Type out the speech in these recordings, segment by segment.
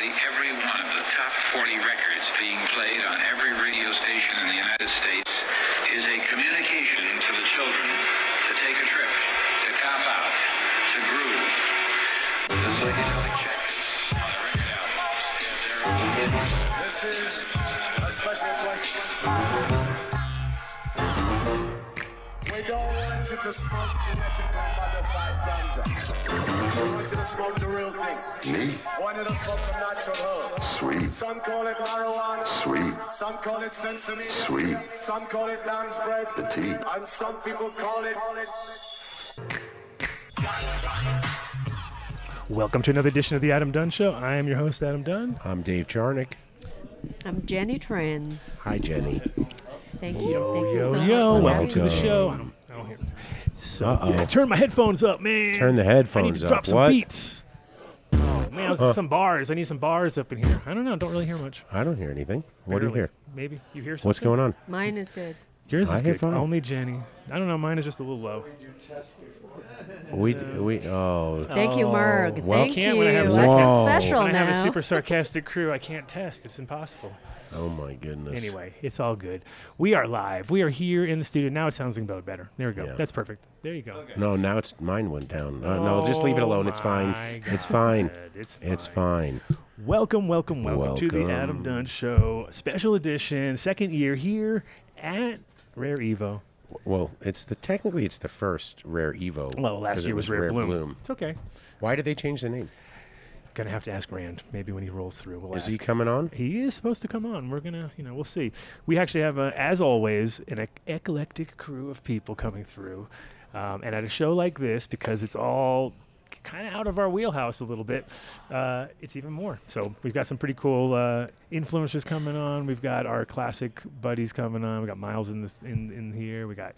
virtually every one of the top 40 records being played on every radio station in the United States is a communication to the children to take a trip, to cop out, to groove. The psychedelic jackets on the record albums have their own. This is a special question. We don't want you to smoke genetically modified ganja. We want you to smoke the real thing. Me? We want you to smoke the natural herb. Sweet. Some call it marijuana. Sweet. Some call it sensimilla. Sweet. Some call it lamb's bread. The tea. And some people call it... Welcome to another edition of the Adam Dunn Show. I am your host, Adam Dunn. I'm Dave Charnick. I'm Jenny Tran. Hi, Jenny. Thank you. Yo, Thank you yo, so yo. much for Welcome to the having me. show. I don't hear. So, yeah, turn my headphones up, man. Turn the headphones I need to drop up. some What? beats. Oh, man, I was some bars. I need some bars up in here. I don't know. Don't really hear much. I don't hear anything. What do you Barely. hear? Maybe. You hear something? What's going on? Mine is good. Yours I is hear good. fine. Only Jenny. I don't know. Mine is just a little low. Thank you, Merg. well, Thank can't you. when I have Like Whoa. a special When I now. have a super sarcastic crew, I can't test. It's impossible. Oh, my goodness. Anyway, it's all good. We are live. We are here in the studio. Now it sounds about better. There we go. Yeah. That's perfect. There you go. No, now it's mine went down. No, just leave it alone. It's fine. my It's fine. God, it's It's fine. Welcome to the Welcome. Adam Dunn Show, special edition, second year here at Rare Evo. Well, technically it's the first Rare Evo. Well, last 'cause year it was Rare Bloom. It's okay. Why did they change the name? Gonna have to ask Rand maybe when he rolls through. We'll Is ask. he coming on? He is supposed to come on. We're gonna, we'll see. We actually have, as always, an eclectic crew of people coming through, and at a show like this, because it's all kind of out of our wheelhouse a little bit, it's even more. So we've got some pretty cool influencers coming on. We've got our classic buddies coming on. We got Miles in here. We got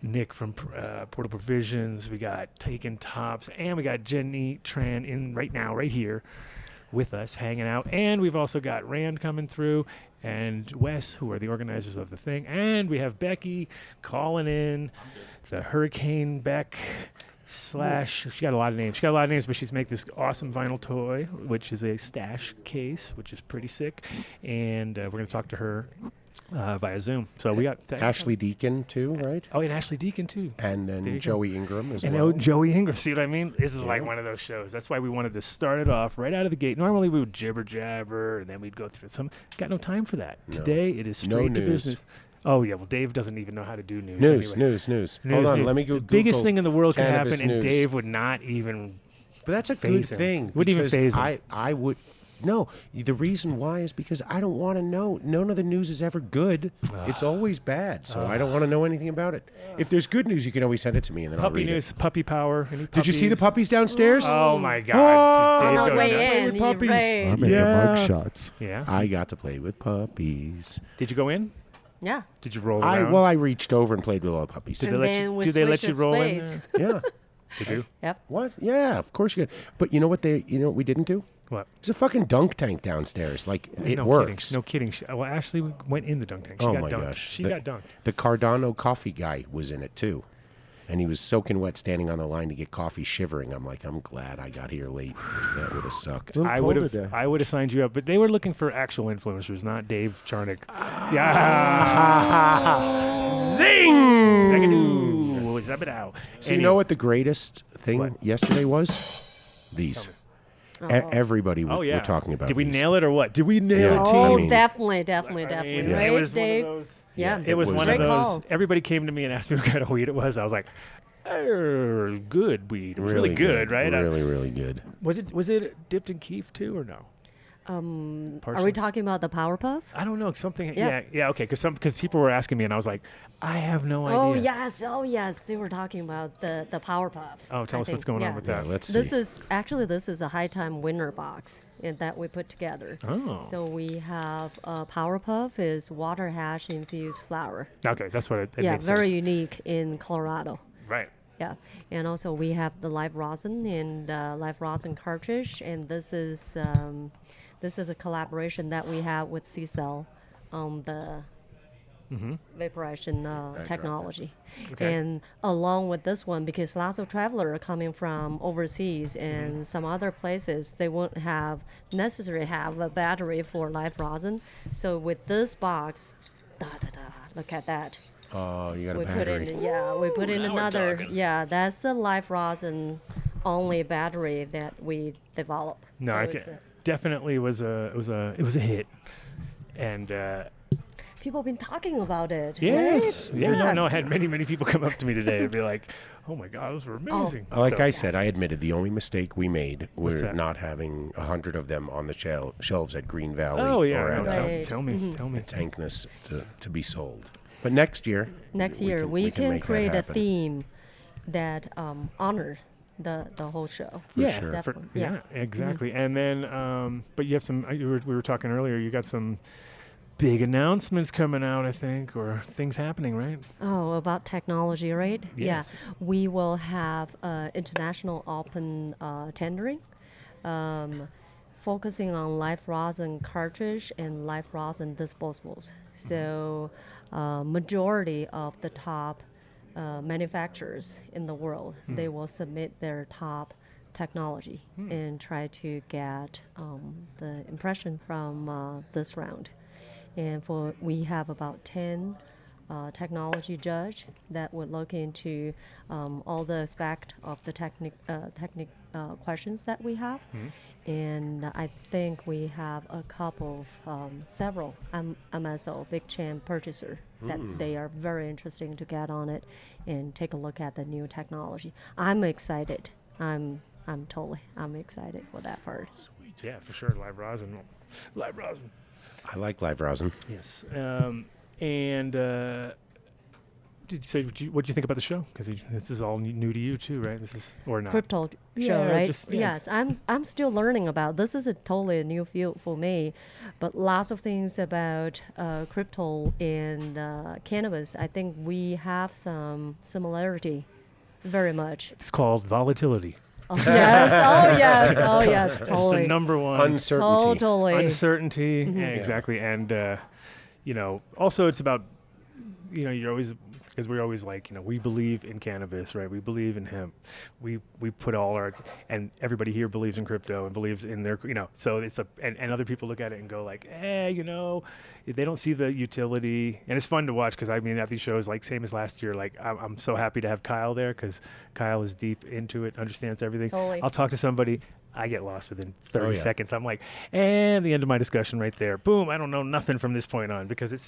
Nick from Portal Provisions. We got Taken Tops, and we got Jenny Tran in right now, right here with us, hanging out. And we've also got Rand coming through, and Wes, who are the organizers of the thing. And we have Becky calling in, the Hurricane Beck / she got a lot of names. She got a lot of names, but she's making this awesome vinyl toy, which is a stash case, which is pretty sick. And we're going to talk to her via Zoom. So we got Ashley Deacon, too, right? Oh, and Ashley Deacon, too. And There you then go. Joey Ingram as And well. Joey Ingram, see what I mean? This is like one of those shows. That's why we wanted to start it off right out of the gate. Normally we would jibber jabber, and then we'd go through some. Got no time for that. No. Today it is No straight to news. business. Oh yeah, well Dave doesn't even know how to do news. anyway. News. Hold on, let me go The biggest Google thing in the world could cannabis happen, and news. Dave would not even. But that's a phase good him. thing. Wouldn't even because phase him. I would. No, the reason why is because I don't want to know. None of the news is ever good. It's always bad, so I don't want to know anything about it. If there's good news, you can always send it to me, and then I'll Puppy read news, it. puppy power. Any Did you see the puppies? puppies downstairs? Oh my God! Oh, Did Dave On go the way nuts? Play in, with you're puppies. right. I'm making Yeah. mug shots. Yeah. I got to play with puppies. Did you go in? Yeah. Did you roll around? I reached over and played with all the puppies. Did And they let then you? we Did they let switched you roll in space. there? Yeah. They do. Yep. What? Yeah, of course you could. But you know what we didn't do? What? There's a fucking dunk tank downstairs. Like, it no works. Kidding. No kidding. Well, Ashley went in the dunk tank. She Oh got my dunked. gosh. She got dunked. The Cardano coffee guy was in it too. And he was soaking wet standing on the line to get coffee, shivering. I'm like, I'm glad I got here late. That would have sucked. Little I cold would today. have. I would have signed you up, but they were looking for actual influencers, not Dave Charnick. Yeah. Zing! Second-oo. Zap-it-ow. So you know what the greatest thing What? yesterday was? These. Everybody was, Oh yeah. were talking about Did we these. nail it or what? Did we nail Yeah. it, Oh, team? mean- definitely. I mean, Right, it was Dave? one of those. Yeah. It was one of Great those. call. Everybody came to me and asked me what kind of weed it was. I was like, good weed. It was really good, right? Really, really good. Was it dipped in keef too or no? Are Partially? we talking about the Power Puff? I don't know. Something. Yeah. Yeah. Okay. Because people were asking me and I was like, I have no Oh idea. yes, they were talking about the Power Puff. Oh, tell I us what's think. going on Yeah. with Yeah, that. let's see. This is a High Time winner box that we put together. Oh. So we have Power Puff is water hash infused flower. Okay, that's what it Yeah, makes very sense. unique in Colorado. Right. Yeah, and also we have the live rosin and live rosin cartridge, and this is a collaboration that we have with C-Cell on the vaporization technology. Okay. And along with this one, because lots of travelers are coming from overseas and some other places, they won't necessarily have a battery for live rosin. So with this box, look at that. Oh, you got a We put battery. in, we put in now we're another, talking. that's the live rosin only battery that we develop. No, So I it's can, definitely was a hit, and people have been talking about it. yes, right? yeah, no, I Yes. had many people come up to me today and be like, "Oh my God, those were amazing." Like So- I said, I admitted the only mistake we made What's was that? not having 100 of them on the shelves at Green Valley Oh yeah, or no, at Right. tell me. Tankness to be sold. But next year, Next year, we can make that create a happen. theme that honor the whole show. Yeah, sure. Definitely. yeah, exactly. And then, but you have some. We were talking earlier. You got some big announcements coming out, I think, or things happening, right? Oh, about technology, right? Yes. Yeah. We will have international open tendering, focusing on live rosin cartridge and live rosin disposables. So, majority of the top manufacturers in the world, they will submit their top technology and try to get the impression from this round. And we have about 10 technology judge that would look into all the aspect of the technic questions that we have. And I think we have a couple of several MSO, big chain purchaser, that they are very interested to get on it and take a look at the new technology. I'm excited. I'm excited for that part. Yeah, for sure. Live rosin. I like live rosin. Yes. And what do you think about the show? Because this is all new to you too, right? This is or not? Crypto Yeah, show, right? just- yeah, Yes, I'm still learning about this. Is a totally a new field for me, but lots of things about crypto and cannabis. I think we have some similarity, very much. It's called volatility. Oh yes, oh yes, It's the totally, number one. Uncertainty. totally. Uncertainty. Yeah, exactly. And also it's about you're always, because we're always like, we believe in cannabis, right? We believe in hemp. We put all our, and everybody here believes in crypto and believes in their, so it's and other people look at it and go like, they don't see the utility. And it's fun to watch because at these shows, like same as last year, like I'm so happy to have Kyle there because Kyle is deep into it, understands everything. Totally. I'll talk to somebody, I get lost within 30 Oh, yeah. seconds. I'm like, and the end of my discussion right there. Boom, I don't know nothing from this point on because it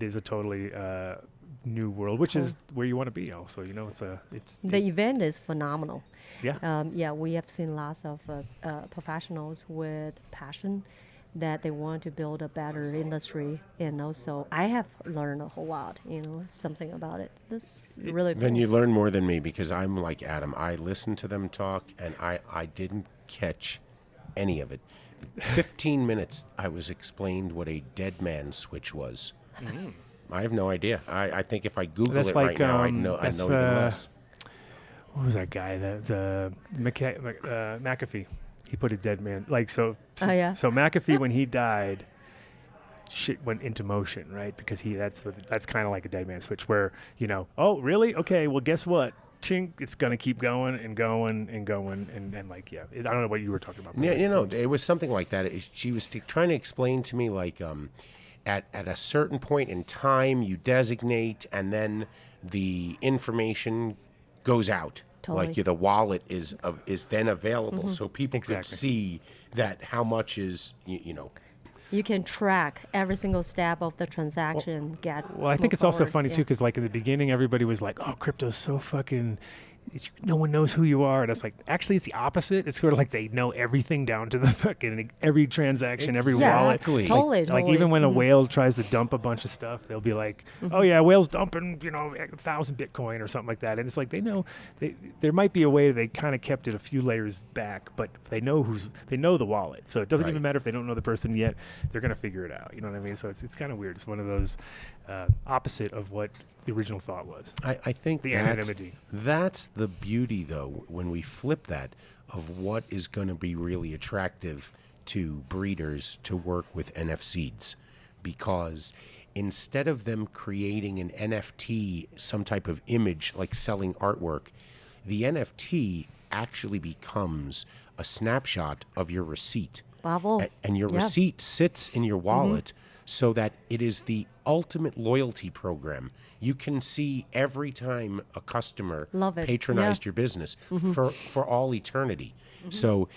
is a totally new world, which is where you want to be also. The event is phenomenal. Yeah. We have seen lots of professionals with passion that they want to build a better industry, and also I have learned a whole lot, something about it. This is really cool. Then you learn more than me because I'm like Adam. I listened to them talk and I didn't catch any of it. 15 minutes I was explained what a dead man switch was. I have no idea. I think if I Google That's it like, right now, I'd know that's, even less. What was that guy? The McAfee. He put a dead man. So McAfee, when he died, shit went into motion, right? Because that's kind of like a dead man switch where, oh, really? Okay, well, guess what? Chink, it's going to keep going and going and going. And I don't know what you were talking about. Yeah, it was something like that. She was trying to explain to me, like, at a certain point in time, you designate, and then the information goes out. Totally. Like the wallet is then available, so people could Exactly. see that how much is You can track every single step of the transaction. Well, I think it's also funny yeah. too, because in the beginning, everybody was like, "Oh, crypto's so fucking." No one knows who you are, and it's like actually it's the opposite. It's sort of like they know everything down to the fucking every transaction, every wallet. Exactly. Totally. Like even when a whale tries to dump a bunch of stuff, they'll be like, "Oh yeah, whale's dumping 1,000 Bitcoin or something like that." And it's like they know there might be a way they kind of kept it a few layers back, but they know the wallet, so it doesn't even Right. matter if they don't know the person yet. They're gonna figure it out. You know what I mean? So it's kind of weird. It's one of those opposite of what the original thought was. I think The anonymity. that's the beauty, though, when we flip that of what is going to be really attractive to breeders to work with NFSeeds, because instead of them creating an NFT, some type of image like selling artwork, the NFT actually becomes a snapshot of your receipt. Bravo. And your receipt sits in your wallet so that it is the ultimate loyalty program. You can see every time a customer patronized your business for all eternity. So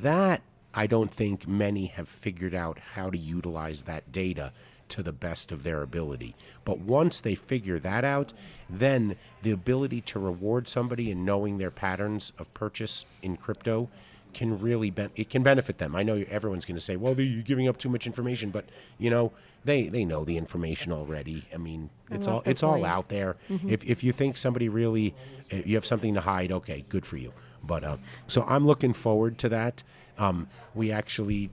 that I don't think many have figured out how to utilize that data to the best of their ability. But once they figure that out, then the ability to reward somebody and knowing their patterns of purchase in crypto can really it can benefit them. I know everyone's going to say, well, you're giving up too much information, but you know, they know the information already. I mean, it's all out there. If you think somebody really, you have something to hide, okay, good for you. But so I'm looking forward to that. We actually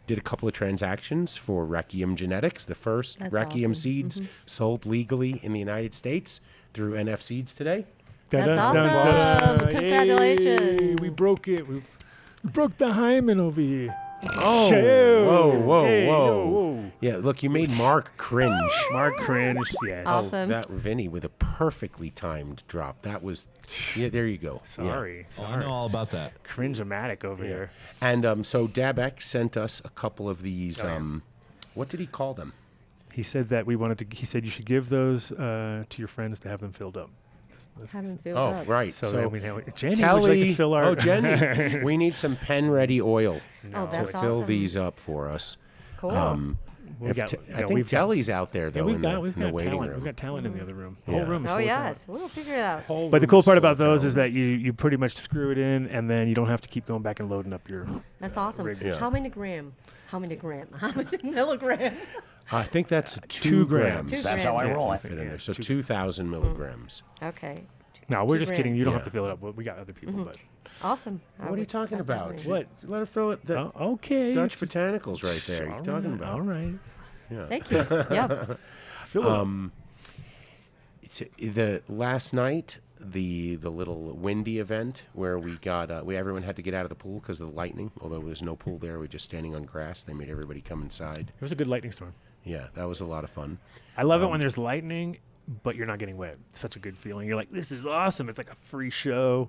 did a couple of transactions for Requiem Genetics, the first Requiem seeds sold legally in the United States through NFSeeds today. That's awesome. Congratulations. Yay, we broke it. We broke the hymen over here. Oh, whoa. Yeah, look, you made Mark cringe. Mark cringe, yes. Awesome. That Vinny with a perfectly timed drop. That was, there you go. Sorry. I know all about that. Cringe-o-matic over here. And so DabX sent us a couple of these, what did he call them? He said that he said you should give those to your friends to have them filled up. Haven't filled Oh, up. right. So Jenny, would you like to fill our... Oh, Jenny, we need some pen-ready oil Oh, to that's fill awesome. these up for us. Cool. I think Telly's out there, though, we've in got the waiting talent. room. We've got talent in the other room. The Yeah. whole room is Oh, full of yes. talent. We'll figure it out. But the cool part about those is that you pretty much screw it in, and then you don't have to keep going back and loading up your... That's awesome. rig. Yeah. How many gram? How many milligram? I think that's 2 grams. 2 That's how I grams. roll. Fit in there. So 2,000 milligrams. Okay. No, we're 2 just kidding. You don't have Yeah. to fill it up. We got other people, but... Awesome. What are you talking about? What? Let her fill it. The Okay. Dutch Botanicals right there. All You're talking about. All right. Yeah. Thank you. Yeah. Fill it up. It's the last night, the little windy event where we got everyone had to get out of the pool because of the lightning. Although there was no pool there, we were just standing on grass. They made everybody come inside. It was a good lightning storm. Yeah, that was a lot of fun. I love it when there's lightning, but you're not getting wet. It's such a good feeling. You're like, this is awesome. It's like a free show.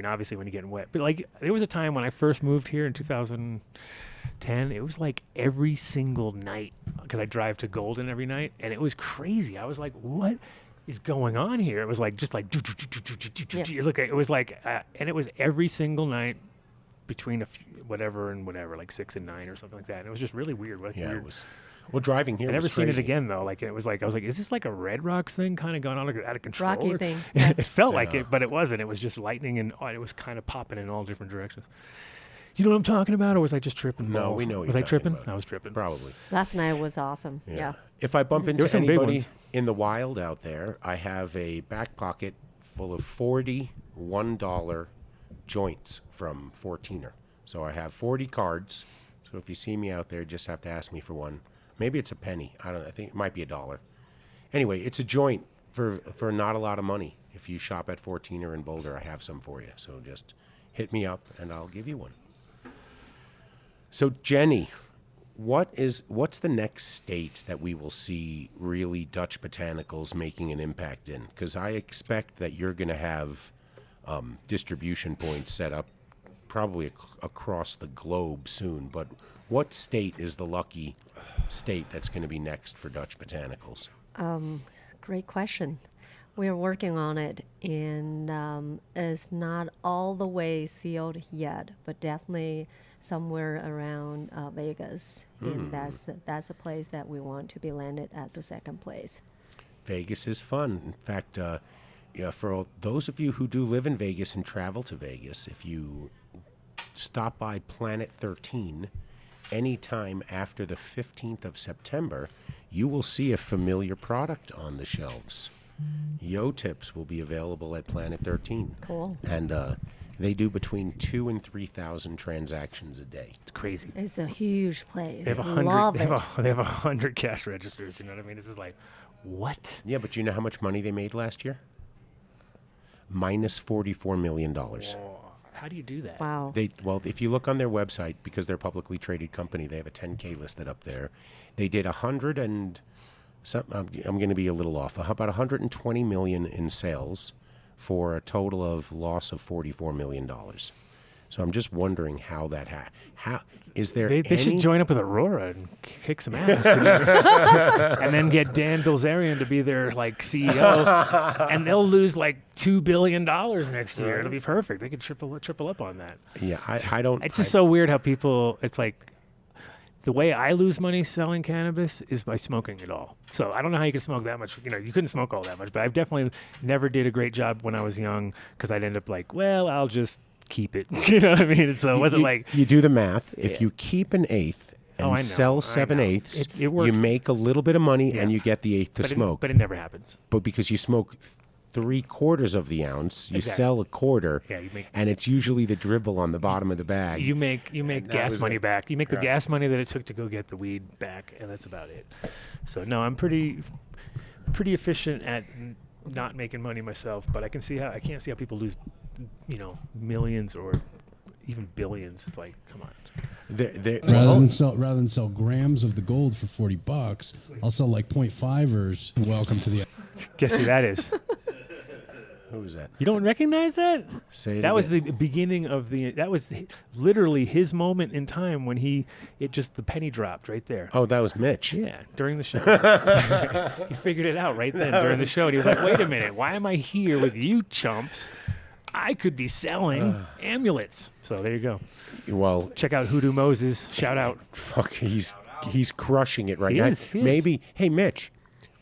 Obviously when you're getting wet, but like there was a time when I first moved here in 2010, it was like every single night because I drive to Golden every night, and it was crazy. I was like, what is going on here? It was like just like you look at it was like and it was every single night between whatever and whatever, like 6 and 9 or something like that. And it was just really weird. Yeah, it was. Well, driving here I never was seen it crazy. again though. Like it was like I was like, is this like a Red Rocks thing kind of gone on out of control? Rocky or- thing. It felt like it, but it wasn't. It was just lightning and it was kind of popping in all different directions. You know what I'm talking about, or was I just tripping? No, balls? we know what Was you're I tripping? talking about. I was tripping. Probably. Last night was awesome. Yeah. If I bump into were some big anybody ones. in the wild out there, I have a back pocket full of 40 $1 joints from 14er. So I have 40 cards. So if you see me out there, you just have to ask me for one. Maybe it's a penny. I don't know. I think it might be $1. Anyway, it's a joint for not a lot of money. If you shop at 14er in Boulder, I have some for you. So just hit me up and I'll give you one. So Jenny, what's the next state that we will see really Dutch Botanicals making an impact in? Because I expect that you're going to have distribution points set up probably across the globe soon. But what state is the lucky state that's going to be next for Dutch Botanicals? Great question. We're working on it, and it's not all the way sealed yet, but definitely somewhere around Vegas. And that's a place that we want to be landed as a second place. Vegas is fun. In fact, for those of you who do live in Vegas and travel to Vegas, if you stop by Planet 13 anytime after the 15th of September, you will see a familiar product on the shelves. Yo Tips will be available at Planet 13. Cool. And they do between 2,000 and 3,000 transactions a day. It's crazy. It's a huge place. They have Love 100. it. They have 100 cash registers. You know what I mean? This is like, what? Yeah, but you know how much money they made last year? Minus $44 million. How do you do that? Wow. Well, if you look on their website, because they're a publicly traded company, they have a 10K listed up there. They did 100 and some, I'm going to be a little off, about 120 million in sales for a total of loss of $44 million. So I'm just wondering how that how is there They should join up with Aurora and kick some ass, and then get Dan Bilzerian to be their like CEO, and they'll lose like $2 billion next year. It'll be perfect. They could triple up on that. Yeah, I don't. It's just so weird how people. It's like the way I lose money selling cannabis is by smoking it all. So I don't know how you can smoke that much. You know, you couldn't smoke all that much, but I've definitely never did a great job when I was young because I'd end up like, well, I'll just keep it. You know what I mean? So it wasn't like you do the math. If you keep an eighth and Oh, sell 7/8, It works. you make a little bit of money and you get the eighth to smoke. But it never happens. But because you smoke 3/4 of the ounce, you Exactly. sell a quarter, Yeah, you make- and it's usually the dribble on the bottom of the bag. You make that gas was money it. back. You make the gas money that it took to go get the weed back, and that's about it. So no, I'm pretty efficient at not making money myself, but I can't see how people lose, millions or even billions. It's like, come on. Rather than sell grams of the gold for $40, I'll sell like 0.5ers. Welcome to the. Guess who that is? Who was that? You don't recognize that? Say it That was the again. beginning of that was literally his moment in time when the penny dropped right there. Oh, that was Mitch. Yeah, during the show. He figured it out right then during the show. And he was like, wait a minute, why am I here with you chumps? I could be selling amulets. So there you go. Well, Check out Hoodoo Moses. Shout out. fuck, he's crushing it right He now. is, he is. Maybe, hey, Mitch,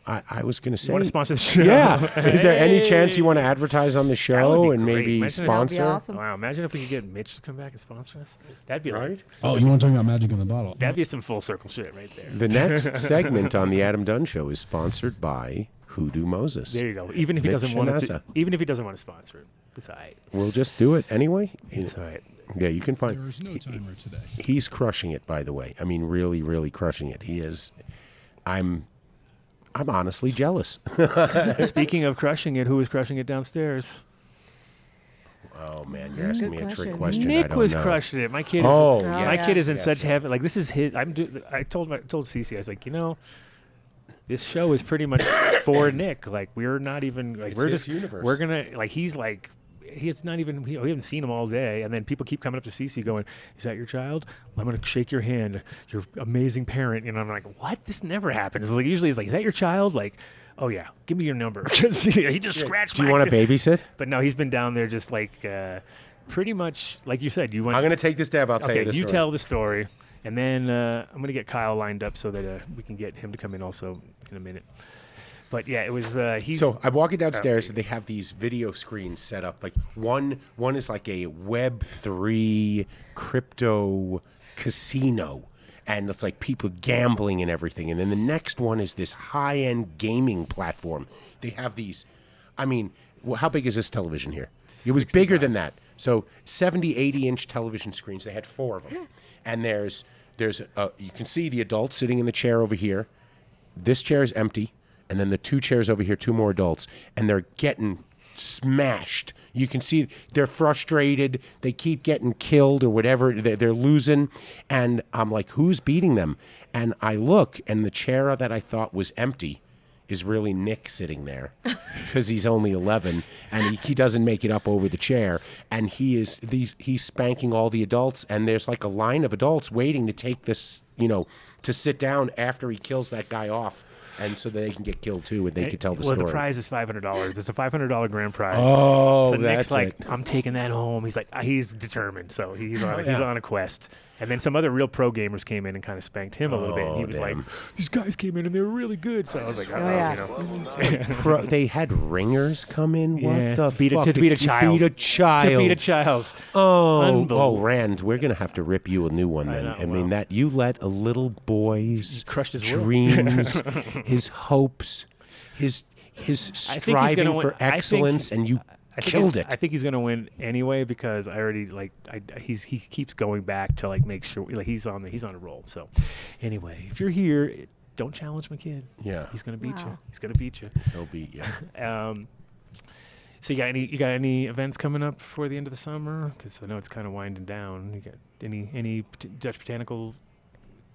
I was going to say. You want to sponsor the show? Yeah. Is there any chance you Hey. want to advertise on the That would show be and great. maybe Imagine if- That'd be sponsor? awesome. Wow, imagine if we could get Mitch to come back and sponsor us. That'd be Right? like, Oh, you want to talk about magic in the bottle? that'd be some full circle shit right there. The next segment on the Adam Dunn Show is sponsored by Hoodoo Moses. There you go. Even if he Mitch doesn't want to, Shanasa. even if he doesn't want to sponsor it, it's all right. We'll just do it anyway. It's all right. Yeah, you can There find. is no timer today. He's crushing it, by the way. I mean, really, really crushing it. He is. I'm honestly jealous. Speaking of crushing it, who was crushing it downstairs? Oh man, you're asking Good me a trick question. question. I Nick don't was know. crushing it. My kid. Oh, is, yes. my kid is in yes, such yes. heaven. Like this is his. I told Cece, I was like, this show is pretty much for Nick. Like we're not even like It's we're his just universe. we're gonna like he's like. It's not even. We haven't seen him all day, and then people keep coming up to Cece going, "Is that your child? Well, I'm gonna shake your hand. You're amazing parent." And I'm like, "What? This never happens." Like usually, it's like, "Is that your child?" Like, "Oh yeah, give me your number." 'Cause he just scratched. Do you my want to babysit? But no, he's been down there just like pretty much like you said. You want. I'm going to take this dab. I'll tell Okay, you the you story. tell the story, and then I'm gonna get Kyle lined up so that we can get him to come in also in a minute. But yeah, it was he's So I'm walking downstairs and they have these video screens set up. Like one is like a Web3 crypto casino, and it's like people gambling and everything. And then the next one is this high-end gaming platform. They have these. I mean, how big is this television here? It was bigger than that. So 70, 80-inch television screens. They had 4 of them. And there's you can see the adult sitting in the chair over here. This chair is empty. And then the 2 chairs over here, 2 more adults, and they're getting smashed. You can see they're frustrated. They keep getting killed or whatever. They're losing. And I'm like, who's beating them? And I look, and the chair that I thought was empty is really Nick sitting there because he's only 11, and he doesn't make it up over the chair. And he's spanking all the adults, and there's like a line of adults waiting to take this, to sit down after he kills that guy off. And so that they can get killed too, and they can tell the well, story. the prize is $500. It's a $500 grand prize. Oh, so Nick's that's like, it. I'm taking that home. He's like, he's determined. So he's on a quest. And then some other real pro gamers came in and kind of spanked him a little bit. And he was damn. like, these guys came in and they were really good. So I was like, They had ringers come in. Yeah, What the to beat a- fuck? to beat a child. Beat a child. to beat a child. Oh, Unbelievable. Rand, we're gonna have to rip you a new one then. know, I mean, well. that you let a little boy's crushed his world. dreams, his hopes, his think he's striving gonna win. for I think- excellence, and you I think killed he's- it. I think he's gonna win anyway because I already he keeps going back to like make sure like he's on a roll. So anyway, if you're here, don't challenge my kid. Yeah. He's gonna beat you. Wow. He's gonna beat you. He'll beat you. So you got any events coming up before the end of the summer? Because I know it's kind of winding down. You got any Dutch botanical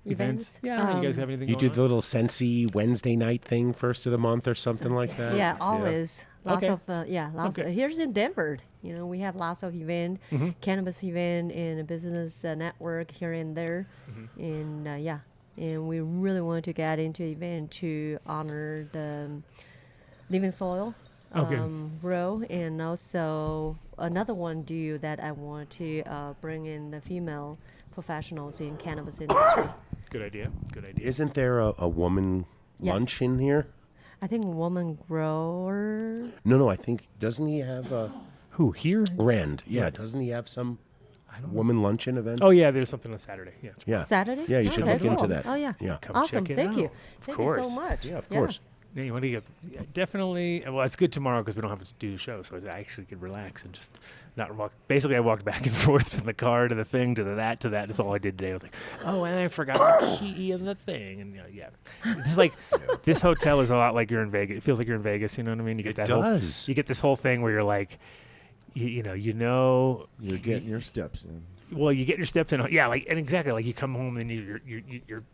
events? Yeah, you guys have anything? You going do the on? little Sensi Wednesday night thing first of the month or something like that? Yeah, always. Lots Okay. of lots. Okay. Here's in Denver, we have lots of event, cannabis event and a business network here and there, and and we really want to get into event to honor the living soil Okay. grow, and also another one do that I want to bring in the female professionals in cannabis industry. Good idea. Good idea. Isn't there a woman Yes. lunch in here? I think woman grower. No, I think, doesn't he have a Who here? Rand? Yeah, doesn't he have some woman luncheon event? Oh yeah, there's something on Saturday. Yeah. Yeah. Saturday? Yeah, you should Okay, look into cool. that. Oh, yeah. Yeah. Come Awesome. check it Thank you. out. Thank course. you so much. Yeah, of course. Yeah, you want to get definitely. Well, it's good tomorrow because we don't have to do the show, so I actually could relax and just not walk. Basically, I walked back and forth in the car to the thing to the that to that. That's all I did today. I was like, oh, and I forgot the key in the thing, and yeah, it's like this hotel is a lot like you're in Vegas. It feels like you're in Vegas. You know what I mean? You get It that does. you get this whole thing where you're like, you know. You're getting your steps in. Well, you get your steps in. Yeah, like and exactly like you come home and your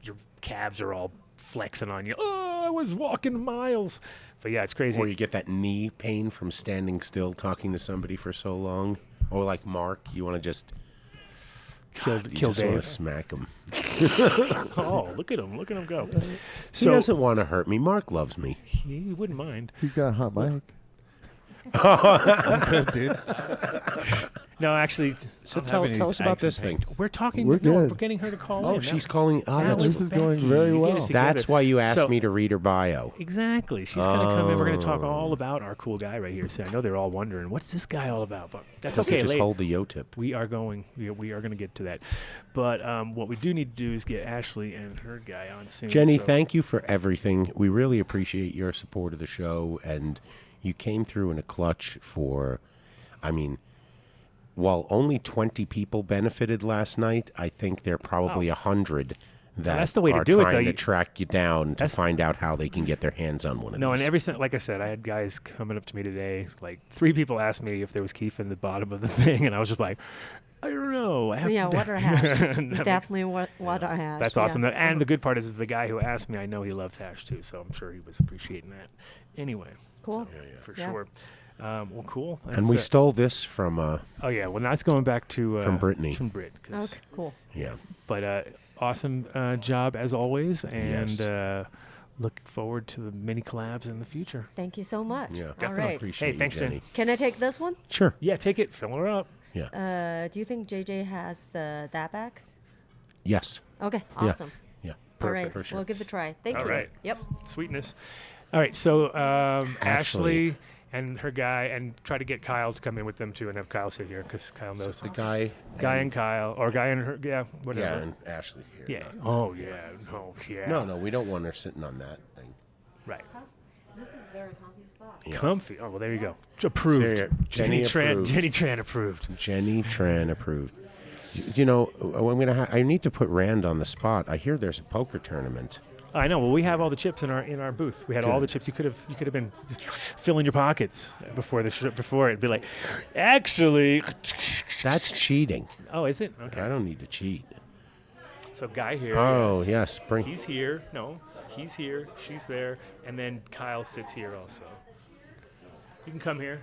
calves are all flexing on you. Oh, I was walking miles. But yeah, it's crazy. Or you get that knee pain from standing still talking to somebody for so long. Or like Mark, you want to just Kill you just want Dave. to smack him. Oh, look at him go. He So doesn't want to hurt me. Mark loves me. he wouldn't mind. You got a hot mic. Dude. No, actually, So I'm tell having us these about aches and this thing. pains. we're talking. We're no, good. we're getting her to call Oh, in. she's That- calling. Oh, that that's, was This is Becky. going very You get well. it together. that's why you asked So- me to read her bio. Exactly. She's going to come in. We're going to talk Oh. all about our cool guy right here. So I know they're all wondering, what's this guy all about? But that's Does okay. he just later. hold the yo tip? We are going to get to that. But what we do need to do is get Ashley and her guy on soon. Jenny, so- thank you for everything. We really appreciate your support of the show, and you came through in a clutch for, I mean, while only 20 people benefited last night, I think there are probably 100 that that's the way to are do it, trying though. to You- track you down to That's- find out how they can get their hands on one of No, and these. like I said, I had guys coming up to me today. Like 3 people asked me if there was keef in the bottom of the thing, and I was just like, I don't know. I have Yeah, to- water hash. That makes- Definitely water hash. That's yeah. awesome. And the good part is the guy who asked me, I know he loves hash too, so I'm sure he was appreciating that. Anyway, Cool. for Yeah. sure. Well, cool. And we That's, stole this from, oh yeah, well that's going back to From Brittany. From Brit. 'Cause- Okay, cool. yeah. But awesome job as always, and Yes. look forward to the many collabs in the future. Thank you so much. Yeah, All definitely. right. Appreciate Hey, thanks, you, Jenny. Jen. Can I take this one? Sure. Yeah, take it, fill her up. Yeah. Do you think JJ has the dabax? Yes. Okay, Yeah. awesome. Yeah. All right, For sure. we'll give it a try. Thank All you. right. Yep. Sweetness. All right, so Ashley. Ashley and her guy, and try to get Kyle to come in with them too, and have Kyle sit here because Kyle knows. The guy. Guy and Kyle, or guy and her, yeah, Yeah, whatever. and Ashley here. Yeah. Oh yeah. Oh yeah. No, we don't want her sitting on that thing. Right. This is very comfy spot. Yeah. Comfy. Oh well, there you go. Approved. There you- Jenny Tran. approved. Jenny Tran approved. Jenny Tran approved. You know, I'm gonna. I need to put Rand on the spot. I hear there's a poker tournament. I know. Well, we have all the chips in our booth. We had all the Good. chips. You could have been filling your pockets before before it'd be like, actually. That's cheating. Oh, is it? Okay. I don't need to cheat. So guy here. Oh, yes. yes, bring. He's here. No, he's here. She's there. And then Kyle sits here also. You can come here.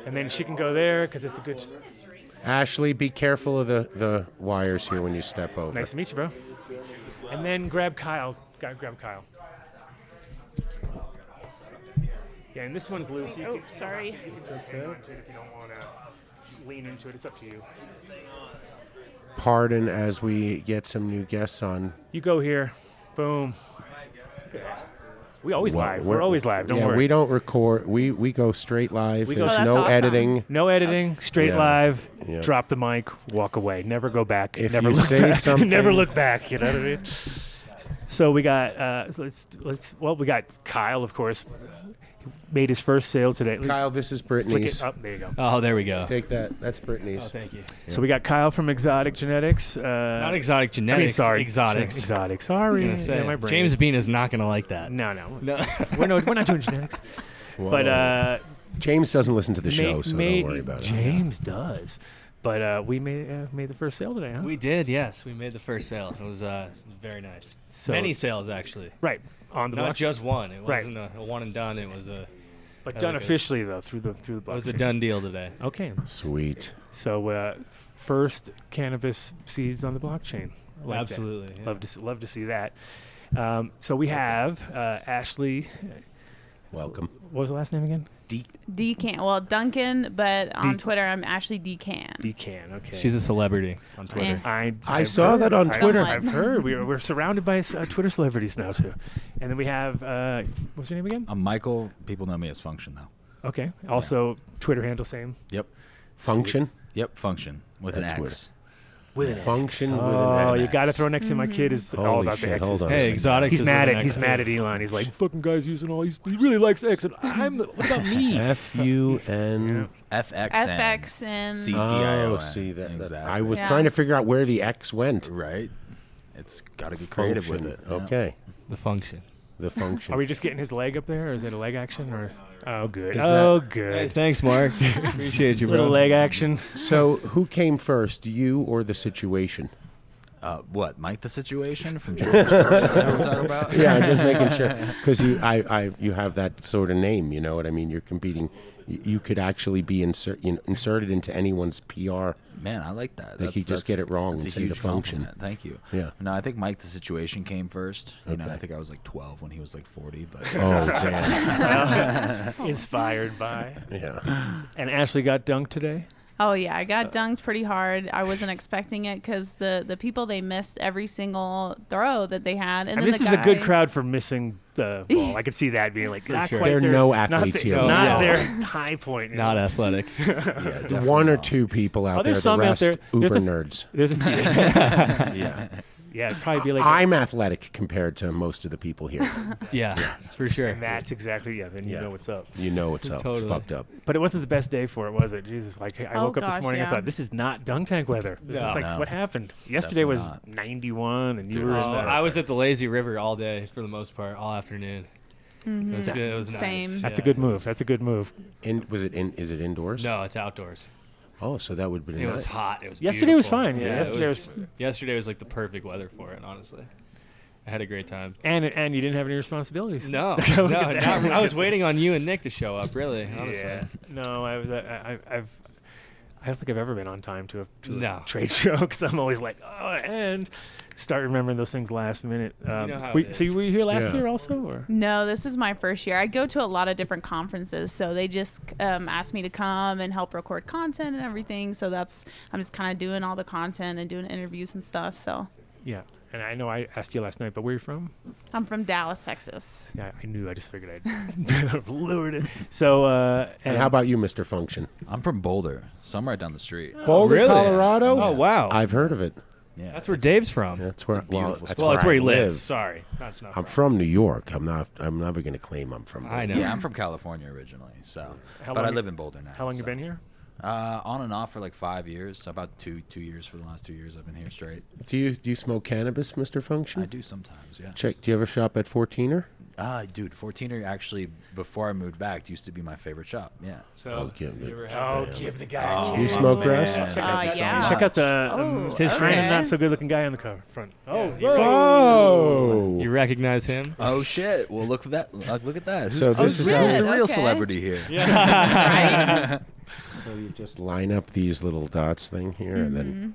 And then she can go there because it's a good. Ashley, be careful of the wires here when you step over. Nice to meet you, bro. And then grab Kyle. Grab Kyle. Yeah, and this one's loose. You can, Sorry. you can just hang on to it if you don't want to lean into it. It's up to you. Pardon as we get some new guests on. You go here. Boom. We always Well, live. We're always live. Don't yeah, worry. we don't record. We go straight live. We go- There's Oh, that's no awesome. editing. No editing. Straight Yeah. live. Yeah. Drop the mic. Walk away. Never go back. If never you look say back. something- Never look back. You know what I mean? So we got. We got Kyle, of course. He made his first sale today. Kyle, this is Flick Brittany's. it up. There you go. Oh, there we go. Take that. That's Brittany's. Oh, thank you. So we got Kyle from Exotic Genetics. Not exotic genetics. sorry, exotics. Exotic. Sorry. Gonna say, Yeah, my brain. James Bean is not going to like that. No. No. we're not doing genetics. Whoa. But James doesn't listen to the show, so don't worry about it. James does. But we made the first sale today, huh? We did, yes. We made the first sale. It was very nice. So- Many sales, actually. Right. On the Not block. just one. It Right. wasn't a one and done. It was a. But I done like it. officially, though, through the It was a blockchain. done deal today. Okay. Sweet. So first cannabis seeds on the blockchain. Like that. Absolutely. Yeah. Love to see that. So we have Ashley. Welcome. What was the last name again? Deacon. Well, Duncan, but on Deacon. Twitter, I'm Ashley Deacon. Deacon. Okay. She's a celebrity on Twitter. I saw that on Twitter. I've heard. We're surrounded by Twitter celebrities now too. And then we have what's your name again? I'm Michael. People know me as Function though. Okay. Also Twitter handle same. Yep. Function. Yep. Function with an At X. Twitter. With an Function X. with an Oh, you X. got to throw next to my kid is all Holy about shit, the X's. hold on a Hey, second. exotic. He's is mad with at an X, mad too. at Elon. He's like, fucking guys using all. He really likes X, and what about me? FUN. FXN. FX and CTION. Oh, see that. Exactly. I was Yeah. trying to figure out where the X went. Right. It's got to be creative with Function. it. Yeah. Okay. The function. The function. Are we just getting his leg up there, or is it a leg action, or? Oh, good. Is Oh, that- Hey, good. thanks, Mark. Appreciate you, bro. Little leg action. So who came first, you or the situation? What? Mike the Situation from George? Is that what we're talking about? Yeah, I'm just making sure because you have that sort of name. You know what I mean? You're competing. You could actually be inserted into anyone's PR. Man, I like that. Like you just get it wrong That's and a say the huge function. compliment. Thank you. Yeah. No, I think Mike the Situation came first. You know, Okay. I think I was like 12 when he was like 40. But Oh damn! Inspired by. Yeah. And Ashley got dunked today. Oh yeah, I got dunked pretty hard. I wasn't expecting it because the people, they missed every single throw that they had, and I then mean, this the is a good guy- crowd for missing the ball. I could see that being like not sure. quite There are their- no not athletes the- here. It's not No. their high point. you Not know. athletic. One or two people out Oh, there. there's The some out rest, there. uber There's a- nerds. There's a few. Yeah. Yeah, it'd probably be like. I'm athletic compared to most of the people here. Yeah, for sure. and that's exactly Then you Yeah. know what's up. You know what's up. Totally. It's fucked up. But it wasn't the best day for it, was it? Jesus, like I Oh, woke up this gosh, morning. I yeah. thought this is not dunk tank weather. This is No. like No. what happened. Yesterday was Definitely not. 91, and you Dude, were in Oh, the. I was at the lazy river all day for the most part, all afternoon. Mhm. It was nice. Same. That's a Yeah. good move. That's a good move. Is it indoors? No, it's outdoors. Oh, so that would be It nice. was hot. It was Yesterday was beautiful. fine, yeah. Yesterday yesterday was like the perfect weather for it. Honestly, I had a great time. And you didn't have any responsibilities. No, Look no, at that. I was waiting on you and Nick to show up. Really, honestly. Yeah. No, I don't think I've ever been on time to a No. trade show because I'm always like, oh, and start remembering those things last minute. know how it So is. you were here last Yeah. year also, or? No, this is my first year. I go to a lot of different conferences, so they just asked me to come and help record content and everything. So I'm just kind of doing all the content and doing interviews and stuff. So Yeah. And I know I asked you last night, but where are you from? I'm from Dallas, Texas. Yeah, I knew. I just figured I'd lured it. So, And how about you, Mr. Function? I'm from Boulder, so I'm right down the street. Boulder, really? Colorado? Oh wow, I've heard of it. Yeah, that's where Dave's from. That's where. a beautiful That's well, where that's where I he lives. live. Sorry, not I'm from New York. I'm never going to claim I'm from. I know. Yeah, I'm from California originally, so How but I long live in Boulder now. how long you so. been here? On and off for like 5 years. So about two years for the last 2 years I've been here straight. Do you smoke cannabis, Mr. Function? I do sometimes, yeah. Check. Do you ever shop at 14er? Dude, 14er actually, before I moved back, used to be my favorite shop. Yeah. So, give give the guy. You smoke grass? man. Yeah. Check out the Oh, his friend, okay. not so good looking guy on the cover front. Oh, Oh. You recognize him? Oh shit! Well, look at that. Look at that. So this is who's how- the real Okay. celebrity here? Right? So you just line up these little dots thing here, and then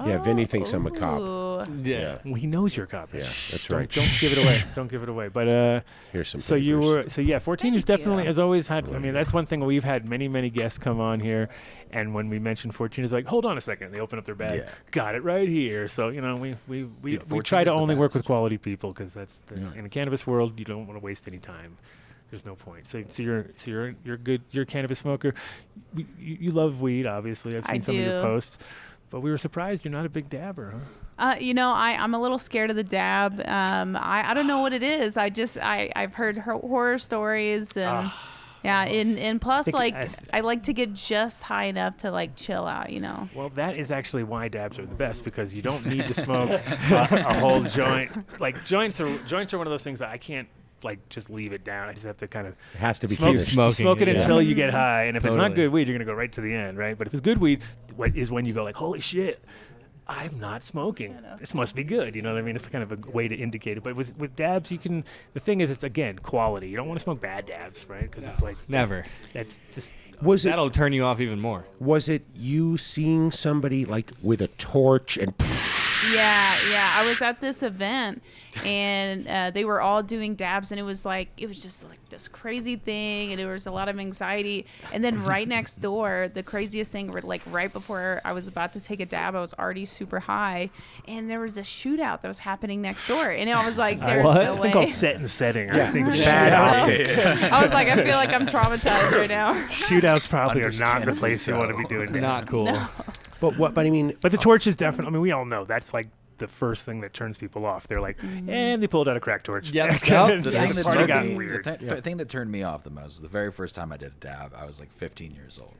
yeah, Vinny thinks I'm a cop. Ooh. Yeah. Well, he knows you're a cop. Yeah, that's Don't- right. Don't give it away. Don't give it away. But Here's some. so you papers. were 14 is Thank definitely you. has always had. I mean, that's one thing we've had many guests come on here, and when we mention 14, is like, hold on a second. They open up their bag. Yeah. Got it right here. So we Dude, 14 try to is the only work best. with quality people because that's Yeah. in the cannabis world. You don't want to waste any time. There's no point. So you're good. You're a cannabis smoker. You love weed, obviously. I've seen I some of your do. posts, but we were surprised you're not a big dabber, huh? I'm a little scared of the dab. I don't know what it is. I've heard horror stories and yeah, and plus think like I- I like to get just high enough to like chill out, you know. Well, that is actually why dabs are the best because you don't need to smoke a whole joint. Like joints are one of those things that I can't like just leave it down. I just have to kind of It has to be smoke, finished. smoke it yeah. until you get high. And if it's not Totally. good weed, you're gonna go right to the end, right? But if it's good weed, what is when you go like, holy shit, I'm not smoking. This must be good. You know what I mean? It's kind of a way to indicate it. But with dabs, you can. The thing is, it's again quality. You don't want to smoke bad dabs, right? Because it's like Never. That's just. Was it That'll turn you off even more. was it you seeing somebody like with a torch and Yeah. I was at this event, and they were all doing dabs, and it was just like this crazy thing, and there was a lot of anxiety. And then right next door, the craziest thing, like right before I was about to take a dab, I was already super high, and there was a shootout that was happening next door, and I was like, "There's What? no It's way." called set and setting. I think bad optics? I was like, I feel like I'm traumatized right now. shootouts probably are not the Understandably place you want to be so. doing. That. Not cool. But I mean, But the torch is definitely. I mean, we all know that's like the first thing that turns people off. They're like, and they pulled out a crack torch. Yep. And The the thing, that party turned got me, weird. the thing that turned me off the most was the very first time I did a dab. I was like 15 years old,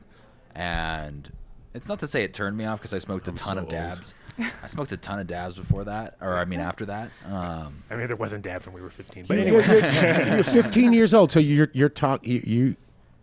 and it's not to say it turned me off because I smoked a ton of dabs. I smoked a ton of dabs before that, or I mean after that. I mean, there wasn't dabs when we were 15. But you're, anyway, you're 15 years old, so you're you.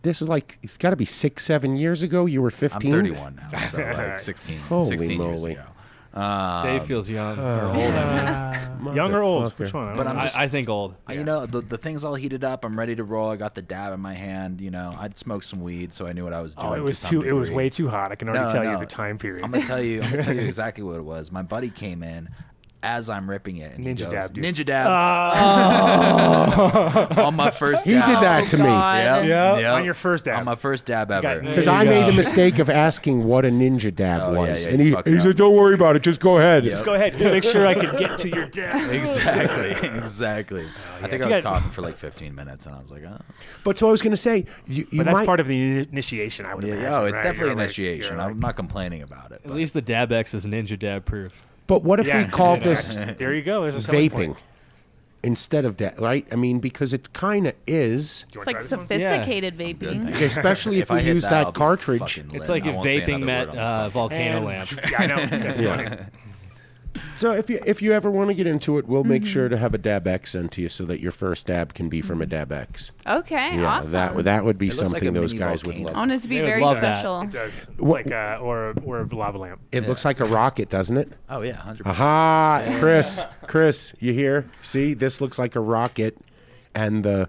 This is like it's got to be 6-7 years ago. You were 15. I'm 31 now, so like 16, Holy 16 moly. years ago. Dave feels young or old. young or old? Motherfucker. Which one? I But don't I'm know. just- I think old. You know, the thing's all heated up. I'm ready to roll. I got the dab in my hand. You know, I'd smoked some weed, so I knew what I was doing. Oh, it to was some too. It was degree. way too hot. I can already No, tell you no. the time period. I'm gonna tell you exactly what it was. My buddy came in as I'm ripping it, and he Ninja goes, dab, dude. "Ninja dab." Oh. On my first He dab. did that to me. God. Yep. On your first dab. On my first dab got ever. it. Because There I you made go. the mistake of asking what a ninja dab Oh, yeah, was, yeah, and you he fucked said, up. "Don't worry about it. Just go ahead." Yep. Just go ahead. Just make sure I can get to your dab. Exactly. I think You I was got- coughing for like 15 minutes, and I was like, oh. But so I was going to say, you But that's might. part of the initiation, I would imagine. Oh, it's right? definitely You're like- initiation. you're like- I'm not complaining about it. At but- least the Dab X is Ninja Dab proof. But what if Yeah, we called yeah, this there you go. There's a selling vaping point. instead of that? Right? I mean, because it kind of is, Do you It's wanna like try this one? sophisticated Good vaping. thing. especially if I we hit use I'll that be cartridge. fucking It's lit. like I if won't say vaping another met word on this podcast. volcano And- lamp. Yeah, I know. That's funny. So if you ever want to get into it, we'll make sure to have a Dab X sent to you so that your first dab can be from a Dab X. Okay, Yeah, awesome. that would be It looks like something a those mini guys would volcano. I love. want it to be They would very love that. special. It does. It's What- like or a lava lamp. It looks like a rocket, doesn't it? Oh yeah, 100%. Aha, Chris, you hear? See, this looks like a rocket, and the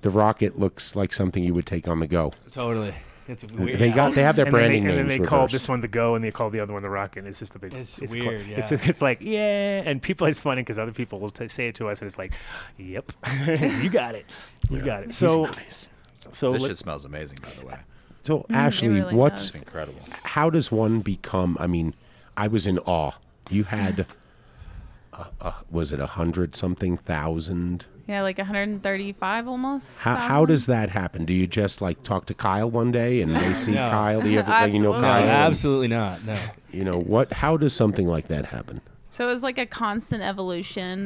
rocket looks like something you would take on the go. Totally. It's weird. They have their And then branding and then names they call reversed. this one the Go, and they call the other one the Rocket. It's just a big. It's cl- weird, yeah. It's like yeah, and people. It's funny because other people will say it to us, and it's like, yep, you got it, you got it. So, so This let- shit smells amazing, by the way. So Ashley, really what's does. Incredible. how does one become? I mean, I was in awe. You had, was it 100-something thousand? Yeah, like 135 almost. How does that happen? Do you just like talk to Kyle one day and they see No. Kyle? Do you ever you know Absolutely. No, Kyle? and, absolutely not. No. you know what? How does something like that happen? So it was like a constant evolution.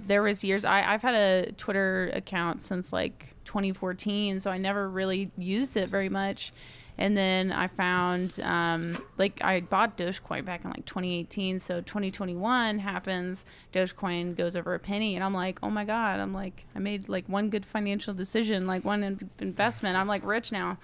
There was years. I've had a Twitter account since like 2014, so I never really used it very much. And then I found, like, I bought Dogecoin back in like 2018. So 2021 happens, Dogecoin goes over a penny, and I'm like, oh my God. I'm like, I made like one good financial decision, like one investment. I'm like rich now.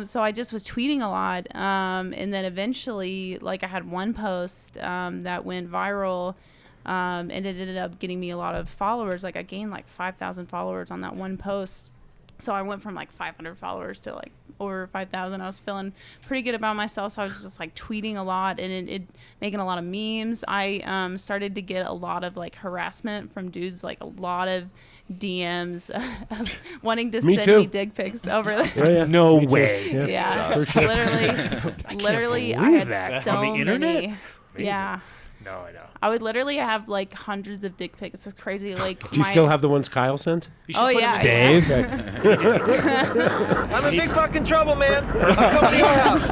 So I just was tweeting a lot. And then eventually, like, I had one post that went viral. And it ended up getting me a lot of followers. Like, I gained like 5,000 followers on that one post. So I went from like 500 followers to like over 5,000. I was feeling pretty good about myself. So I was just like tweeting a lot and it making a lot of memes. I started to get a lot of like harassment from dudes, like a lot of DMs wanting to Me send too. me dick pics over there. Yeah, no way. Yeah, literally, I believe had that. so On the internet? many. Amazing. Yeah. No, I know. I would literally have like hundreds of dick pics. It's crazy. Like, Do you still have the ones Kyle sent? Oh yeah, Dave? I'm in big fucking trouble, man. I'm coming to your house.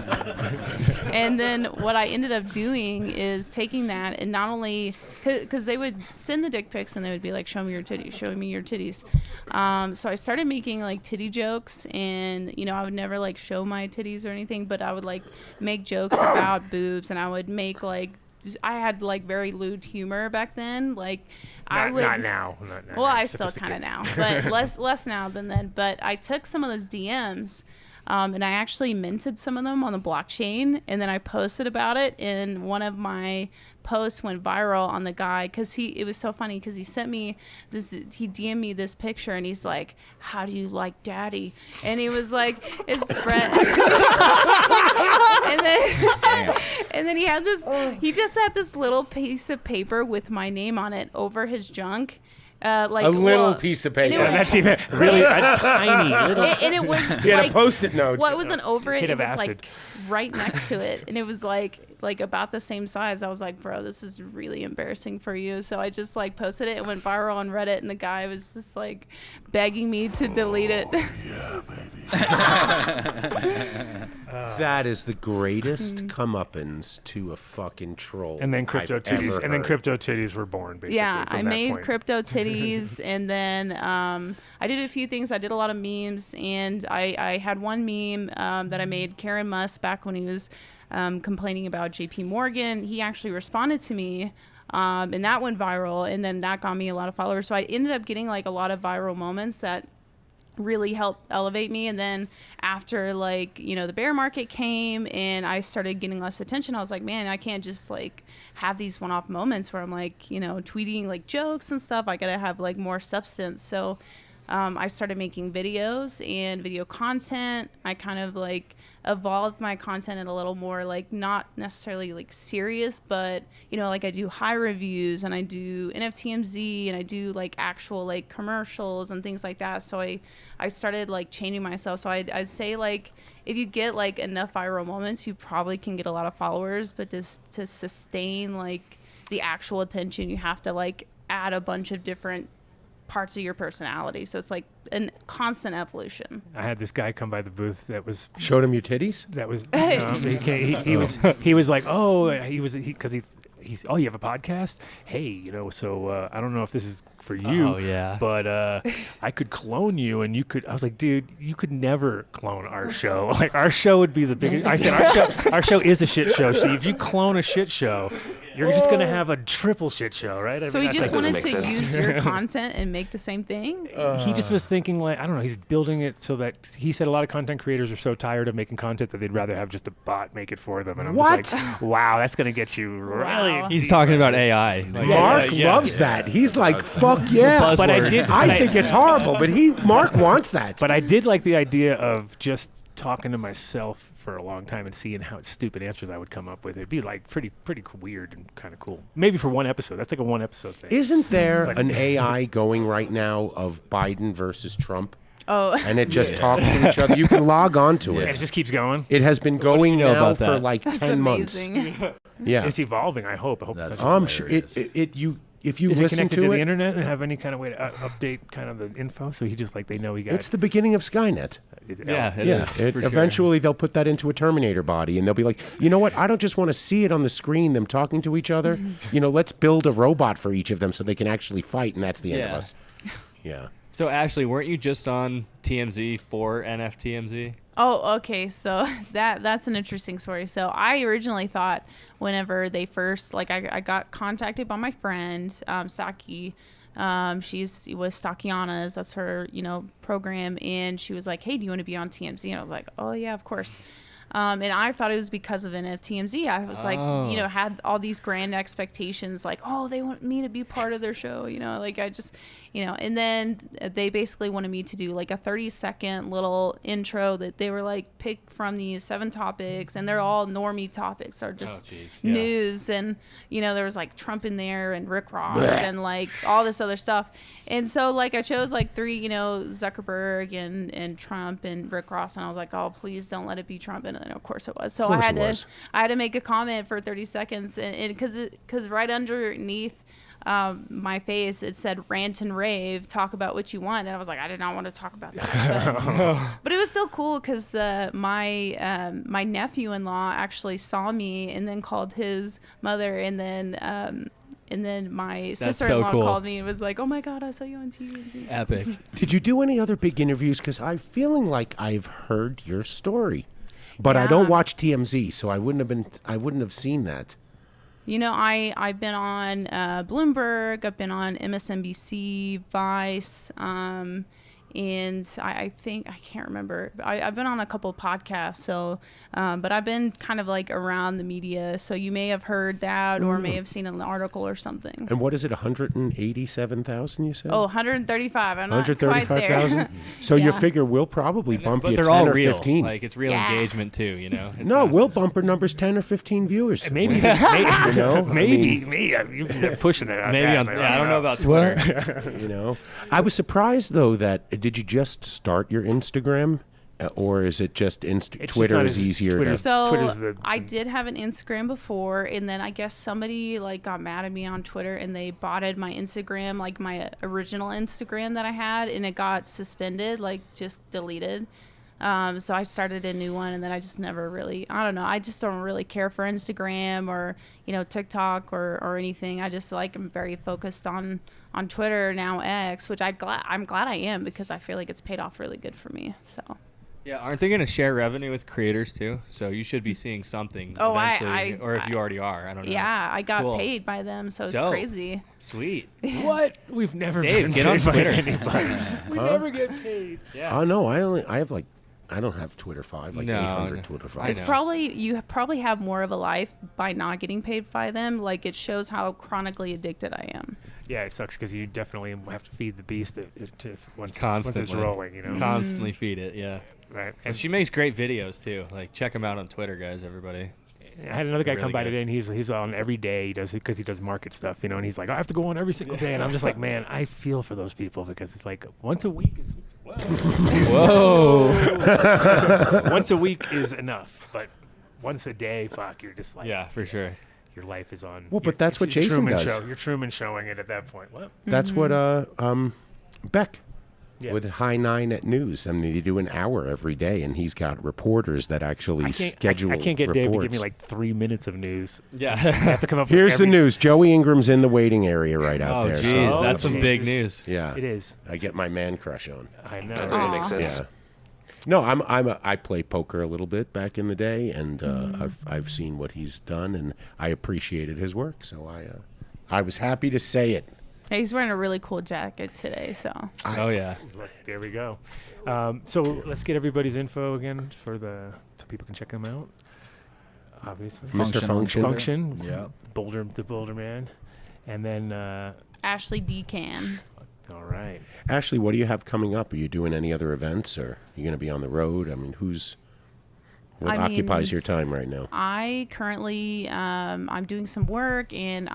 And then what I ended up doing is taking that and not only because they would send the dick pics and they would be like, show me your titties, show me your titties. So I started making like titty jokes, and you know, I would never like show my titties or anything, but I would like make jokes about boobs, and I would make like I had like very lewd humor back then. Like I would not now. Well, I still kind of now, but less now than then. But I took some of those DMs. And I actually minted some of them on the blockchain, and then I posted about it. And one of my posts went viral on the guy because it was so funny because he sent me this, he DM'd me this picture, and he's like, "How do you like daddy?" And he was like, "It's Brett." and then he had this, he just had this little piece of paper with my name on it over his junk. Like a little piece of paper. That's even really a tiny little. And it was He had like, a Post-it note. Well, it wasn't over it. Hit It of was acid. like right next to it, and it was like about the same size. I was like, bro, this is really embarrassing for you. So I just like posted it. It went viral on Reddit, and the guy was just like begging me to delete it. That is the greatest comeuppance to a fucking troll. And then crypto I've titties, ever and then heard. crypto titties were born. Basically, Yeah, from I that made point. crypto titties, and then I did a few things. I did a lot of memes, and I had one meme that I made Karen Musk back when he was complaining about JP Morgan. He actually responded to me, and that went viral, and then that got me a lot of followers. So I ended up getting like a lot of viral moments that really helped elevate me. And then after like, you know, the bear market came and I started getting less attention, I was like, man, I can't just like have these one-off moments where I'm like, you know, tweeting like jokes and stuff. I gotta have like more substance. So I started making videos and video content. I kind of like evolved my content in a little more like not necessarily like serious, but you know, like I do high reviews and I do NFTMZ and I do like actual like commercials and things like that. So I started like changing myself. So I'd say like if you get like enough viral moments, you probably can get a lot of followers, but just to sustain like the actual attention, you have to like add a bunch of different parts of your personality. So it's like a constant evolution. I had this guy come by the booth that was Showed him your titties? that was he was like, oh, he's oh, you have a podcast? Hey, you know, so I don't know if this is for you. Oh, yeah. But I could clone you, and you could. I was like, dude, you could never clone our show. Like our show would be the biggest. I said our show is a shit show. So if you clone a shit show, you're just gonna have a triple shit show, right? I So mean, he that's just like- wanted to use your content and make the same thing? he just was thinking like, I don't know, he's building it so that he said a lot of content creators are so tired of making content that they'd rather have just a bot make it for them. And I'm just like, wow, that's going to get you really. Wow. He's talking about AI. Like, Mark loves that. He's like, fuck yeah. But I did. I think it's horrible, but Mark wants that. But I did like the idea of just talking to myself for a long time and seeing how stupid answers I would come up with. It'd be like pretty weird and kind of cool. Maybe for one episode. That's like a one episode thing. Isn't there an AI going right now of Biden versus Trump? Oh. And it just talks to each other. You can log on to And it. it just keeps going. It has been going know now about for that? like That's 10 months. amazing. Yeah. It's evolving. I hope. That's I'm sure hilarious. if you Is it listen connected to to it, the internet and have any kind of way to update kind of the info? So he just like they know he got it's the beginning of Skynet. Yeah, it Yeah, is, for sure. eventually they'll put that into a Terminator body, and they'll be like, you know what? I don't just want to see it on the screen, them talking to each other. You know, let's build a robot for each of them so they can actually fight, and that's the end of Yeah. us. Yeah. So Ashley, weren't you just on TMZ for NFTMZ? Oh, okay. So that's an interesting story. So I originally thought whenever they first, like I got contacted by my friend, Saki. She was Stakiana's, that's her, you know, program. And she was like, hey, do you want to be on TMZ? And I was like, oh yeah, of course. And I thought it was because of NFTMZ. I was like, you know, had all these grand expectations, like, oh, they want me to be part of their show, you know, like I just, you know, and then they basically wanted me to do like a 30-second little intro that they were like, pick from these 7 topics, and they're all normie topics or just news. And, you know, there was like Trump in there and Rick Ross and like all this other stuff. And so like I chose like 3, you know, Zuckerberg and Trump and Rick Ross, and I was like, oh, please don't let it be Trump. And then of course it was. So I had to make a comment for 30 seconds, and because right underneath my face it said rant and rave, talk about what you want, and I was like, I did not want to talk about that. But it was still cool because my nephew-in-law actually saw me and then called his mother, and then my sister-in-law called me and was like, oh my God, I saw you on TV. Epic. Did you do any other big interviews? Because I'm feeling like I've heard your story, but I don't watch TMZ, so I wouldn't have seen that. You know, I've been on Bloomberg. I've been on MSNBC, Vice, and I think I can't remember. I've been on a couple of podcasts. So, but I've been kind of like around the media. So you may have heard that, or may have seen an article or something. And what is it? 187,000? You said? Oh, 135. I'm not quite there. 135,000. So you figure we'll probably bump you they're 10 all or real. 15. Like it's real engagement too, you know. It's No, we'll bump our numbers 10 or 15 viewers. Maybe, you know, maybe you're pushing it. Maybe that, on. man. Yeah, I don't know about Twitter. you know, I was surprised though that did you just start your Instagram, or is it just Twitter is easier? So I did have an Instagram before, and then I guess somebody like got mad at me on Twitter, and they botted my Instagram, like my original Instagram that I had, and it got suspended, like just deleted. So I started a new one, and then I just never really, I don't know, I just don't really care for Instagram or, you know, TikTok or anything. I just like, I'm very focused on Twitter, now X, which I'm glad I am, because I feel like it's paid off really good for me. So. Yeah, aren't they going to share revenue with creators too? So you should be seeing something eventually, or if you already are, I don't know. Yeah, I got paid by them, so it's crazy. Sweet. What? We've never Dave, been get on paid by Twitter. anybody. We never get paid. Yeah. Oh no, I have like, I don't have Twitter 5, like 800 Twitter 5. It's probably, you probably have more of a life by not getting paid by them. Like, it shows how chronically addicted I am. Yeah, it sucks because you definitely have to feed the beast once Constantly. it's rolling, you know. Constantly feed it, yeah. Right. And she makes great videos too. Like, check them out on Twitter, guys, everybody. I had another guy Really come by good. today, and he's on every day. He does it because he does market stuff, you know. And he's like, I have to go on every single day, and I'm just like, man, I feel for those people, because it's like once a week is Whoa. once a week is enough, but once a day, fuck, you're just like, Yeah, for sure. your life is on. Well, but that's what it's Jason Truman does. Show. You're Truman showing it at that point. What? That's what Beck Yeah. with High 9 at News. I mean, they do an hour every day, and he's got reporters that actually schedule I can't get reports. Dave to give me like 3 minutes of news. Yeah. I have to come up Here's with the news. Joey Ingram's in the waiting area right out Oh, there. jeez, so that's some big news. Yeah, It is. I get my man crush on. I know. That doesn't make sense. Yeah. No, I play poker a little bit back in the day, and I've seen what he's done, and I appreciated his work. So I was happy to say it. Hey, he's wearing a really cool jacket today, so. Oh, yeah. Look, there we go. So let's get everybody's info again so people can check them out. Obviously, Mr. Function. Function. Yeah. The Boulder Man, and then Ashley Deacon. all right. Ashley, what do you have coming up? Are you doing any other events, or are you going to be on the road? I mean, what occupies your time right now? I currently, I'm doing some work, and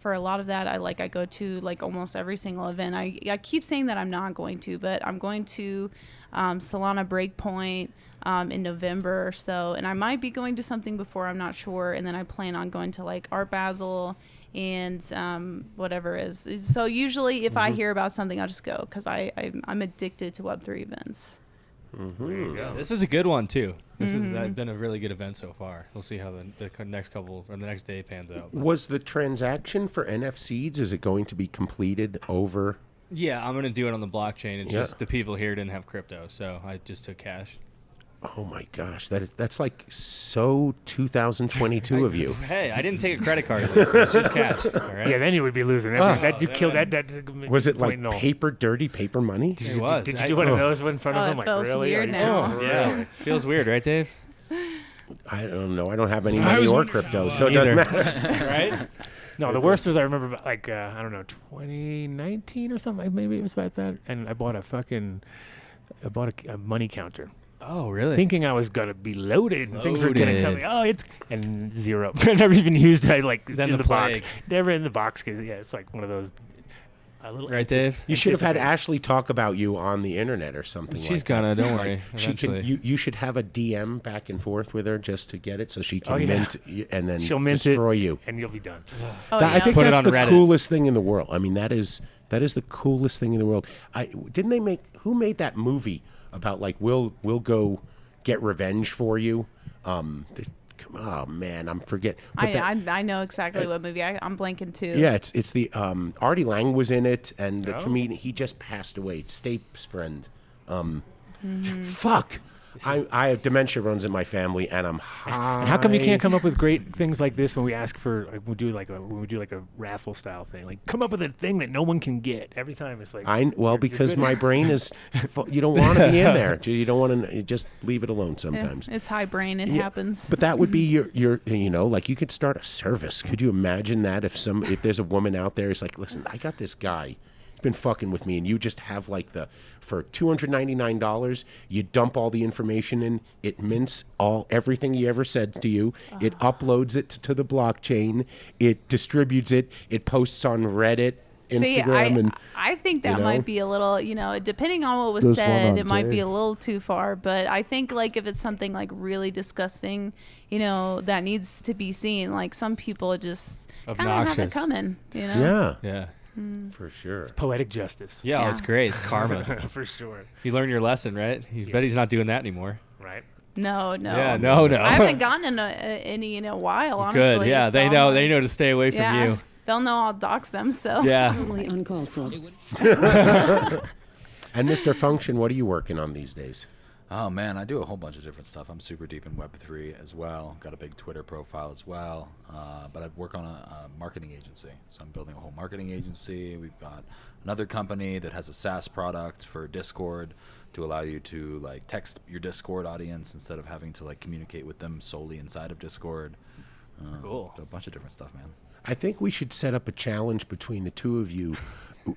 for a lot of that, I go to like almost every single event. I keep saying that I'm not going to, but I'm going to Solana Breakpoint in November or so, and I might be going to something before, I'm not sure, and then I plan on going to like Art Basel and whatever is. So usually if I hear about something, I'll just go, because I'm addicted to Web3 events. Yeah, this is a good one too. This has been a really good event so far. We'll see how the next couple or the next day pans out. Was the transaction for NFSeeds, is it going to be completed over? Yeah, I'm gonna do it on the blockchain. It's just the people here didn't have crypto, so I just took cash. Oh my gosh, that's like so 2022 of you. Hey, I didn't take a credit card at least. It's just cash. All right. Yeah, then you would be losing. You killed that. Was it like dirty paper money? It was. Did you do one of those in front of him? It Like, feels really? weird Are you now. sure? Yeah, Really? feels weird, right, Dave? I don't know. I don't have any money or crypto, so it doesn't matter. Right? No, the worst was I remember like I don't know 2019 or something. Maybe it was about that. And I bought a money counter. Oh, really? Thinking I was gonna be loaded and things were gonna come. Oh, and zero. I never even used it. Like Then in the the box. plague. Never in the box because it's like one of those. Right, Dave? You should have had Ashley talk about you on the internet or something. She's like gonna. that. Don't worry. She can. Eventually. You should have a DM back and forth with her just to get it, so she can Oh, yeah. mint and then She'll mint destroy it, you. and you'll be done. Oh, I think Put it that's on the Reddit. coolest thing in the world. I mean, that is the coolest thing in the world. Who made that movie about like we'll go get revenge for you? Oh man, I'm forget. But I know exactly what movie. I'm blanking too. yeah, it's the Artie Lang was in it, and the Oh. comedian, he just passed away. Stapes' friend. Fuck. I have dementia runs in my family, and I'm high. And how come you can't come up with great things like this when we ask for when we do like a raffle style thing? Like, come up with a thing that no one can get every time. It's like because my brain is you don't want to be in there. You don't want to just leave it alone sometimes. It's high brain. It happens. But that would be your like you could start a service. Could you imagine that if there's a woman out there who's like, listen, I got this guy been fucking with me, and you just have like for $299 you dump all the information in, it mints everything he ever said to you, it uploads it to the blockchain, it distributes it, it posts on Reddit, Instagram. I think that might be a little, depending on what was said, it might be a little too far. But I think like if it's something like really disgusting, that needs to be seen. Like some people just kind of have it coming, Yeah. For sure. It's poetic justice. Yeah, it's great. It's karma. For sure. You learned your lesson, right? You bet he's not doing that anymore. Right. No. Yeah, no. I haven't gotten any in a while, honestly. Good. Yeah, they know to stay away from you. They'll know I'll dox them, so. Yeah. Totally uncalled for. And Mr. Function, what are you working on these days? Oh man, I do a whole bunch of different stuff. I'm super deep in Web3 as well. Got a big Twitter profile as well. But I work on a marketing agency. So I'm building a whole marketing agency. We've got another company that has a SaaS product for Discord to allow you to like text your Discord audience instead of having to like communicate with them solely inside of Discord. Cool. So a bunch of different stuff, man. I think we should set up a challenge between the two of you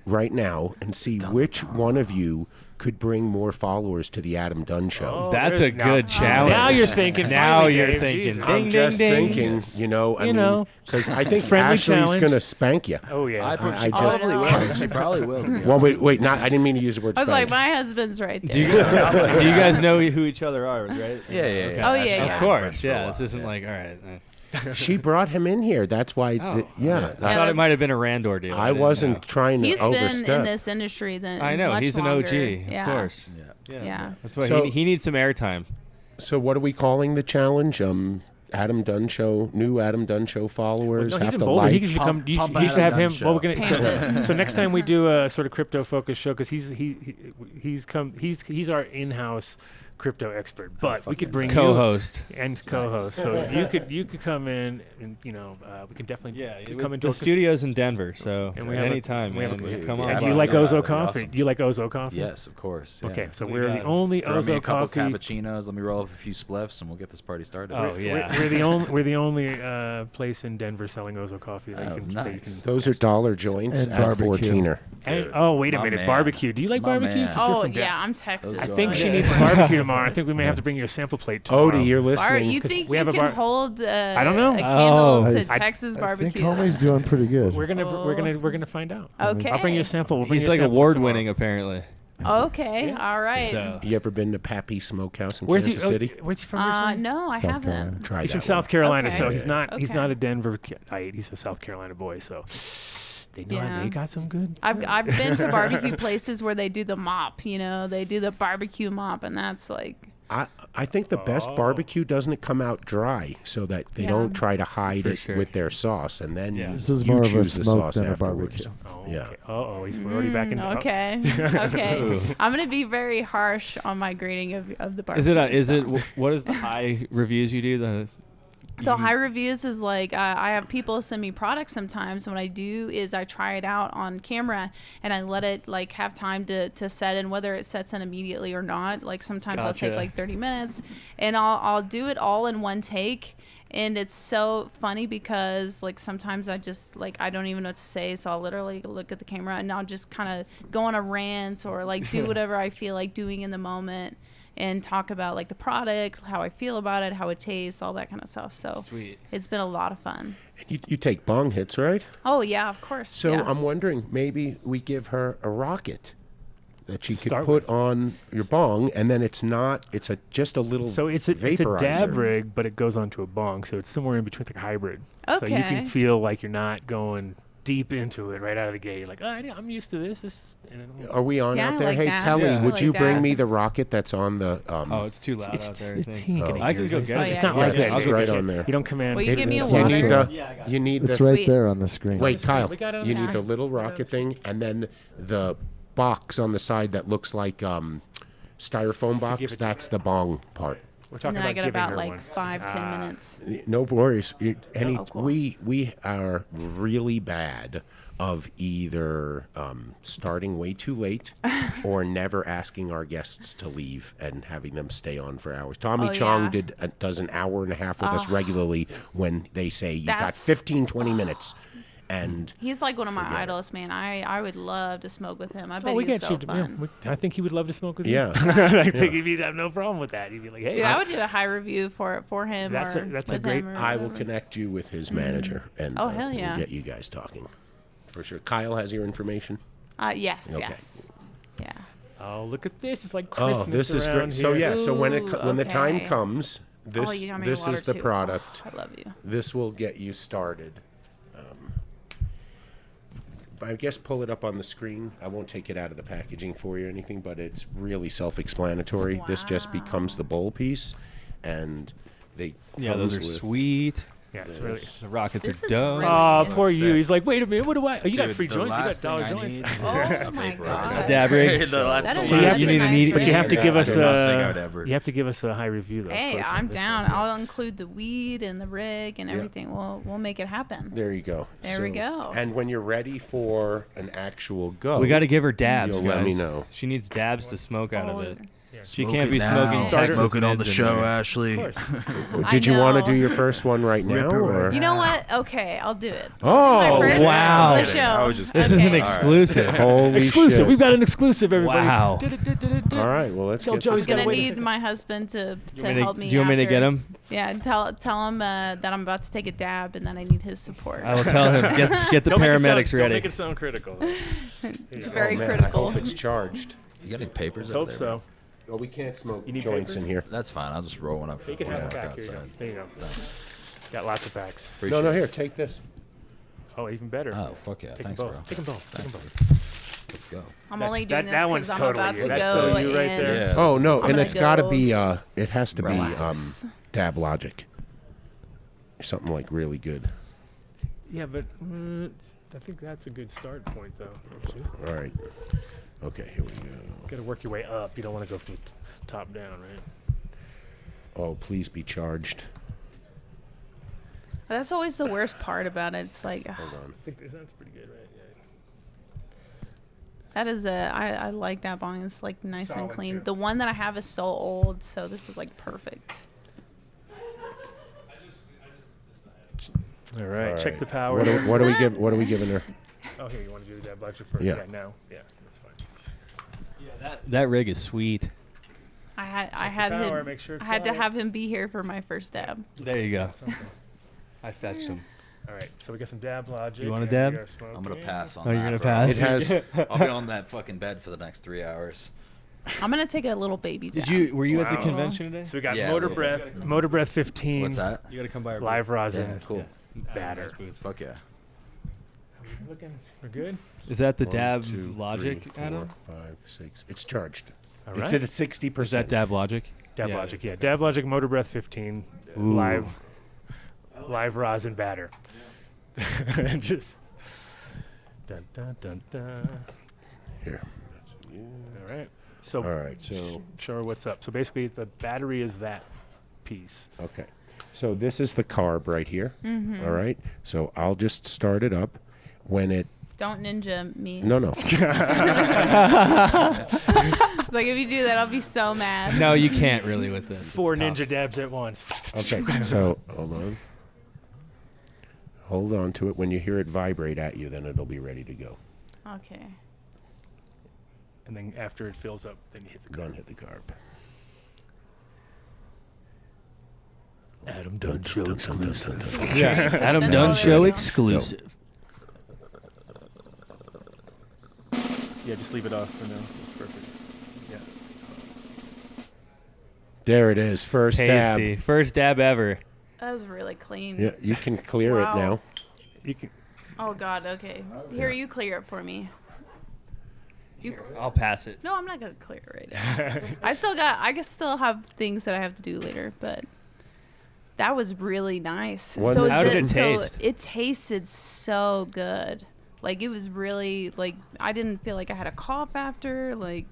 right now and see which one of you could bring more followers to the Adam Dunn Show. Oh, that's a good challenge. Now you're thinking. Now finally, you're Dave. thinking. Jesus. Ding, I'm just ding, thinking, know. because I think Friendly Ashley's challenge. going to spank you. Oh yeah. She probably will. She probably will. Well, wait, I didn't mean to use the word I was spank. like, my husband's right there. Do you guys know who each other are, right? Yeah. Okay. Oh, yeah, Of yeah. course, yeah. This isn't like, all right. She brought him in here. That's why, I I thought it might have been a Randor deal. I wasn't trying to He's overstep. been in this industry then. I know. much He's an longer. OG, Yeah. of course. Yeah. That's why So- he needs some airtime. So what are we calling the challenge? Adam Dunn Show, new Adam Dunn Show followers No, he's have in to Boulder. like. He should come. You Pump should have Adam him. Dunn Well, we're Show. gonna. So next time we do a sort of crypto focused show, because he's our in-house crypto expert. But we could bring Co-host. you and co-host. So you could come in and we can definitely come into the studio's in Denver, so And we have a- anytime, we have a- man. Come on. And Yeah, you like yeah, Ozo that'd be coffee? awesome. Do you like Ozo coffee? Yes, of course. Yeah. Okay, so We we're got the it. only Throw me Ozo a couple coffee. cappuccinos. Let me roll up a few spliffs, and we'll get this party started. Oh, yeah. We're the only place in Denver selling Ozo coffee. That Oh, you can, that you nice. can Those are dollar joints And at barbecue. 14er. And, oh, wait a My minute. man. Barbecue. Do you like My barbecue? man. 'Cause you're Oh, from yeah. I'm Texas. Those I go think on. she needs barbecue tomorrow. I think we may have to bring you a sample plate tomorrow. Odie, you're Bar, listening. you think we you have a can bar- hold I don't know. a candle Oh, to I- Texas I barbecue? think homie's doing pretty good. We're gonna find out. Okay. I'll bring you a sample. We'll bring He's you a like sample award-winning, apparently. Okay. All right. So You ever been to Pappy Smokehouse in Where's Kansas he? City? Where's he from originally? No, I South haven't. Carolina. Try He's that from South Carolina, Okay. so he's not Okay. a Denver kid. He's a South Carolina boy, so they know Yeah. they got some good. I've been to barbecue places where they do the mop. They do the barbecue mop, and that's like. I think the best barbecue doesn't come out dry, so that they Yeah. don't try to hide For it sure. with their sauce, and then Yeah. This is you more of a choose the smoke sauce than a afterwards. barbecue. Oh, Yeah. okay. We're already back in. Okay. Okay. I'm gonna be very harsh on my grading of the barbecue. What is the high reviews you do? So high reviews is like I have people send me products sometimes. What I do is I try it out on camera and I let it like have time to set in, whether it sets in immediately or not. Like sometimes I'll take Gotcha. like 30 minutes and I'll do it all in one take. And it's so funny because like sometimes I just like I don't even know what to say, so I'll literally look at the camera and I'll just kind of go on a rant or like do whatever I feel like doing in the moment and talk about like the product, how I feel about it, how it tastes, all that kind of stuff. So Sweet. It's been a lot of fun. You take bong hits, right? Oh yeah, of course. So yeah. I'm wondering, maybe we give her a rocket that she could Start put with. on your bong, and then it's just a little So it's a vaporizer. dab rig, but it goes onto a bong, so it's somewhere in between. It's like a hybrid. So you Okay. can feel like you're not going deep into it right out of the gate. You're like, I'm used to this. Are we on Yeah, out I there? like Hey, that. Telly, Yeah. would I you like bring that. me the rocket that's on the? Oh, it's too loud out there. I think. he ain't gonna I hear can go it. get Oh, it. It's yeah, not yeah. like Yeah, that. it's You right can't- on there. You don't command. Well, you give me a it's You water. need awesome. the. You need It's the. right Sweet. there on the screen. Wait, Kyle. We got it on You the need the screen. little rocket thing, and then the box on the side that looks like styrofoam box, that's the bong part. We're And talking then I about get giving about her like one. 5-10 minutes. No worries. Oh, cool. We are really bad of either starting way too late or never asking our guests to leave and having them stay on for hours. Tommy Oh, Chong yeah. does an hour and a half with us regularly when they say you got That's- 15, 20 minutes. And He's like one of my Forget it. idols, man. I would love to smoke with him. I bet Oh, we he's get so you. Yeah, fun. I think he would love to smoke with you. Yeah. I think he'd have no problem with that. He'd be like, "Hey, Dude, I would do a high review for him. That's or a with great- him or I will whatever. connect you with his manager and Oh, hell we'll yeah. get you guys talking. For sure. Kyle has your information? Yes, Okay. yes. Yeah. oh, look at this! It's like Christmas Oh, this is around great. So here. yeah, so when Ooh, the time okay. comes, Oh, this you got me this water is the too. product. Oh, I love you. This will get you started. I guess pull it up on the screen. I won't take it out of the packaging for you or anything, but it's really self-explanatory. This just becomes the bowl piece, and they Yeah, those are comes with- sweet. Yeah, it's really. The rockets This are is dope. really Oh, good. poor you. He's like, wait a minute. What do I? Oh, you got Dude, free the joint. You got last dollar thing I joints. need Oh is a my vaporizer. god. Dab rig. That's That the is So you last have- you thing need I an need. immediate- But you have to give us I don't think I would a. ever- You have to give us a high review though. Hey, first on I'm this down. one, yeah. I'll include the weed and the rig and everything. We'll make it happen. There you go. There we go. And when you're ready for an actual go, We got to give her dabs, You'll guys. let me know. She needs dabs to smoke out of it. She Smoke can't it be now. smoking Start Texas smoking on the mids in show, there. Ashley. Of course. Did you want to know. do your first one right now? Or? You know what? Okay, I'll do it. Oh, My first wow. one on the show. I was just This kidding. is an Okay. exclusive. Holy Exclusive. shit. We've got an exclusive, everybody. Wow. All right, well, let's Tell get Joey's this gotta Gonna wait a need second. my husband to Do you help me. want me to after. get him? Yeah, tell him that I'm about to take a dab and that I need his support. I will tell him. Get the Don't make it sound- paramedics Don't ready. make it sound critical. Though. It's Oh, very man, critical. I hope it's charged. You got any papers Let's hope out there? so. Oh, we can't smoke You need joints papers? in here. That's fine. I'll just roll one up. You can have a when I pack. walk Here you go. outside. There you go. Got lots of packs. Appreciate No, it. here, take this. Oh, even better. Oh, fuck yeah. Take Thanks, them bro. both. Take them both. Take them Thanks, both. Let's go. I'm That's- only doing that this one's because I'm totally about you. to That's go so you right and there. Yeah. Oh, no, I'm and gonna it's got to go be, it has to be Relax. Dab Logic. Something like really good. Yeah, but I think that's a good start point, though. Don't you? All right. Okay, here we go. Got to work your way up. You don't want to go from the top down, right? Oh, please be charged. That's always the worst part about it. It's like Hold on. I think that sounds pretty good, right? Yeah. that is I like that bong. It's like nice and Solid, clean. too. The one that I have is so old, so this is like perfect. All right. All Check right. the power. What are we giving her? Oh, here, you want to do that budget first? Yeah. Now. Yeah, that's fine. That rig is sweet. I had the power, him. make sure it's I had to quiet. have him be here for my first dab. There you go. Something. I fetched him. All right, so we got some dab logic. You want a and we dab? got smoking. I'm gonna pass on Oh, that. you're gonna bro. pass? It has. I'll be on that fucking bed for the next 3 hours. I'm gonna take a little baby dab. Were you at the Wow. convention today? So we got Yeah, Motor yeah. Breath, Motor Breath 15. What's that? You gotta come by our Live booth. rosin. Yeah, cool. Batter. Fuck yeah. Looking, we're good. Is that the 1, dab 2, logic, 3, 4, Adam? 5, 6. It's charged. All It's right. at 60%. Is that dab logic? Dab Yeah, it Logic, is. yeah. Dab Logic, Motor Breath 15, Ooh. live rosin batter. Just dun dun dun dun. Here. All right. So All right. So show her what's up. So basically, the battery is that piece. okay. So this is the carb right here. All right. So I'll just start it up. When it Don't ninja me. no. It's like if you do that, I'll be so mad. No, you can't really with this. It's 4 tough. ninja dabs at once. Okay. So hold on. Hold on to it. When you hear it vibrate at you, then it'll be ready to go. Okay. And then after it fills up, then you hit the Then hit the carb. Adam Dunn Show exclusive. Yeah, Adam That's Dunn all Show there we go. exclusive. Yeah, just leave it off for now. That's perfect. Yeah. There it is. First Tasty. dab. First dab ever. That was really clean. Yeah, you can clear Wow. it now. You can. Oh God. Okay. Here, you clear it for me. I'll pass it. No, I'm not gonna clear it right now. I can still have things that I have to do later, but that was really nice. Wonder- How did it taste? It tasted so good. Like it was really like I didn't feel like I had a cough after. Like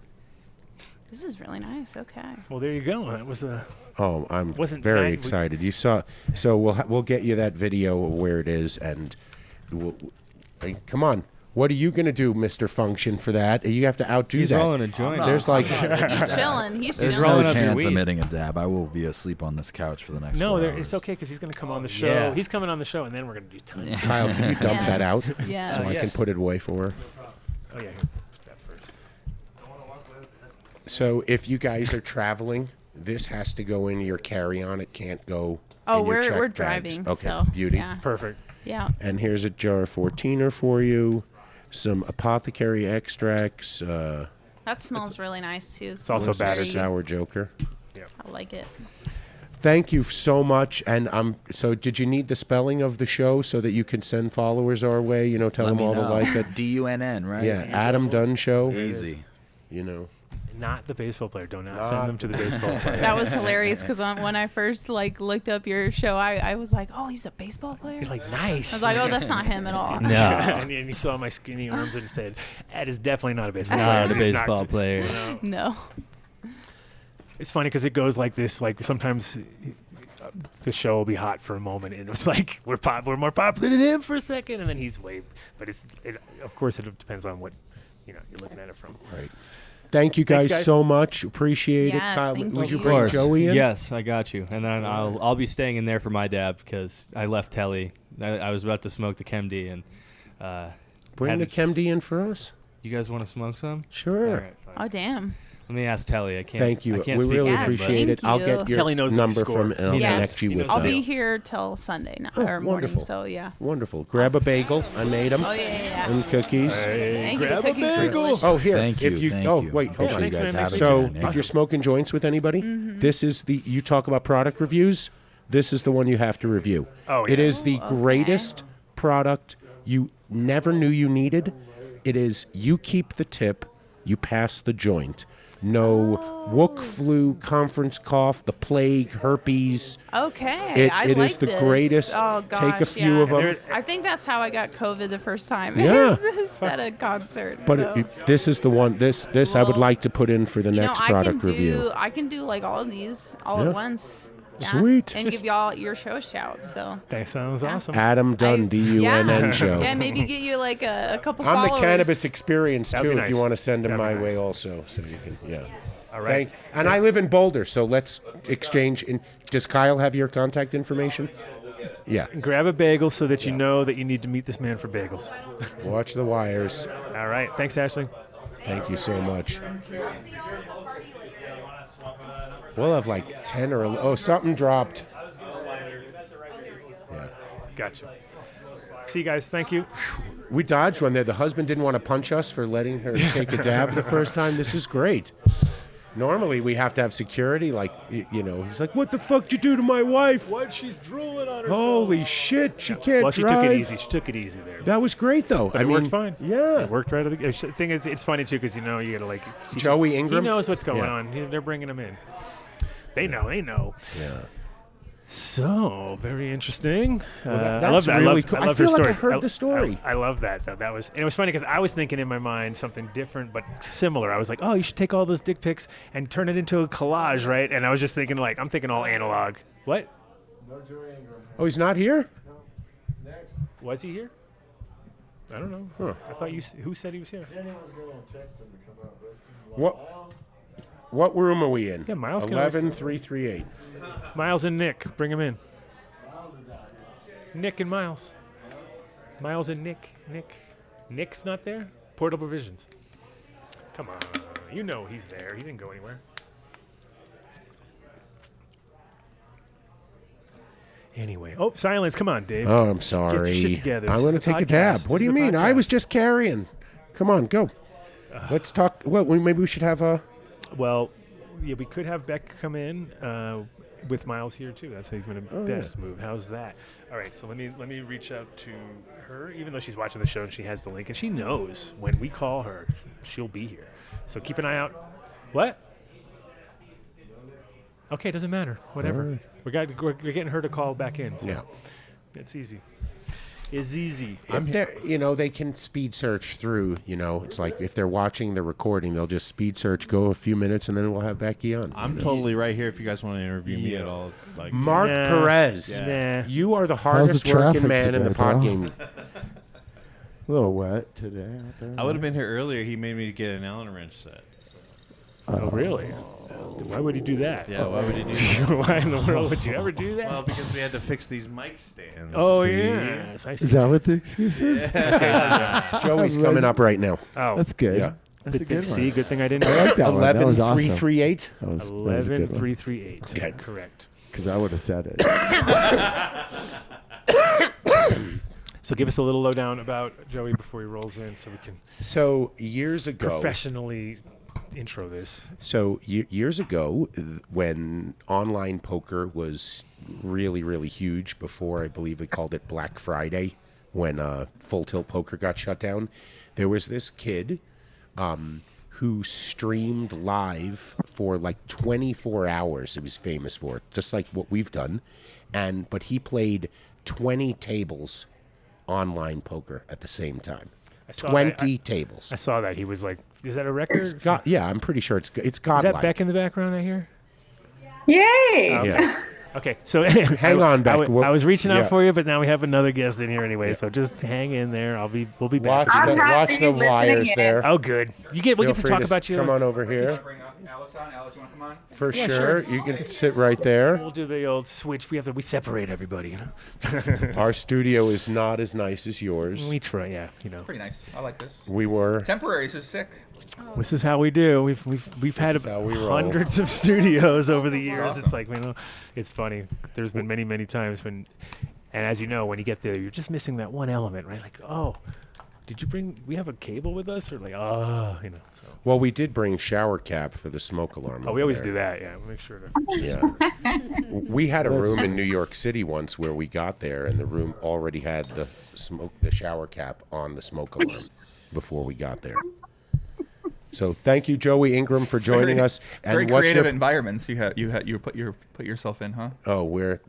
This is really nice. Okay. Well, there you go. That was a. Oh, I'm Wasn't very bad. excited. You saw, so we'll get you that video of where it is, and come on. What are you gonna do, Mr. Function, for that? You have to outdo He's that. rolling a joint. There's like He's chilling. He's There's chilling. no up your chance I'm weed. hitting a dab. I will be asleep on this couch for the next No, 4 there, hours. it's okay because he's going to come on the show. Yeah. He's coming on the show, and then we're going to do tons. Kyle, can you dump that out Yes. so I can put it away for her? Oh yeah, here. That first. So if you guys are traveling, this has to go in your carry-on. It can't go. Oh, in your check we're bags. driving. Okay, so, beauty. Yeah. Perfect. Yeah. And here's a jar of 14er for you. Some apothecary extracts. That smells really nice too. It's also what's this, battered. Sour Joker. I like it. Thank you so much. And so did you need the spelling of the show so that you can send followers our way? You know, tell them all to like it. DUNN, right? Yeah, Adam Dunn Show. Easy. You know. Not the baseball player. Do not send them to the baseball player. That was hilarious because when I first looked up your show, I was like, oh, he's a baseball player. You're like, nice. I was like, oh, that's not him at all. No. and you saw my skinny arms and said, that is definitely not a baseball player. Not a baseball player. No. No. It's funny because it goes like this. Like sometimes the show will be hot for a moment, and it's like we're more popular than him for a second, and then he's waved. But of course, it depends on what you're looking at it from. Right. Thank you Thanks, guys so much. Appreciate it. Yes, Kyle, thank would you you. bring Joey in? Yes, I got you. And then I'll be staying in there for my dab because I left Telly. I was about to smoke the ChemD and Bring the ChemD in for us. You guys want to smoke some? Sure. All right, fine. Oh, damn. Let me ask Telly. I can't. Thank you. I can't We speak really for him, but- appreciate it. Thank I'll you. get your Kelly knows the number score. from and I'll Yes. connect you with I'll them. be here till Sunday night or morning. wonderful. So yeah. Wonderful. Grab a bagel. I made them. Oh yeah. And cookies. Thank you. The grab a cookies were bagel. delicious. Oh, here. Thank you. If you Thank oh, you. wait. Hold Hope on. you guys have So, it. if you're smoking joints with anybody, this is you talk about product reviews. This is the one you have to review. Oh, It yeah. is the greatest product you never knew you needed. It is you keep the tip, you pass the joint. No wook flu, conference cough, the plague, herpes. Okay. I it like is the this. greatest. Oh gosh. Take a few of them. I think that's how I got COVID the first time. Yeah. Is at a concert. But so. this is the one. This I would Well, like to put in for the next product review. I can do like all of these all Yeah. at once. Yeah. Sweet. And give y'all your show shout. So. That sounds awesome. Adam Dunn, DUNN yeah. Show. Yeah, maybe get you like a couple I'm followers. the cannabis experience That'd too. be If you nice. want to send them That'd my be way, nice. also, so you can. Yeah. All right. And I live in Boulder, so let's exchange. Does Kyle have your contact information? Yeah. Grab a bagel so that you know that you need to meet this man for bagels. Watch the wires. All right. Thanks, Ashley. Thank you so much. We'll have like 10 or 11. Oh, something dropped. Yeah. Gotcha. See you guys. Thank you. We dodged one there. The husband didn't want to punch us for letting her take a dab the first time. This is great. Normally, we have to have security. Like, he's like, "What the fuck did you do to my wife?" What? She's drooling on herself. Holy shit, she can't Well, she drive. took it easy. She took it easy there. That was great, though. But it worked fine. Yeah. It worked right. The thing is, it's funny too because you gotta like. Joey Ingram? He knows what's going Yeah. on. They're bringing him in. They know. Yeah. So very interesting. Well, I that's love that. really I love, cool. I love I feel her like I stories. heard the story. I love that. So that was, and it was funny because I was thinking in my mind something different but similar. I was like, oh, you should take all those dick pics and turn it into a collage, right? And I was just thinking I'm thinking all analog. What? Oh, he's not here? Was he here? I don't know. Huh. I thought who said he was here? What room are we in? Yeah, Miles can 11338. Miles and Nick, bring him in. Nick and Miles. Miles and Nick. Nick's not there? Portable Provisions. Come on. You know he's there. He didn't go anywhere. Anyway. Oh, silence. Come on, Dave. Oh, I'm Get your sorry. shit together. I'm This going to is a take a podcast. dab. This What do is you a mean? I was podcast. just carrying. Come on, go. Let's talk. Well, maybe we should have a. Well, yeah, we could have Beck come in with Miles here too. That's even a best move. How's that? All right, so let me reach out to her, even though she's watching the show and she has the link, and she knows when we call her, she'll be here. So keep an eye out. What? Okay, doesn't matter. Whatever. All right. We're getting her to call back in. So Yeah. it's easy. is easy. If they're, you know, they can speed search through, you know, it's like if they're watching the recording, they'll just speed search, go a few minutes, and then we'll have Becky on. I'm totally right here if you guys want to interview me at all. Like Mark Perez, you are the hardest working man in the pod game. A little wet today out there. I would have been here earlier. He made me get an Allen wrench set. Oh, really? Why would he do that? Yeah, why would he do that? Why in the world would you ever do that? Well, because we had to fix these mic stands. Oh, See? yes. I see. Is that what the excuse is? Okay, Joey's coming up right now. Oh, That's good. Yeah. That's a good one. See, good thing I didn't. I like that one. That was awesome. 11-338. That was a good one. 11-338. Yeah. Correct. Because I would have said it. So give us a little lowdown about Joey before he rolls in, so we can. So years ago, professionally intro this. So years ago, when online poker was really, really huge, before I believe we called it Black Friday, when Full Tilt Poker got shut down, there was this kid who streamed live for like 24 hours. He was famous for it, just like what we've done, but he played 20 tables online poker at the same time. 20 tables. I saw that. He was like, is that a record? Yeah, I'm pretty sure it's Is godlike. that Beck in the background I hear? Yay! Okay. Yeah. Okay, so hang on, Beck. I was reaching out Yeah. for you, but now we have another guest in here anyway. So just hang in there. We'll be back. Watch the wires there. Oh, good. We get to talk about you. Come on over here. Bring up Alice on. Alice, you want to come on? For Yeah, sure. You can sit right there. We'll do the old switch. We separate everybody. You know. Our studio is not as nice as yours. We try, yeah. You know. Pretty nice. I like this. We were. Temporary. This is sick. This is how we do. We've had hundreds of studios over the years. Awesome. It's like, it's funny. There's been many times when, and as you know, when you get there, you're just missing that one element, right? Like, oh, did you bring? We have a cable with us, or like, oh, you know. So. Well, we did bring shower cap for the smoke alarm. Oh, we always do that. Yeah, we'll make sure to. Yeah. We had a room in New York City once where we got there, and the room already had the shower cap on the smoke alarm before we got there. So thank you, Joey Ingram, for joining us. And very creative environments you put yourself in, huh? Oh, we're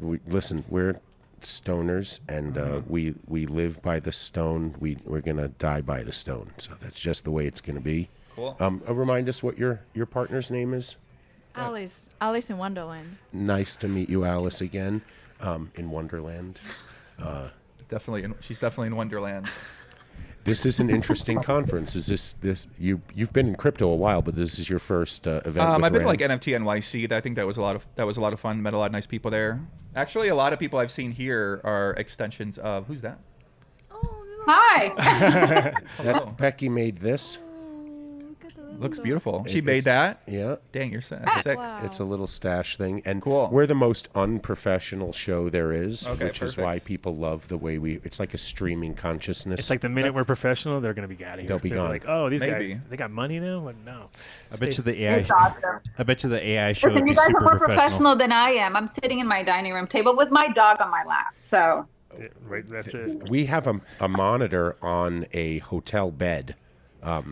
stoners, and we live by the stone. We're gonna die by the stone. So that's just the way it's gonna be. Cool. Remind us what your partner's name is. Alice in Wonderland. This to meet you, Alice, again, in Wonderland. She's definitely in Wonderland. This is an interesting conference. Is this you've been in crypto a while, but this is your first event? With I've been Rand. to like NFT NYC. I think that was a lot of fun. Met a lot of nice people there. Actually, a lot of people I've seen here are extensions of who's that? Hi. Becky made this. Looks beautiful. She made that? Yeah. Dang, you're sick. Wow. It's a little stash thing. And cool. We're the most unprofessional show there is, Okay, which is why people love the way it's like a streaming consciousness. It's like the minute we're professional, they're going to be out of here. They'll be gone. Like, oh, these Maybe. guys, they got money now? But no. I bet you the AI. It's awesome. I bet you the AI show Listen, would you be guys are super more professional. professional than I am. I'm sitting in my dining room table with my dog on my lap. So. Yeah, right, that's it. We have a monitor on a hotel bed.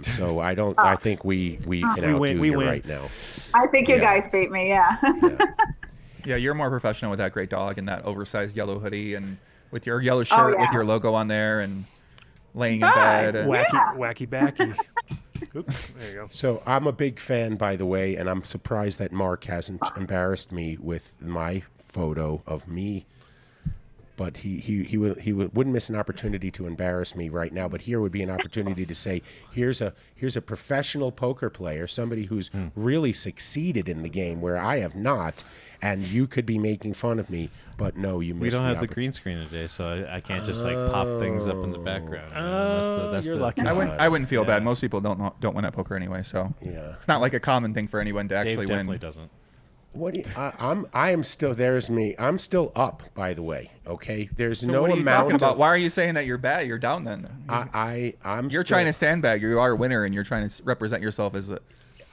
So I think we can outdo you right now. I think you guys beat me, yeah. Yeah, you're more professional with that great dog and that oversized yellow hoodie and with your yellow shirt with your logo on there and laying in bed. And Wacky backy. Oops, there you go. So I'm a big fan, by the way, and I'm surprised that Mark hasn't embarrassed me with my photo of me. But he wouldn't miss an opportunity to embarrass me right now. But here would be an opportunity to say, here's a professional poker player, somebody who's really succeeded in the game where I have not, and you could be making fun of me. But no, you missed. We don't have the green screen today, so I can't just like pop things up in the background. That's you're lucky. I wouldn't feel bad. Most people don't win at poker anyway, so it's not like a common thing for anyone to actually Dave win. definitely doesn't. What do you, I am still. There's me. I'm still up. By the way, okay. There's So no what are you amount. talking about? Why are you saying that you're bad? You're down then. I'm. You're trying to sandbag. You are a winner, and you're trying to represent yourself as a.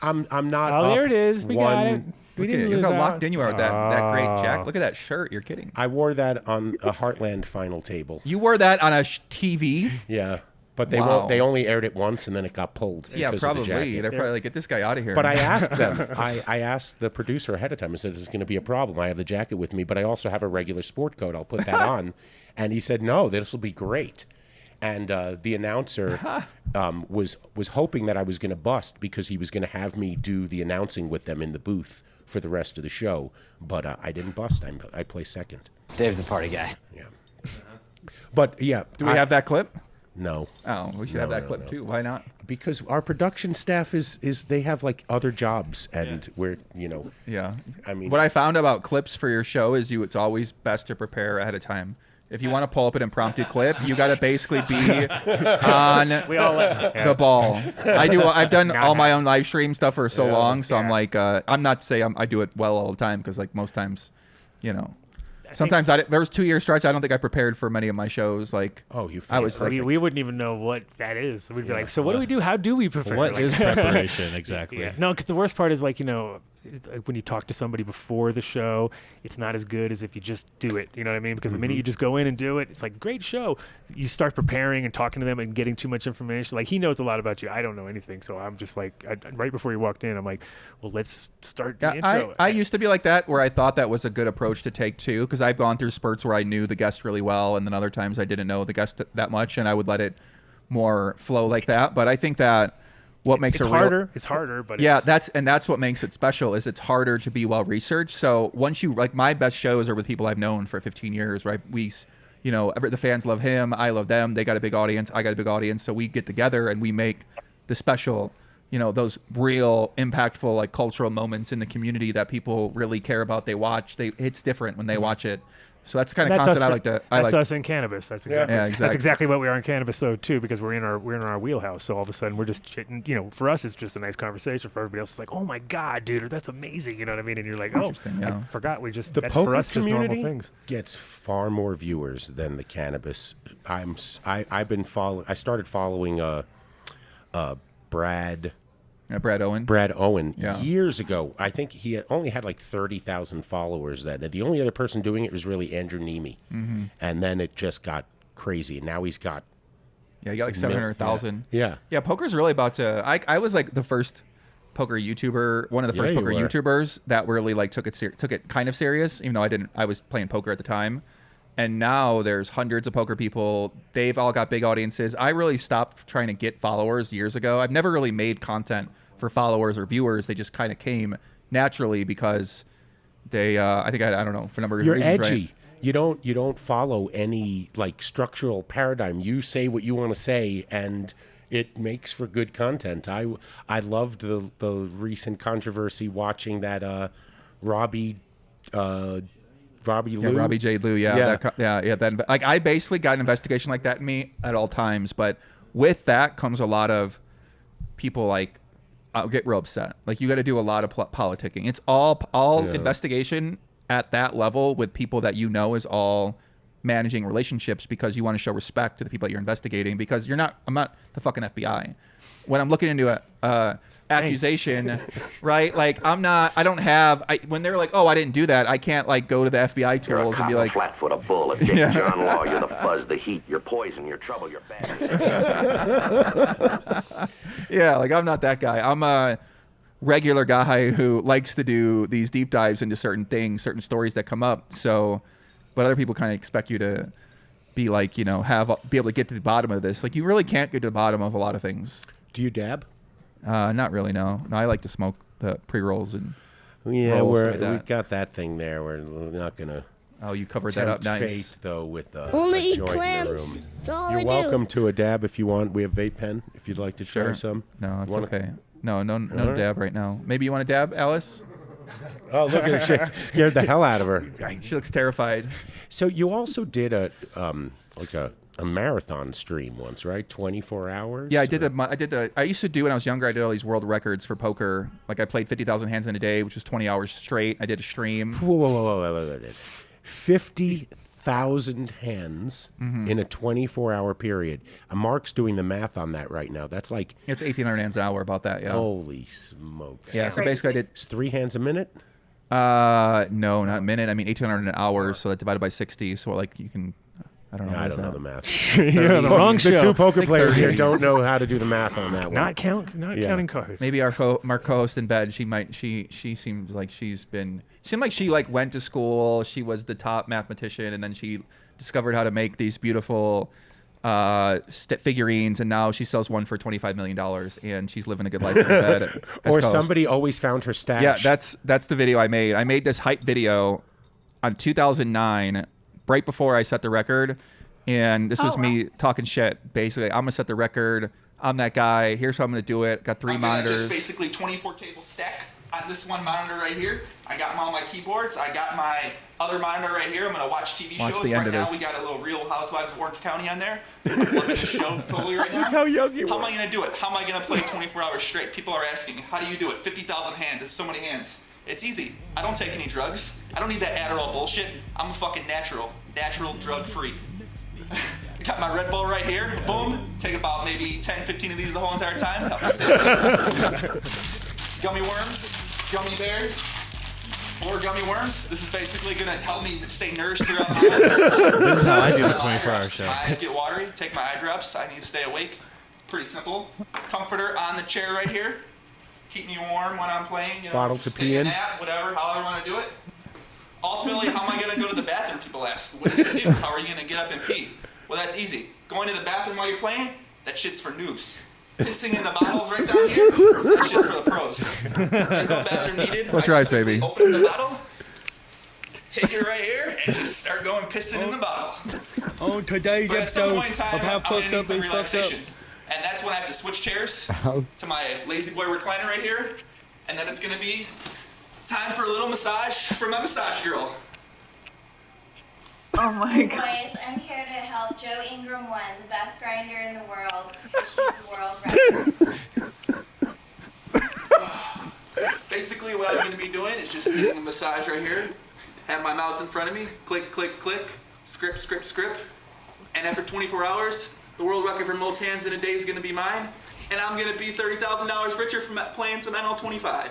I'm not. Oh, up there it is. We got it. We Look at didn't you. lose Look how out. locked in you are with that great jack. Look at that shirt. You're kidding. I wore that on a Heartland final table. You wore that on a TV? Yeah. But they won't. They only aired it once, and then it got pulled. Yeah, because of the probably. jacket. They're probably like, get this guy out of here. But I asked them. I asked the producer ahead of time. I said, "This is going to be a problem. I have the jacket with me, but I also have a regular sport coat. I'll put that on." And he said, "No, this will be great." And the announcer was hoping that I was going to bust because he was going to have me do the announcing with them in the booth for the rest of the show. But I didn't bust. I placed second. Dave's the party guy. Yeah. But yeah, do we have that clip? No. Oh, we should have that clip too. Why not? Because our production staff is they have like other jobs, and we're Yeah. I mean, what I found about clips for your show is it's always best to prepare ahead of time. If you want to pull up an impromptu clip, you got to basically be on the ball. I've done all my own live stream stuff for so long, so I'm like, I'm not to say I do it well all the time, because like most times, sometimes there was 2 year stretch. I don't think I prepared for many of my shows. Like, I was we wouldn't even know what that is. We'd be like, so what do we do? How do we prepare? What is preparation exactly? Yeah. No, because the worst part is like when you talk to somebody before the show, it's not as good as if you just do it. You know what I mean? Because the minute you just go in and do it, it's like, great show. You start preparing and talking to them and getting too much information. Like, he knows a lot about you. I don't know anything. So I'm just like, right before you walked in, I'm like, well, let's start the intro. I used to be like that, where I thought that was a good approach to take too, because I've gone through spurts where I knew the guest really well, and then other times I didn't know the guest that much, and I would let it more flow like that. But I think that what makes it's it harder. It's harder, but yeah, that's what makes it special. Is it's harder to be well researched. So once you like, my best shows are with people I've known for 15 years. Right? The fans love him. I love them. They got a big audience. I got a big audience. So we get together and we make the special, those real impactful like cultural moments in the community that people really care about. They watch. It's different when they watch it. So that's the kind of content I like to. That's us in Cannabis. That's exactly. Yeah, exactly. That's exactly what we are in Cannabis, though, too, because we're in our wheelhouse. So all of a sudden we're just chitting. For us it's just a nice conversation. For everybody else, it's like, oh my god, dude, that's amazing. You know what I mean? And you're like, oh, I forgot we just the that's poker for us community just normal things. Gets far more viewers than the Cannabis. I've been following. I started following Brad. Brad Owen. Brad Owen years ago. I think he only had like 30,000 followers then. And the only other person doing it was really Andrew Neeme. And then it just got crazy. And now he's got he got like 700,000. Yeah. Yeah, poker's really about to. I was like the first poker YouTuber, one of the first poker YouTubers that really like took it kind of serious, even though I was playing poker at the time. And now there's hundreds of poker people. They've all got big audiences. I really stopped trying to get followers years ago. I've never really made content for followers or viewers. They just kind of came naturally because they I think I don't know, for a number of You're reasons. edgy. Right? You don't follow any like structural paradigm. You say what you want to say, and it makes for good content. I loved the recent controversy watching that Robbie J. Lou. Then like I basically got an investigation like that in me at all times, but with that comes a lot of people like I'll get real upset. Like, you got to do a lot of politicking. It's all investigation at that level with people that is all managing relationships, because you want to show respect to the people that you're investigating, because I'm not the fucking FBI. When I'm looking into a accusation, right? Like, when they're like, oh, I didn't do that, I can't like go to the FBI tools and be like, flat-foot, a bull, a dick, John Law, you're the buzz, the heat, you're poison, you're trouble, you're bad. Yeah, like I'm not that guy. I'm a regular guy who likes to do these deep dives into certain things, certain stories that come up. So, but other people kind of expect you to be like, be able to get to the bottom of this. Like, you really can't get to the bottom of a lot of things. Do you dab? Not really, no. No, I like to smoke the pre-rolls and we've got that thing there. We're not gonna. Oh, you covered that up nice. Fate, though, with a only joint clams. in the room. That's all You're I welcome do. to a dab if you want. We have vape pen if you'd like to try some. No, it's okay. No dab right now. Maybe you want to dab, Alice? Oh, look at her! She scared the hell out of her. She looks terrified. So you also did a marathon stream once, right? 24 hours. Yeah, I used to do when I was younger. I did all these world records for poker. Like, I played 50,000 hands in a day, which was 20 hours straight. I did a stream. Whoa. 50,000 hands in a 24-hour period. Mark's doing the math on that right now. That's like... It's 1,800 hands an hour, about that, yeah. Holy smokes. Yeah, so basically I did... It's 3 hands a minute? No, not a minute. I mean, 1,800 an hour, so that divided by 60. So, like, you can... I don't know. I what don't is know that? the math. You're on the wrong show. The two poker I think players 30. here don't know how to do the math on that one. Not counting cards. Maybe our co-host in bed. She seems like seemed like she like went to school. She was the top mathematician, and then she discovered how to make these beautiful figurines, and now she sells one for $25 million, and she's living a good life in her bed. Or somebody always found her stash. Yeah, that's the video I made. I made this hype video on 2009, right before I set the record, and this was me talking shit. Basically, I'm gonna set the record. I'm that guy. Here's how I'm gonna do it. Got 3 monitors. Just basically 24 tables stack on this one monitor right here. I got all my keyboards. I got my other monitor right here. I'm gonna watch TV shows. Right now we got a little Real Housewives of Orange County on there. I'm loving the show totally right now. Look how young you are. How am I gonna do it? How am I gonna play 24 hours straight? People are asking, how do you do it? 50,000 hands. There's so many hands. It's easy. I don't take any drugs. I don't need that Adderall bullshit. I'm a fucking natural drug free. I got my Red Bull right here. Boom. Take about maybe 10, 15 of these the whole entire time. Help me stay awake. Gummy worms, gummy bears, more gummy worms. This is basically gonna help me stay nourished throughout the whole entire time. This is how I do the 24-hour show. My eyes get watery. Take my eye drops. I need to stay awake. Pretty simple. Comforter on the chair right here. Keep me warm when I'm playing. You know, Bottle to pee in. Whatever, however I want to do it. Ultimately, how am I going to go to the bathroom? People ask. What are you going to do? How are you going to get up and pee? Well, that's easy. Going to the bathroom while you're playing, that shit's for noobs. Pissing in the bottles right down here, that's just for the pros. There's no bathroom needed. Close your eyes, baby. Open the bottle, take it right here, and just start going pissing in the bottle. Oh, today's But at some episode point in time, of How I'm going Fucked to need Up some Is Fucked Up. relaxation. And that's when I have to switch chairs to my Lazy Boy recliner right here. And then it's going to be time for a little massage for my massage girl. Oh my god. Anyways, I'm here to help Joe Ingram win, the best grinder in the world, achieve the world record. Basically, what I'm going to be doing is just getting the massage right here. Have my mouse in front of me. Click, click, click. Script, script, script. And after 24 hours, the world record for most hands in a day is going to be mine. And I'm going to be $30,000 richer from playing some NL25. I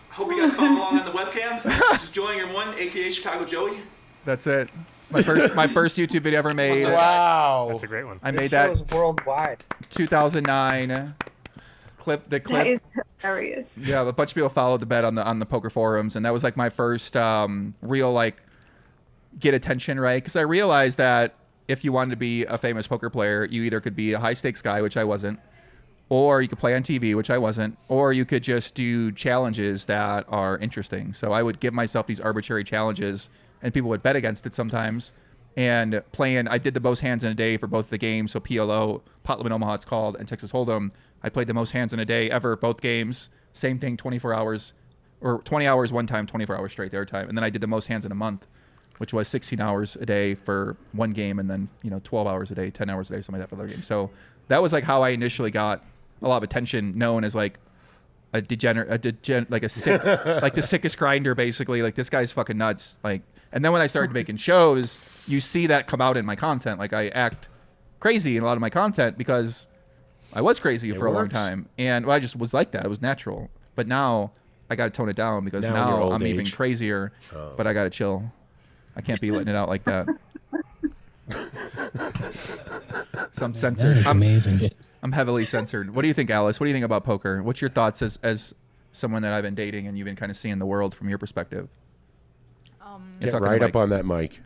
hope you guys follow along on the webcam. This is Joe Ingram 1, a.k.a. Chicago Joey. That's it. My first YouTube video ever made. Wow. That's a great one. I made This that show's worldwide. 2009. The clip. That is hilarious. Yeah, a bunch of people followed the bet on the poker forums, and that was like my first real like get attention, right? Because I realized that if you wanted to be a famous poker player, you either could be a high stakes guy, which I wasn't, or you could play on TV, which I wasn't, or you could just do challenges that are interesting. So I would give myself these arbitrary challenges, and people would bet against it sometimes. And I did the most hands in a day for both the games. So PLO, Pot Limit Omaha it's called, and Texas Hold'em. I played the most hands in a day ever, both games. Same thing, 24 hours, or 20 hours one time, 24 hours straight the other time. And then I did the most hands in a month, which was 16 hours a day for one game, and then 12 hours a day, 10 hours a day, something like that for the other game. So that was like how I initially got a lot of attention, known as like a degenerate, like a sick, like the sickest grinder, basically. Like, this guy's fucking nuts. Like, and then when I started making shows, you see that come out in my content. Like, I act crazy in a lot of my content because I was crazy for a long time, and I just was like that. It was natural. But now I got to tone it down because now I'm even crazier. But I got to chill. I can't be letting it out like that. So I'm censored. That is amazing. I'm heavily censored. What do you think, Alice? What do you think about poker? What's your thoughts as someone that I've been dating and you've been kind of seeing the world from your perspective? Get right up on that mic.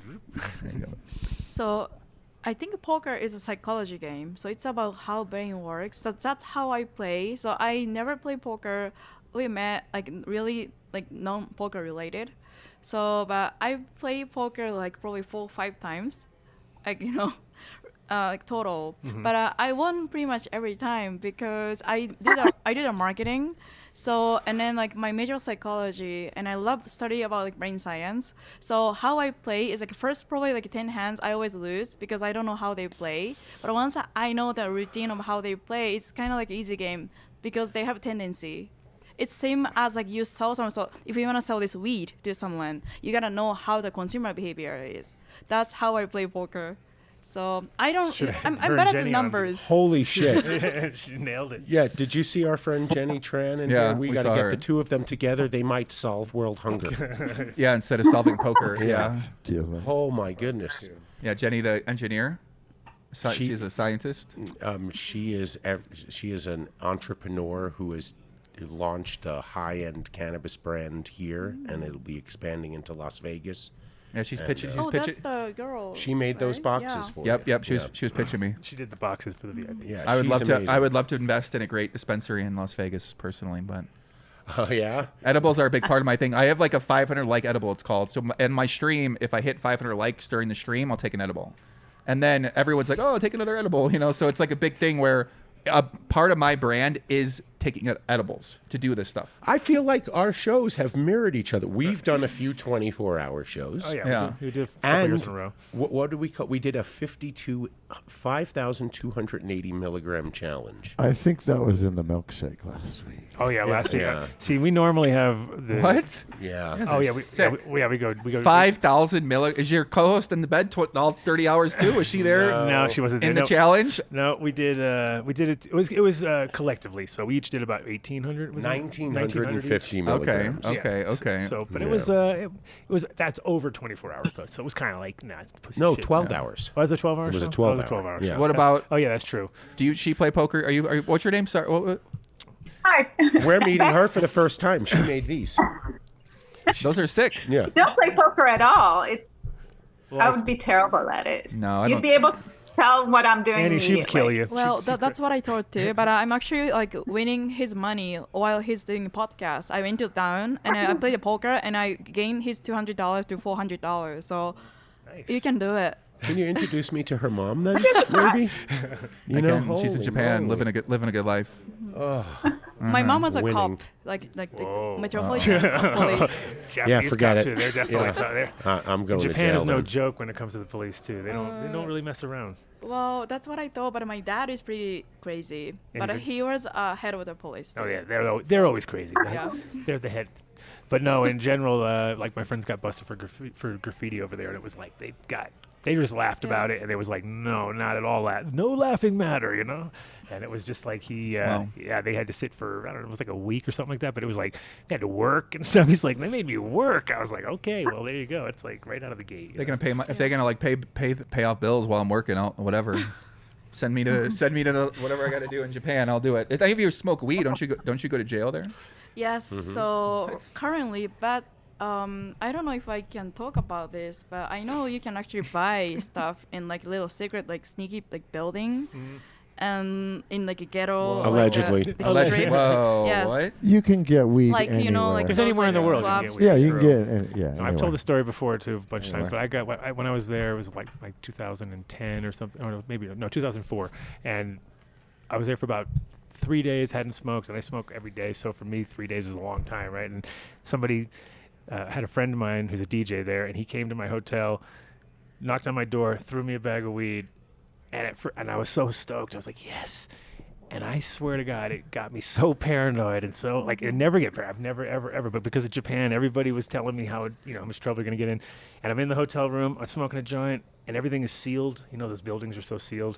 There you go. So I think poker is a psychology game. So it's about how brain works. So that's how I play. So I never play poker. We met like really like non-poker related. So, but I play poker like probably 4 or 5 times, like, like total. Mm-hmm. But I won pretty much every time because I did a marketing. So, and then like my major psychology, and I love study about like brain science. So how I play is like first probably like 10 hands I always lose because I don't know how they play. But once I know the routine of how they play, it's kind of like easy game because they have a tendency. It's same as like you sell someone. So if you want to sell this weed to someone, you gotta know how the consumer behavior is. That's how I play poker. So I don't. I'm bad at the numbers. Holy shit! She nailed it. Yeah. Did you see our friend Jenny Tran? And Yeah, we we got to saw get her. the two of them together. They might solve world hunger. Yeah, instead of solving poker. Yeah. Oh my goodness. Yeah, Jenny, the engineer. She's a scientist. She is an entrepreneur who has launched a high-end cannabis brand here, and it'll be expanding into Las Vegas. Yeah, she's pitching. Oh, that's the girl. She made those boxes for you. Yep. She was pitching me. She did the boxes for the VIP. Yeah, I would love amazing. to. I would love to invest in a great dispensary in Las Vegas personally, but. Oh yeah. Edibles are a big part of my thing. I have like a 500 like edible. It's called. So in my stream, if I hit 500 likes during the stream, I'll take an edible, and then everyone's like, "Oh, take another edible," you know. So it's like a big thing where a part of my brand is taking edibles to do this stuff. I feel like our shows have mirrored each other. We've done a few 24-hour shows. Oh yeah. We did a couple years in a row. What did we call? We did a 5,280 milligram challenge. I think that was in the milkshake last week. Oh yeah, last week. See, we normally have the What? Yeah. Oh yeah, we go 5,000 milli. Is your co-host in the bed all 30 hours too? Was she there? No, she wasn't in there. the challenge. No, we did it. It was collectively. So we each did about 1,800. 1,950 milligrams. Okay. So, but it was that's over 24 hours though. So it was kind of like it's pussy No, shit. 12 hours. Was it 12 hours? It was a show? 12 Oh, it was a hour. 12 hours. Yeah. What about? Oh yeah, that's true. Do she play poker? Are you? What's your name? Sorry. Hi. We're meeting her for the first time. She made these. Those are sick. Yeah. Don't play poker at all. I would be terrible at it. No, You'd be able to tell what I'm doing. Annie, she would kill you. Well, that's what I thought too. But I'm actually like winning his money while he's doing a podcast. I went to town and I played the poker and I gained his $200 to $400. So you can do it. Can you introduce me to her mom then? Maybe. She's in Japan, living a good life. Oh. My mom was a Winning. cop, like the Metropolitan Police. Yeah, forget it. Too. They're definitely Yeah. I'm going to Japan jail is no then. joke when it comes to the police too. They don't really mess around. Well, that's what I thought, but my dad is pretty crazy. And But he was head of the police. Oh too. yeah, they're always crazy. Yeah. They're the head. But no, in general, like my friends got busted for graffiti over there, and it was like they just laughed about it, and it was like, no, not at all no laughing matter, you know. And it was just like they had to sit for, I don't know, it was like a week or something like that, but it was like they had to work and stuff. He's like, they made me work. I was like, okay, well there you go. It's like right out of the gate. They're gonna pay if they're gonna like pay off bills while I'm working out, whatever. Send me to whatever I got to do in Japan. I'll do it. If any of you smoke weed, don't you go to jail there? Yes. So currently, but I don't know if I can talk about this, but I know you can actually buy stuff in like little secret, like sneaky, like building, and in like a ghetto. Allegedly. Like Allegedly. Whoa. Yes. What? You can get weed Like, anywhere. you know, like There's anywhere in the world you can get weed. Yeah, you can True. get. I've told the story before too a bunch of times, Anywhere. but when I was there, it was like 2010 or something. Or no, 2004, and I was there for about 3 days. Hadn't smoked, and I smoke every day. So for me, 3 days is a long time, right? And somebody had a friend of mine who's a DJ there, and he came to my hotel, knocked on my door, threw me a bag of weed, and I was so stoked. I was like, yes. And I swear to God, it got me so paranoid and so like it never get paranoid. I've never ever, but because of Japan, everybody was telling me how much trouble you're gonna get in. And I'm in the hotel room, I'm smoking a joint, and everything is sealed. You know, those buildings are so sealed.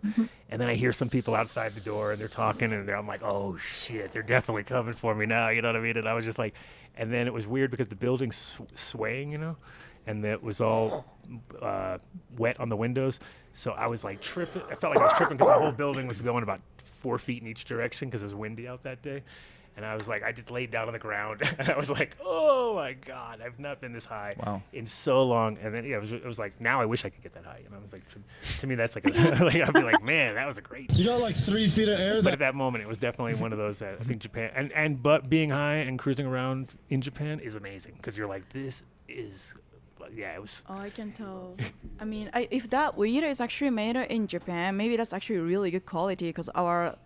And then I hear some people outside the door, and they're talking, and I'm like, oh shit, they're definitely coming for me now. You know what I mean? And I was just like, and then it was weird because the building's swaying, you know, and it was all wet on the windows. So I was like tripping. I felt like I was tripping because the whole building was going about 4 feet in each direction because it was windy out that day. And I was like, I just laid down on the ground and I was like, oh my God, I've not been this high in so long. And then it was like, now I wish I could get that high. And I was like, to me, that's like, like I'd be like, man, that was a great. You got like 3 feet of air. But at that moment, it was definitely one of those that I think Japan but being high and cruising around in Japan is amazing because you're like, this is. Yeah, it was. Oh, I can tell. I mean, if that weed is actually made in Japan, maybe that's actually really good quality because our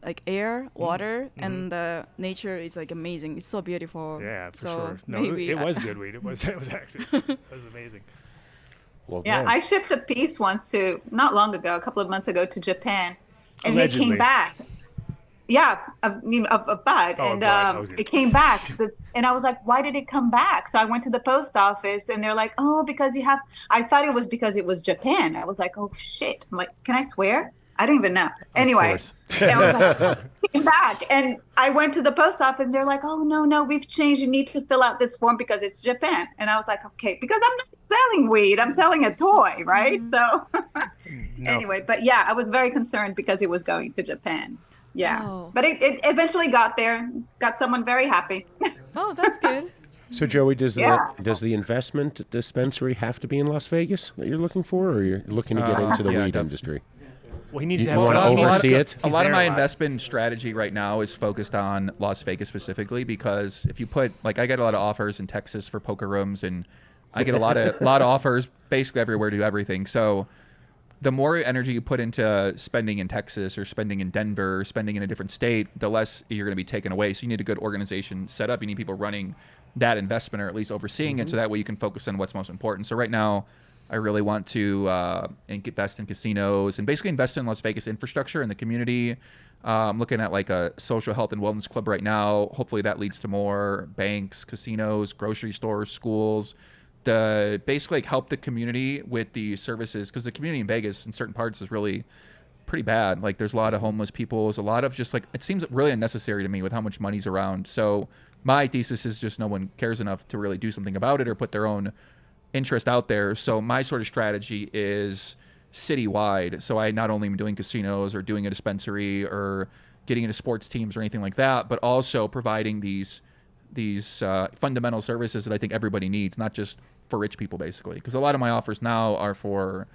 like air, water, and the nature is like amazing. It's so beautiful. Yeah, for so sure. No, maybe it was good weed. It was actually it was amazing. Well, yeah, I shipped a piece once not long ago, a couple of months ago, to Japan, and Allegedly. they came back. Yeah, a bud, and it came back. And I was like, why did it come back? So I went to the post office, and they're like, oh, because you have. I thought it was because it was Japan. I was like, oh shit. I'm like, can I swear? I don't even know. Anyway, I was like, came back, and I went to the post office, and they're like, "Oh no, we've changed. You need to fill out this form because it's Japan." And I was like, "Okay," because I'm not selling weed; I'm selling a toy, right? So anyway, but yeah, I was very concerned because it was going to Japan. Yeah, but it eventually got there. Got someone very happy. Oh, that's good. So Joey, does the investment dispensary have to be in Las Vegas that you're looking for, or you're looking to get into the weed industry? Well, he needs to want to oversee it. A lot of my investment strategy right now is focused on Las Vegas specifically, because if you put, like, I get a lot of offers in Texas for poker rooms, and I get a lot of offers basically everywhere to do everything. So the more energy you put into spending in Texas or spending in Denver or spending in a different state, the less you're going to be taken away. So you need a good organization set up. You need people running that investment, or at least overseeing it, so that way you can focus on what's most important. So right now, I really want to invest in casinos and basically invest in Las Vegas infrastructure and the community. I'm looking at like a social health and wellness club right now. Hopefully that leads to more banks, casinos, grocery stores, schools, to basically like help the community with the services, because the community in Vegas in certain parts is really pretty bad. Like there's a lot of homeless people. There's a lot of just like, it seems really unnecessary to me with how much money's around. So my thesis is just no one cares enough to really do something about it or put their own interest out there. So my sort of strategy is citywide. So I not only am doing casinos or doing a dispensary or getting into sports teams or anything like that, but also providing these fundamental services that I think everybody needs, not just for rich people, basically. Because a lot of my offers now are for,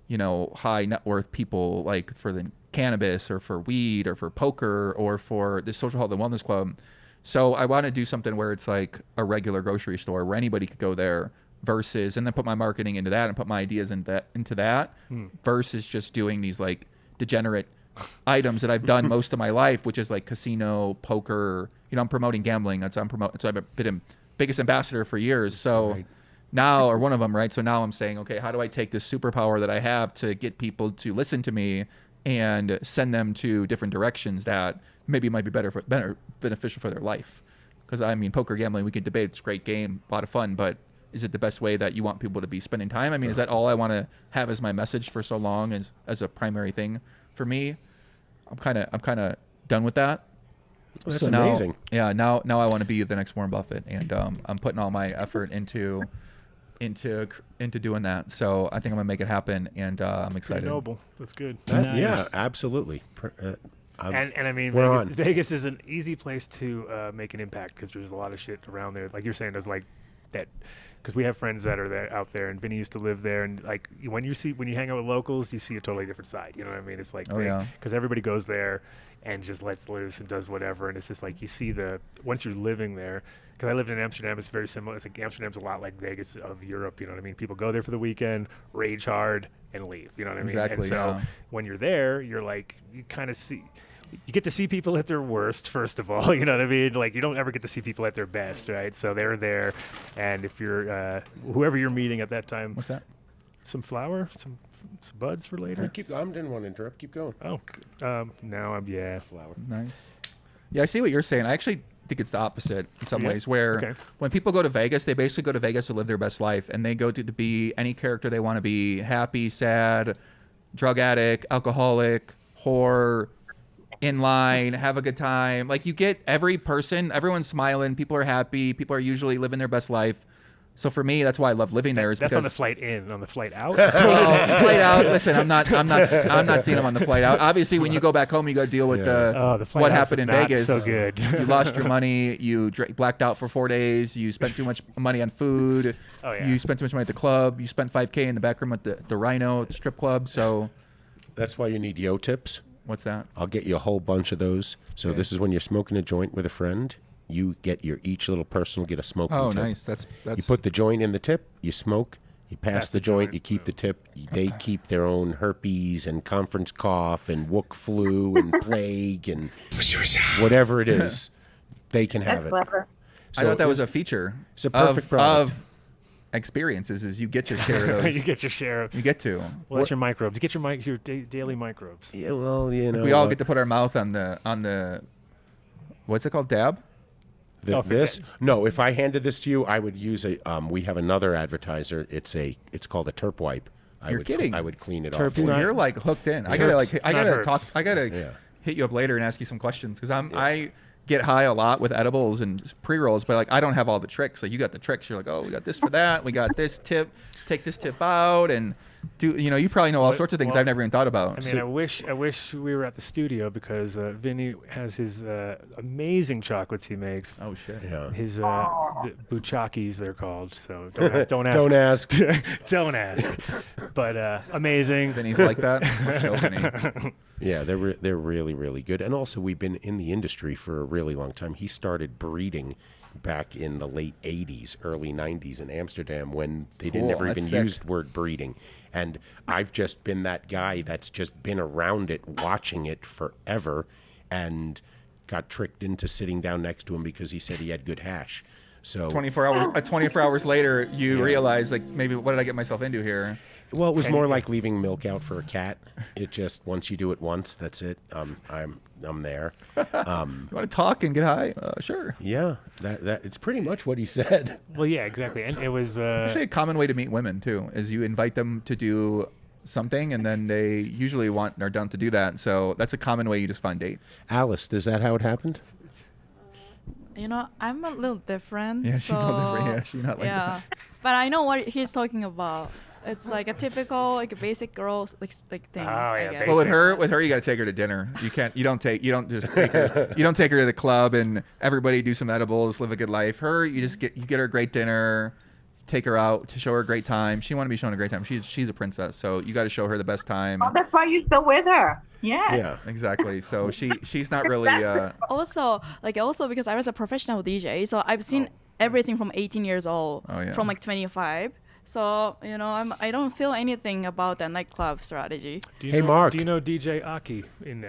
you know, high net worth people, like for the cannabis or for weed or for poker or for the social health and wellness club. So I want to do something where it's like a regular grocery store where anybody could go there, versus, and then put my marketing into that and put my ideas into that versus just doing these like degenerate items that I've done most of my life, which is like casino, poker. You know, I'm promoting gambling. So I've been a biggest ambassador for years. So now, or one of them, right? So now I'm saying, okay, how do I take this superpower that I have to get people to listen to me and send them to different directions that maybe might be better beneficial for their life? Because I mean, poker, gambling, we can debate. It's a great game, a lot of fun, but is it the best way that you want people to be spending time? I mean, is that all I want to have as my message for so long as a primary thing for me? I'm kind of done with that. Well, that's amazing. Yeah, now I want to be the next Warren Buffett, and I'm putting all my effort into doing that. So I think I'm gonna make it happen, and I'm excited. Pretty noble. That's good. Nice. Yeah, absolutely. And I mean, Vegas is an easy place to make an impact, because there's a lot of shit around there. Like you're saying, there's like that, because we have friends that are there out there, and Vinny used to live there, and like when you hang out with locals, you see a totally different side. You know what I mean? It's like, because everybody goes there and just lets loose and does whatever, and it's just like you see once you're living there. Because I lived in Amsterdam, it's very similar. It's like Amsterdam's a lot like Vegas of Europe. You know what I mean? People go there for the weekend, rage hard, and leave. You know what I mean? Exactly. And so when you're there, you're like, you kind of see. You get to see people at their worst, first of all. You know what I mean? Like, you don't ever get to see people at their best, right? So they're there, and if you're whoever you're meeting at that time, what's that? Some flour, some buds for later. I didn't want to interrupt. Keep going. Oh, now I'm flour. Nice. Yeah, I see what you're saying. I actually think it's the opposite in some ways, where when people go to Vegas, they basically go to Vegas to live their best life, and they go to be any character they want to be: happy, sad, drug addict, alcoholic, whore, in line, have a good time. Like, you get every person, everyone's smiling, people are happy, people are usually living their best life. So for me, that's why I love living there. Is that's because on the flight in. On the flight out. Flight out. Listen, I'm not seeing them on the flight out. Obviously, when you go back home, you got to deal with the what happened in Vegas. So good. You lost your money. You blacked out for 4 days. You spent too much money on food. Oh, yeah. You spent too much money at the club. You spent $5K in the back room at the Rhino at the strip club. So that's why you need yo tips. What's that? I'll get you a whole bunch of those. So this is when you're smoking a joint with a friend. You get each little person will get a smoking tip. Oh, nice. That's You put the joint in the tip, you smoke, you pass the joint, you keep the tip. They keep their own herpes and conference cough and wook flu and plague and whatever it is, they can have it. That's clever. So I thought that was a feature. It's a perfect product. Of experiences is you get your share of those. You get your share. You get to. Well, that's your microbes. You get your daily microbes. Yeah, well, you know. We all get to put our mouth on the what's it called? Dab? This? No, if I handed this to you, I would use we have another advertiser. It's called a terp wipe. You're kidding. I would clean it off. You're like hooked in. I gotta hit you up later and ask you some questions because I get high a lot with edibles and pre-rolls, but like I don't have all the tricks. Like you got the tricks. You're like, oh, we got this for that. We got this tip. Take this tip out and do. You know, you probably know all sorts of things I've never even thought about. I mean, I wish we were at the studio because Vinny has his amazing chocolates he makes. Oh shit! Yeah. His the buchakis they're called. So don't ask. Don't ask. Don't ask. But amazing. Vinny's like that. Let's go, Vinny. Yeah, they're really, really good. And also, we've been in the industry for a really long time. He started breeding back in the late 80s, early 90s in Amsterdam when they never even used word breeding. And I've just been that guy that's just been around it, watching it forever, and got tricked into sitting down next to him because he said he had good hash. So 24 hours later, you realize, like, maybe what did I get myself into here? Well, it was more like leaving milk out for a cat. It just, once you do it once, that's it. I'm there. You want to talk and get high? Sure. Yeah, that it's pretty much what he said. Well, yeah, exactly. And it was actually a common way to meet women too. Is you invite them to do something, and then they usually are down to do that. So that's a common way you just find dates. Alice, is that how it happened? You know, I'm a little different. Yeah, she's a little different. Yeah, she's not like that. But I know what he's talking about. It's like a typical, like a basic girl like thing. Oh yeah. Well, with her, you got to take her to dinner. You don't just take her. You don't take her to the club and everybody do some edibles, live a good life. You get her a great dinner, take her out to show her a great time. She want to be shown a great time. She's a princess, so you got to show her the best time. Oh, that's why you're still with her. Yes. Yeah, exactly. So she's not really. Also because I was a professional DJ, so I've seen everything from 18 years old, from like 25. So, you know, I don't feel anything about the nightclub strategy. Mark. Do you know DJ Aki in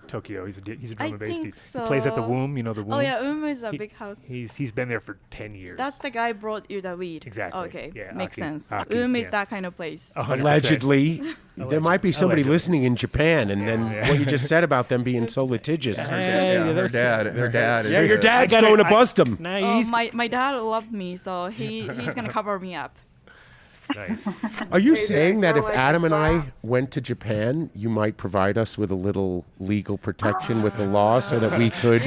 Tokyo? He's a drum and bass DJ. So. He plays at the Womb. You know the Womb? Oh yeah, Womb is a big house. He's been there for 10 years. That's the guy brought you the weed. Exactly. Okay, yeah, makes sense. Aki, Womb is that kind of place. 100%. Allegedly. There might be somebody listening in Japan, and then what you just said about them being so litigious. Her dad. Yeah, your dad's going to bust them. My dad loved me, so he's gonna cover me up. Nice. Are you saying that if Adam and I went to Japan, you might provide us with a little legal protection with the law so that we could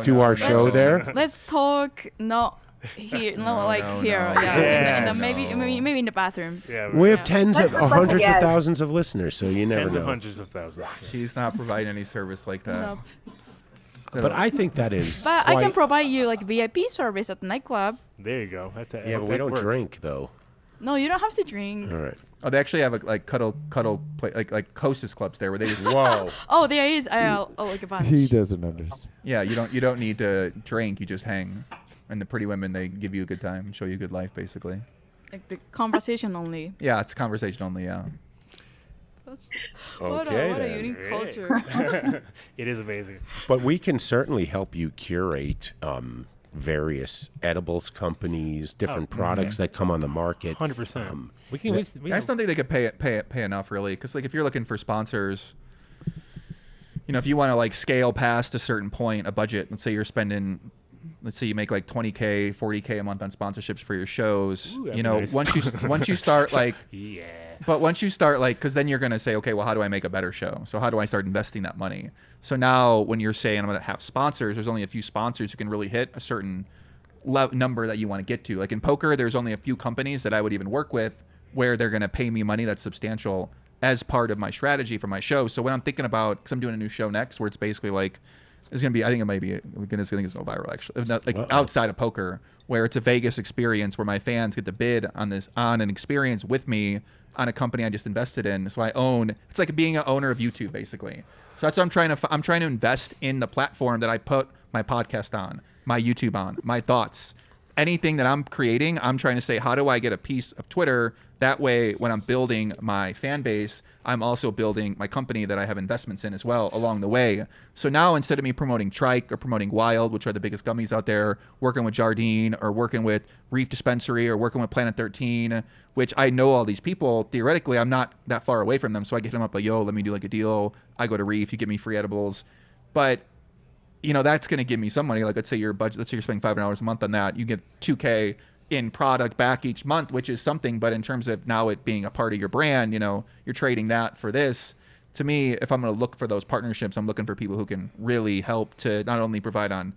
do our show there? Let's talk not here, here. Yeah, maybe in the bathroom. Yeah, we have tens of hundreds of thousands of listeners, so you never know. Tens of hundreds of thousands. She's not providing any service like that. Nope. But I think that is. But I can provide you like VIP service at the nightclub. There you go. That's but we don't drink though. No, you don't have to drink. All right. Oh, they actually have a cuddle play, like hostess clubs there where they just. Whoa. Oh, there is like a bunch. He doesn't understand. Yeah, you don't need to drink. You just hang, and the pretty women, they give you a good time, show you a good life, basically. Like the conversation only. Yeah, it's conversation only. Yeah. What a unique culture. It is amazing. But we can certainly help you curate various edibles companies, different products that come on the market. 100%. I just don't think they could pay enough, really, because like if you're looking for sponsors, you know, if you want to like scale past a certain point, a budget, let's say you're spending, let's say you make like 20K, 40K a month on sponsorships for your shows. Ooh, you know, nice. once you start like, yeah. But once you start like, because then you're gonna say, okay, well, how do I make a better show? So how do I start investing that money? So now when you're saying I'm gonna have sponsors, there's only a few sponsors who can really hit a certain number that you want to get to. Like in poker, there's only a few companies that I would even work with where they're gonna pay me money that's substantial as part of my strategy for my show. So when I'm thinking about, because I'm doing a new show next where it's basically like, it's gonna be, I think it might be, goodness, I think it's go viral actually. If not, like outside of poker, where it's a Vegas experience where my fans get to bid on an experience with me on a company I just invested in. So I own, it's like being an owner of YouTube basically. So that's what I'm trying to invest in the platform that I put my podcast on, my YouTube on, my thoughts, anything that I'm creating. I'm trying to say, how do I get a piece of Twitter? That way, when I'm building my fan base, I'm also building my company that I have investments in as well along the way. So now instead of me promoting Trike or promoting Wild, which are the biggest gummies out there, working with Jardine or working with Reef Dispensary or working with Planet 13, which I know all these people, theoretically, I'm not that far away from them. So I get them up like, yo, let me do like a deal. I go to Reef, you give me free edibles. But, you know, that's going to give me some money. Like let's say your budget, let's say you're spending $500 a month on that. You get $2K in product back each month, which is something. But in terms of now it being a part of your brand, you know, you're trading that for this. to me, if I'm going to look for those partnerships, I'm looking for people who can really help to not only provide on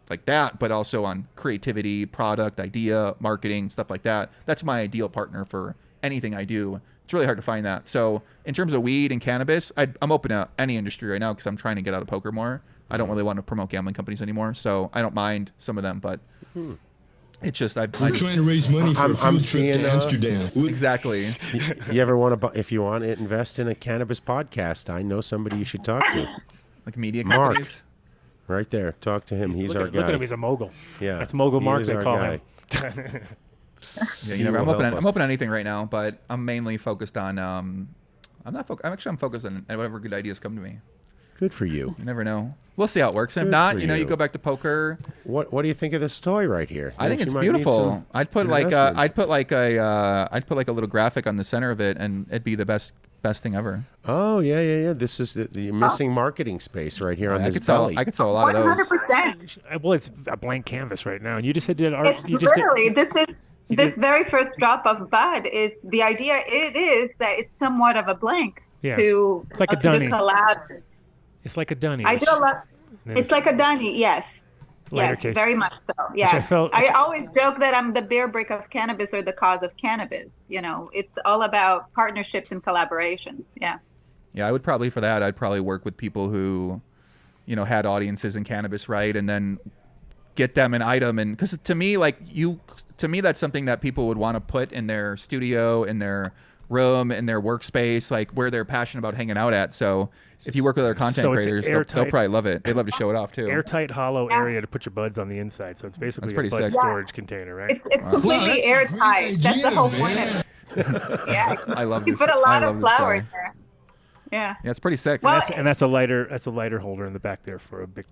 like that, but also on creativity, product, idea, marketing, stuff like that. That's my ideal partner for anything I do. It's really hard to find that. So in terms of weed and cannabis, I'm open to any industry right now because I'm trying to get out of poker more. I don't really want to promote gambling companies anymore, so I don't mind some of them, but it's just We're trying to raise money for a field trip to Amsterdam. Exactly. You ever want to, if you want to invest in a cannabis podcast, I know somebody you should talk to. Like media Mark. companies? Right there. Talk to him. He's our guy. Look at him. He's a mogul. Yeah. That's mogul he Mark, is they our call guy. him. Yeah, you never. I'm open to anything right now, but I'm mainly focused on. I'm focused on whatever good ideas come to me. Good for you. You never know. We'll see how it works. And if Good not, for you go back to poker. What do you think of this toy right here? I think You it's might need beautiful. some I'd put investment. a little graphic on the center of it, and it'd be the best thing ever. Oh yeah. This is the missing marketing space right here on this belly. I could sell a lot of those. 100%. Well, it's a blank canvas right now, and you just said did art. It's You just literally did, this very first drop of bud is the idea. It is that it's somewhat of a blank Yeah. to It's like a to the dunny. collab. It's like a dunny. I do a lot. Then It's like a dunny, yes. Lighter Yes, case. very much so. I Yes. felt- I always joke that I'm the beer brick of cannabis or the cause of cannabis. It's all about partnerships and collaborations. Yeah. Yeah, I would probably for that. I'd probably work with people who, had audiences in cannabis, right, and then get them an item, and because to me, that's something that people would want to put in their studio, in their room, in their workspace, like where they're passionate about hanging out at. So if you work with other content So it's creators, airtight. they'll probably love it. They'd love to show it off too. airtight, hollow area to put your buds on the inside. So it's basically a pretty bud sick. storage container, right? It's completely airtight. That's the whole point of it. Yeah. I love You this. put a lot I of love this flour toy. in there. Yeah. Yeah, it's pretty sick. Well, and that's a lighter holder in the back there for a big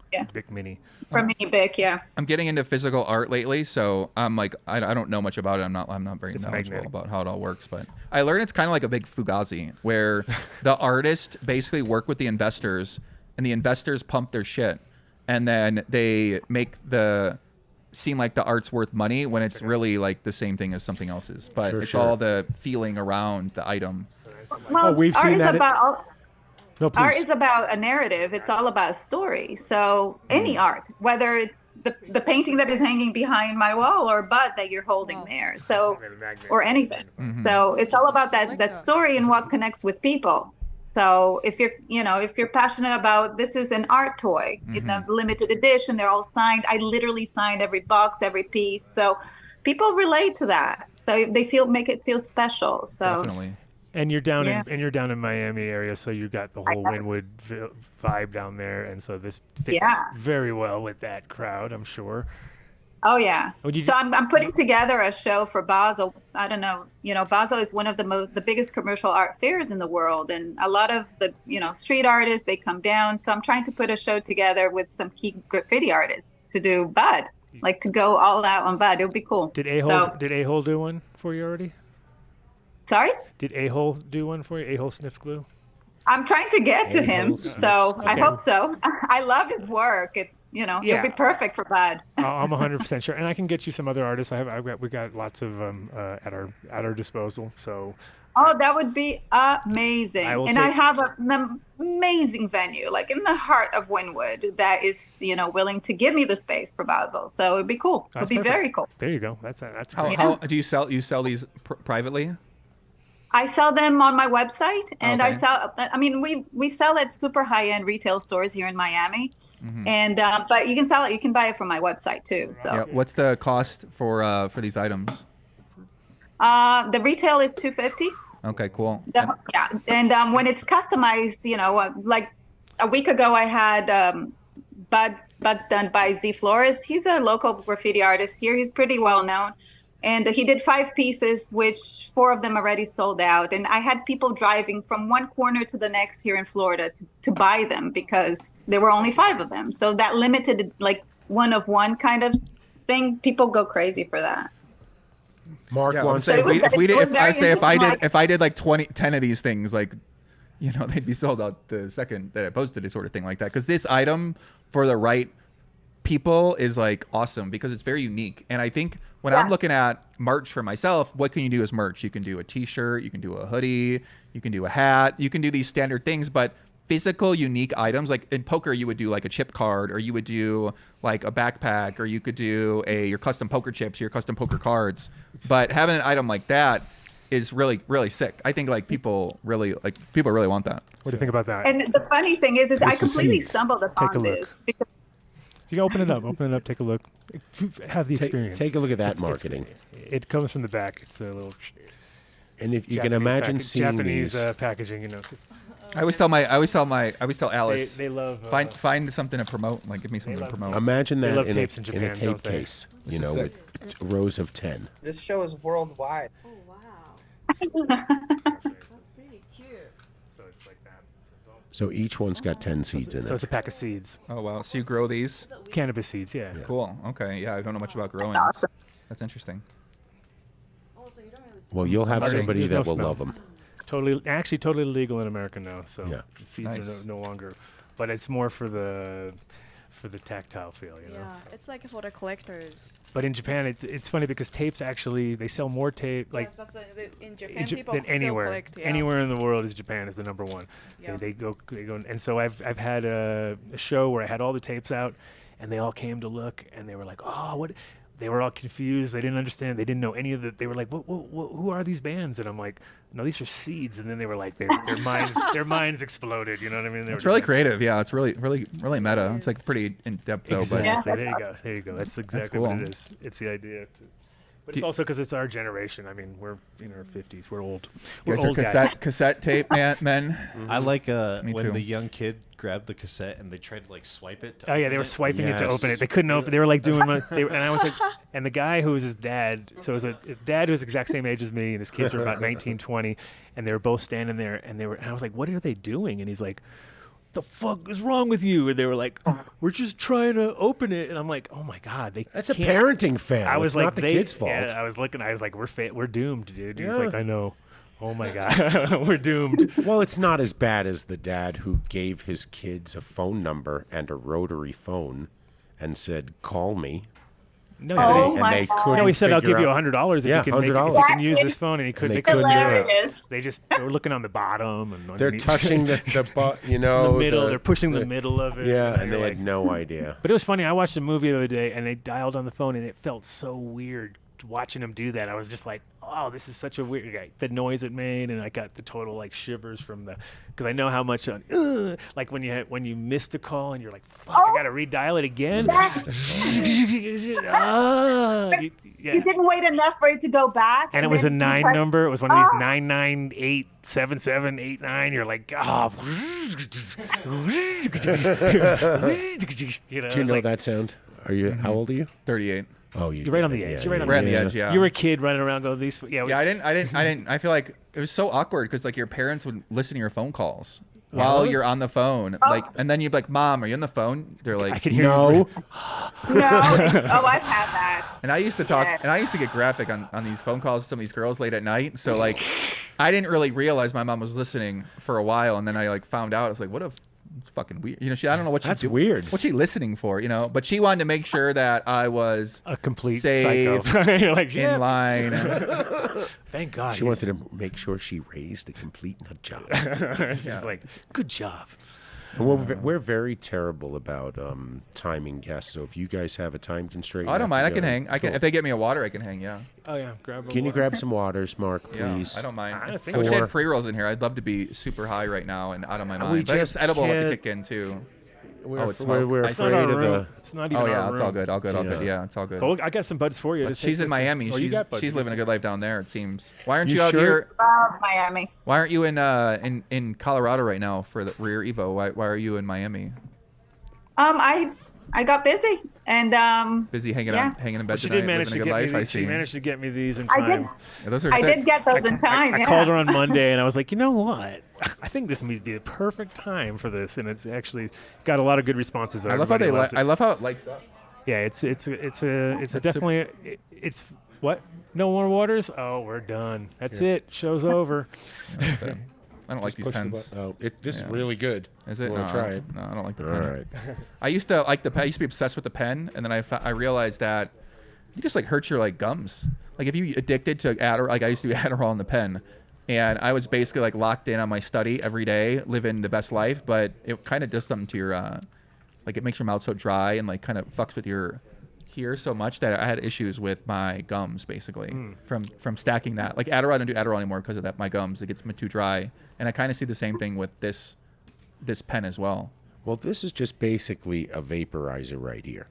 mini. For Mini Bic, yeah. I'm getting into physical art lately, so I'm like, I don't know much about it. I'm not very knowledgeable magnetic. about how it all works, but I learned it's kind of like a big Fugazi, where the artist basically work with the investors, and the investors pump their shit, and then they make seem like the art's worth money when it's really like the same thing as something else's. But it's all the feeling around the item. Well, we've art seen is that. about No, art please. is about a narrative. It's all about a story. So any art, whether it's the painting that is hanging behind my wall or bud that you're holding there, so or anything. So it's all about that story and what connects with people. So if you're passionate about, this is an art toy, in a limited edition, they're all signed. I literally signed every box, every piece. So people relate to that. So they make it feel special. So Definitely. And you're down Yeah. in Miami area, so you got the whole Wynwood vibe down there, and so this fits Yeah. very well with that crowd, I'm sure. Oh yeah. Would you So I'm putting together a show for Basel. I don't know. Basel is one of the biggest commercial art fairs in the world, and a lot of the street artists, they come down. So I'm trying to put a show together with some key graffiti artists to do bud, like to go all out on bud. It would be cool. Did A-Hole do one for you already? Sorry? Did A-Hole do one for you? A-Hole Sniffs Glue? I'm trying to get to him, so I Okay. hope so. I love his work. It's it'll be perfect for bud. I'm 100% sure, and I can get you some other artists. We got lots of at our disposal. So Oh, that would be amazing. I have an amazing venue, like in the heart of Wynwood, that is, willing to give me the space for Basel. So it'd be cool. That's It'd be perfect. very cool. There you go. That's How do you sell? You sell these privately? I sell them on my website, and Okay. we sell at super high-end retail stores here in Miami. Mhm. And but you can buy it from my website too. So Yeah. What's the cost for these items? the retail is $250. Okay, cool. Yeah, and when it's customized, like a week ago, I had buds done by Z Flores. He's a local graffiti artist here. He's pretty well known, and he did 5 pieces, which 4 of them already sold out. And I had people driving from one corner to the next here in Florida to buy them because there were only 5 of them. So that limited, like one of one kind of thing. People go crazy for that. Mark wants So it was- it was very interesting, if I did like 10 of these things, like, they'd be sold out the second that I posted it, sort of thing like that. Because this item for the right people is like awesome because it's very unique. And I think when I'm looking at merch for myself, what can you do as merch? You can do a T-shirt, you can do a hoodie, you can do a hat, you can do these standard things, but physical, unique items, like in poker, you would do like a chip card, or you would do like a backpack, or you could do your custom poker chips, your custom poker cards. But having an item like that is really, really sick. I think like people really want that. What do you think about that? And the funny thing is I completely stumbled upon this. Because you can open it up, take a look, have the experience. Take a look at that marketing. It comes from the back. It's a little. And if you can imagine seeing Japanese these, packaging, you know. I always tell Alice, they love find something to promote. Like, give me something to promote. Imagine that in Japan, a tape case, you know, with rows of 10. This show is worldwide. Oh wow. That's pretty cute. So it's like that. So each one's got 10 seeds in it. So it's a pack of seeds. Oh wow! So you grow these? Cannabis seeds, yeah. Cool. Okay. Yeah, I don't know much about growing. That's interesting. Well, you'll have somebody that will love them. Totally legal in America now. So yeah. The seeds are no longer, but it's more for the tactile feel, you know. Yeah, it's like for the collectors. But in Japan, it's funny because tapes actually they sell more tape yes, in Japan people than anywhere. Collect, yeah. Anywhere in the world is Japan is the number one. Yeah. They go, and so I've had a show where I had all the tapes out, and they all came to look, and they were like, oh, what. They were all confused. They didn't understand. They didn't know any of the. They were like, "Who are these bands?" And I'm like, "No, these are seeds." And then they were like, their minds exploded. You know what I mean? It's really creative. Yeah, it's really meta. It's like pretty in depth though. Exactly. But There you go. That's exactly cool. what it is. It's the idea. But it's also because it's our generation. I mean, we're in our 50s. We're old. You guys are cassette tape men. I like when too. the young kid grabbed the cassette and they tried to like swipe it. Oh yeah, they were swiping it to open it. They couldn't open. They were like doing. And I was like, and the guy who was his dad. So it was his dad who was the exact same age as me, and his kids were about 19, 20, and they were both standing there, and I was like, what are they doing? And he's like, the fuck is wrong with you? And they were like, we're just trying to open it. And I'm like, oh my god, that's a parenting fail. I was it's like, not the kid's fault. Yeah, I was like, we're doomed, dude. He's like, I know. Oh my god, we're doomed. Well, it's not as bad as the dad who gave his kids a phone number and a rotary phone, and said, "Call me." No, they couldn't. No, he said, "I'll give you out- $100 if you can $100. if you can use this phone." And he couldn't. They couldn't do Hilarious. it. They were looking on the bottom and They're underneath. touching the middle. They're pushing the middle of it. Yeah, and they had no idea. But it was funny. I watched a movie the other day, and they dialed on the phone, and it felt so weird watching them do that. I was just like, oh, this is such a weird guy. The noise it made, and I got the total like shivers from because I know how much like when you missed a call and you're like, fuck, I gotta redial it again. You didn't wait enough for it to go back. And it was a 9 number. It was one of these 9987789. You're like, oh. Do you know that sound? Are you? How old are you? 38. Oh, you're right on the edge. You're right on the edge. Yeah. You were a kid running around going these. Yeah. I didn't. I feel like it was so awkward because like your parents would listen to your phone calls while you're on the phone, like, and then you'd be like, "Mom, are you on the phone?" They're like, I can hear "No." you. No. Oh, I've had that. And I used to talk, and I used to get graphic on these phone calls with some of these girls late at night. So like, I didn't really realize my mom was listening for a while, and then I like found out. I was like, "What a fucking weird." You know, I don't know what she's doing. Weird. What's she listening for? You know, but she wanted to make sure that I was a complete safe, psycho. You're like, yeah. in line. Thank God. She wanted to make sure she raised a complete nut job. She's like, good job. And we're very terrible about timing guests. So if you guys have a time constraint, I don't mind. I can hang. Cool. If they get me a water, I can hang. Yeah. Oh yeah, grab. Can you grab some waters, Mark, please? Yeah, I don't mind. I wish I had pre-rolls in here. I'd love to be super high right now and out of my mind. We but just it's edible can't- to kick in too. We're it's afraid of the. It's not even. Oh yeah, our it's all room. good. All good. All good. Yeah, it's all good. Well, I got some buds for you. But Just she's take in this. Miami. Oh, you got buds. She's living a good life down there. It seems. Why aren't You you out sure? here? Miami. Why aren't you in Colorado right now for the Rare Evo? Why are you in Miami? I got busy and Busy hanging yeah. hanging in bed Well, she tonight, did manage living to a good get me. life. I She see. managed to get me these in I time. did. Yeah, those are I sick. did get those in time. I called her on Monday, and I was like, you know what? I think this would be the perfect time for this, and it's actually got a lot of good responses. I love how Everybody loves it. I love how it lights up. Yeah, it's definitely it's what? No more waters? Oh, we're done. That's it. Show's over. I don't like these pens. Oh, this is really good. Is it? Wanna No, try it? No, I don't like the All pen. right. I used to like the pen. I used to be obsessed with the pen, and then I realized that it just like hurts your like gums. Like if you addicted to Adderall, like I used to do Adderall in the pen, and I was basically like locked in on my study every day, living the best life. But it kind of does something to your, like it makes your mouth so dry and like kind of fucks with your here so much that I had issues with my gums basically from stacking that. Like Adderall, I don't do Adderall anymore because of that. My gums, it gets me too dry, and I kind of see the same thing with this pen as well. Well, this is just basically a vaporizer right here.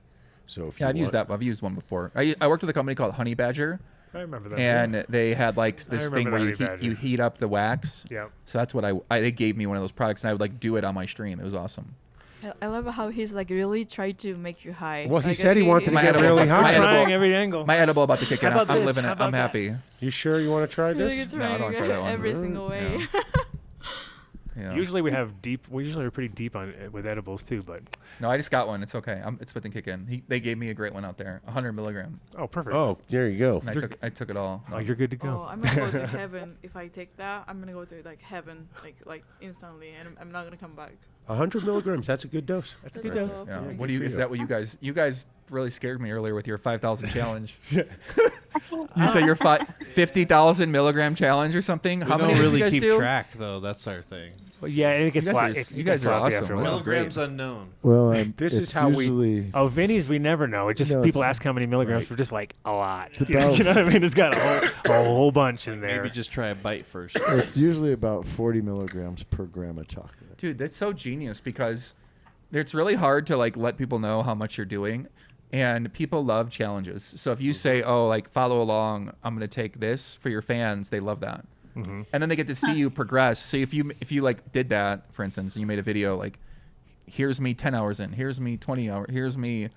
So if I've used that. I've used one before. I worked with a company called Honey Badger. I remember that. And they had like this thing where you heat up the wax. Yeah. So that's what they gave me one of those products, and I would like do it on my stream. It was awesome. I love how he's like really tried to make you high. Well, he like, said he wanted to get really high. Trying every angle. My edible about to kick in. I'm living it. I'm that? happy. You sure you want to try this? No, I don't want to try that one. Every single way. Yeah. Usually we have deep. We usually are pretty deep on with edibles too, but no, I just got one. It's okay. It's about to kick in. They gave me a great one out there, 100 milligram. Oh, perfect. Oh, there you go. And I took it all. Oh, you're good to go. Oh, I'm gonna go to heaven if I take that. I'm gonna go to like heaven, like instantly, and I'm not gonna come back. 100 milligrams. That's a good dose. That's a good dose. Yeah. What do you? Is that what you guys really scared me earlier with your 5,000 challenge? You say your 50,000 milligram challenge or something? How many really keep track though? That's our thing. Well, yeah, and it gets you guys are awesome. Milligrams unknown. Well, this is how we. Oh, Vinny's, we never know. It just people ask how many milligrams for just like a lot. It's about, you know what I mean? It's got a whole bunch in there. Maybe just try a bite first. It's usually about 40 milligrams per gram of chocolate. Dude, that's so genius because it's really hard to like let people know how much you're doing, and people love challenges. So if you say, "Oh, like follow along, I'm going to take this," for your fans, they love that. And then they get to see you progress. So if you like did that, for instance, and you made a video like, here's me 10 hours in, here's me 20 hours, here's me,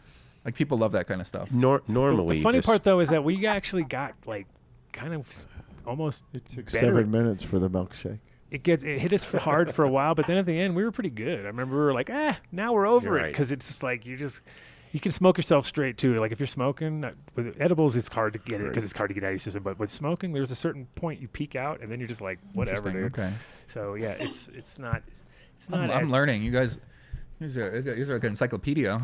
like people love that kind of stuff. Normally, the funny part though is that we actually got like kind of almost. It took 7 minutes for the milkshake. It hit us hard for a while, but then at the end we were pretty good. I remember we were like, now we're over it because it's just like you can smoke yourself straight too. Like if you're smoking with edibles, it's hard to get it because it's hard to get out of your system. But with smoking, there's a certain point you peak out, and then you're just like, whatever, dude. Okay. So yeah, it's not. I'm learning. You guys are like an encyclopedia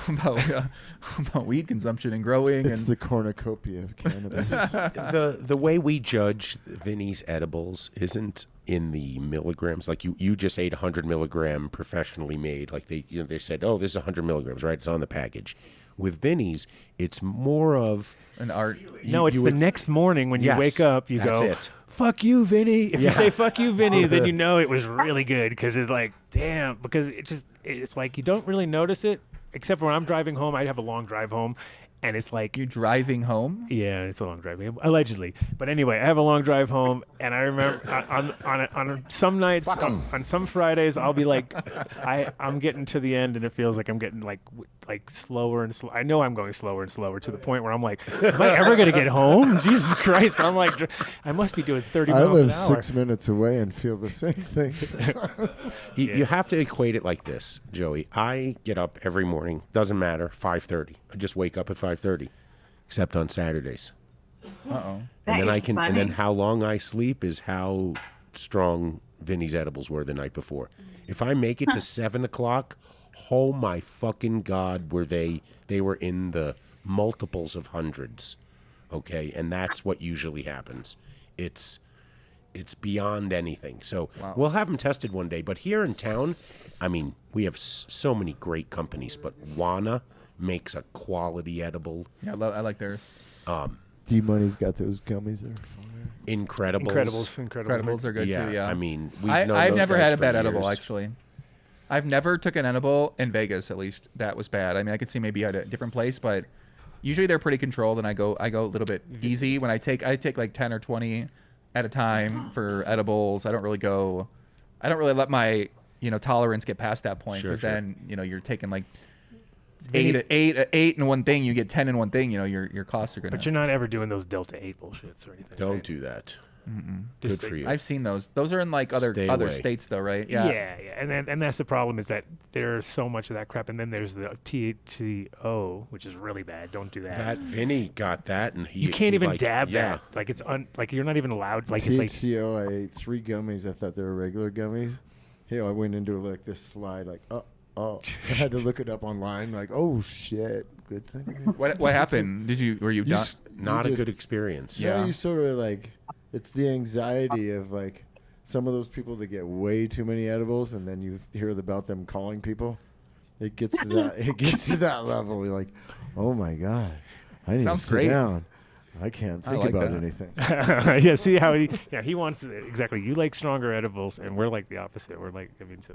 about weed consumption and growing. It's the cornucopia of cannabis. The way we judge Vinny's edibles isn't in the milligrams. Like you just ate 100 milligram professionally made. Like they said, oh, this is 100 milligrams, right? It's on the package. With Vinny's, it's more of an art. It's the next morning when you wake up, you go, fuck you, Vinny. If you say fuck you, Vinny, then you know it was really good because it's like, damn, because it's like you don't really notice it. Except for when I'm driving home, I have a long drive home, and it's like... You're driving home? Yeah, it's a long drive, allegedly. But anyway, I have a long drive home, and I remember on some nights, on some Fridays, I'll be like, I'm getting to the end, and it feels like I'm getting like slower and slower. I know I'm going slower and slower to the point where I'm like, am I ever going to get home? Jesus Christ. I'm like, I must be doing 30 miles an hour. I live 6 minutes away and feel the same thing. You have to equate it like this, Joey. I get up every morning, doesn't matter, 5:30. I just wake up at 5:30, except on Saturdays. Uh-oh. And then how long I sleep is how strong Vinny's edibles were the night before. If I make it to 7 o'clock, oh my fucking God, were they were in the multiples of hundreds. Okay, and that's what usually happens. It's beyond anything. So we'll have them tested one day. But here in town, I mean, we have so many great companies, but Wana makes a quality edible. Yeah, I like theirs. D-Money's got those gummies there. Incredibles are good too. Yeah, I mean, I've never had a bad edible actually. I've never took an edible in Vegas. At least that was bad. I mean, I could see maybe at a different place, but usually they're pretty controlled, and I go a little bit easy when I take like 10 or 20 at a time for edibles. I don't really let my tolerance get past that point because then you're taking like eight in one thing, you get 10 in one thing. Your costs are gonna. But you're not ever doing those Delta 8 bullshits or anything. Don't do that. Good for you. I've seen those. Those are in like other states though, right? Yeah. And that's the problem is that there's so much of that crap, and then there's the THCO, which is really bad. Don't do that. That Vinny got that, and you can't even dab that. Like it's like you're not even allowed. Like THCO, I ate 3 gummies. I thought they were regular gummies. Hey, I went into like this slide, like Oh, I had to look it up online. Like, oh shit, good thing. What happened? Were you done? Not a good experience. Yeah, you sort of like, it's the anxiety of like some of those people that get way too many edibles, and then you hear about them calling people. It gets to that. It gets to that level. You're like, oh my god, I need Sounds to sit great. down. I can't think like about that. anything. Yeah, see how he wants exactly. You like stronger edibles, and we're like the opposite. We're like,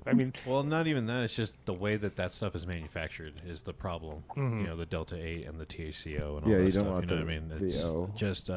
I mean, well, not even that. It's just the way that stuff is manufactured is the problem. Mhm. You know, the Delta 8 and the THCO and all Yeah, that you stuff. don't want you know the- what I mean? the It's O. just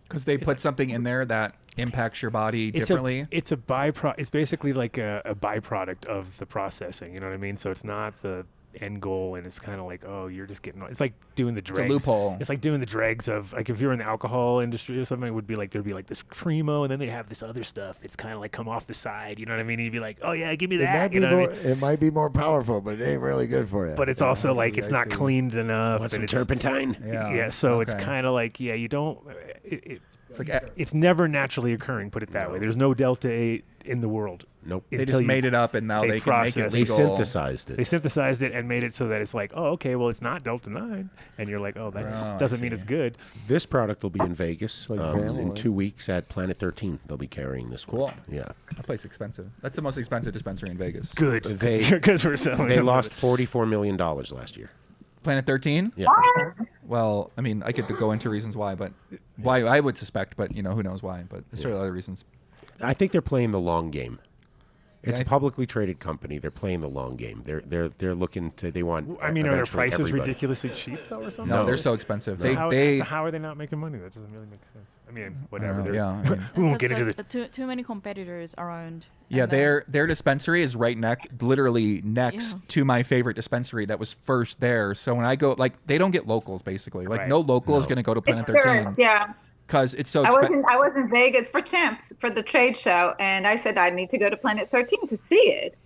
Because they put something in there that impacts your body differently. It's a byproduct. It's basically like a byproduct of the processing. You know what I mean? So it's not the end goal, and it's kind of like, oh, you're just getting. It's like doing the It's a dregs. loophole. It's like doing the dregs of, like, if you're in the alcohol industry or something, it would be like there'd be like this primo, and then they have this other stuff. It's kind of like come off the side. You know what I mean? And you'd be like, oh yeah, give me It that. might be You know what I more. mean? It might be more powerful, but it ain't really good for you. But it's Yeah, also I like see, it's I not see. cleaned enough. Want and some it's- turpentine? Yeah. So it's okay. kind of like, yeah, you don't. It's like it's never naturally occurring. Put it that way. There's no Delta 8 in the world. Nope. They until just you- made it up, and now they can make it process They legal. synthesized it. They synthesized it and made it so that it's like, oh, okay, well, it's not Delta 9, and you're like, oh, that Oh, I doesn't mean see. it's good. This product will be in Vegas like in Vanillin. 2 weeks at Planet 13. They'll be carrying this one. Cool. Yeah. That place is expensive. That's the most expensive dispensary in Vegas. Good, They- because we're selling. They them. lost $44 million last year. Planet 13. Yeah. Well, I mean, I could go into reasons why, but why I would suspect, but who knows why? But there's certainly other reasons. I think they're playing the long game. It's Yeah. a publicly traded company. They're playing the long game. They're looking to. They want. I mean, are their eventually prices everybody. ridiculously cheap though, or something? No, they're so expensive. So They how are they not making money? That doesn't really make sense. I mean, whatever. know, they're- yeah, I mean- we won't get into Because the. too many competitors around. Yeah, And then- their dispensary is right literally next Yeah. to my favorite dispensary that was first there. So when I go, like, they don't get locals basically. Like, Right. no local is No. going to go to Planet It's 13 sure, yeah. because it's so I expensive. was in Vegas for Temps for the trade show, and I said I need to go to Planet 13 to see it.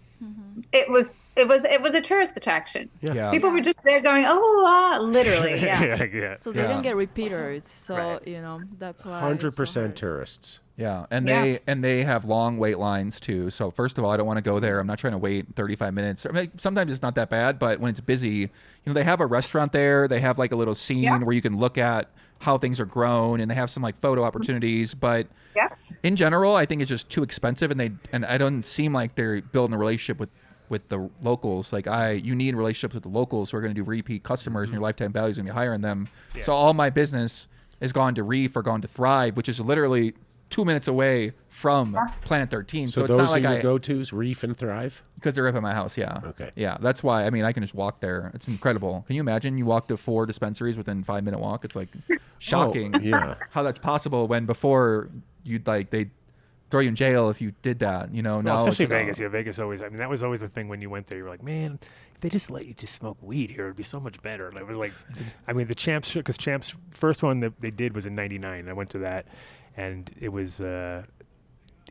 It was a tourist attraction. Yeah. People were just there going, oh, wow, literally, yeah. yeah. So they Yeah. don't get repeaters. So Right. that's why. it's so 100% hard. tourists. Yeah, and Yeah. they have long wait lines too. So first of all, I don't want to go there. I'm not trying to wait 35 minutes. I mean, sometimes it's not that bad, but when it's busy, they have a restaurant there. They have like a little scene Yeah. where you can look at how things are grown, and they have some like photo opportunities. But Yeah. in general, I think it's just too expensive, and I don't seem like they're building a relationship with the locals. Like you need relationships with the locals who are going to do repeat customers, and your lifetime value is going to be higher in them. Yeah. So all my business has gone to Reef or gone to Thrive, which is literally 2 minutes away from Planet 13. So So it's those not like are your go-tos, Reef and Thrive? because they're up at my house. Yeah. Okay. Yeah, that's why. I mean, I can just walk there. It's incredible. Can you imagine you walk to 4 dispensaries within 5-minute walk? It's like shocking. yeah. How that's possible when before you'd like they'd throw you in jail if you did that. Well, now especially it's like, Vegas. Yeah, Vegas always. I mean, that was always the thing when you went there. You were like, man, if they just let you just smoke weed here, it'd be so much better. And it was like, I mean, the Champs, because Champs first one that they did was in '99. I went to that, and it was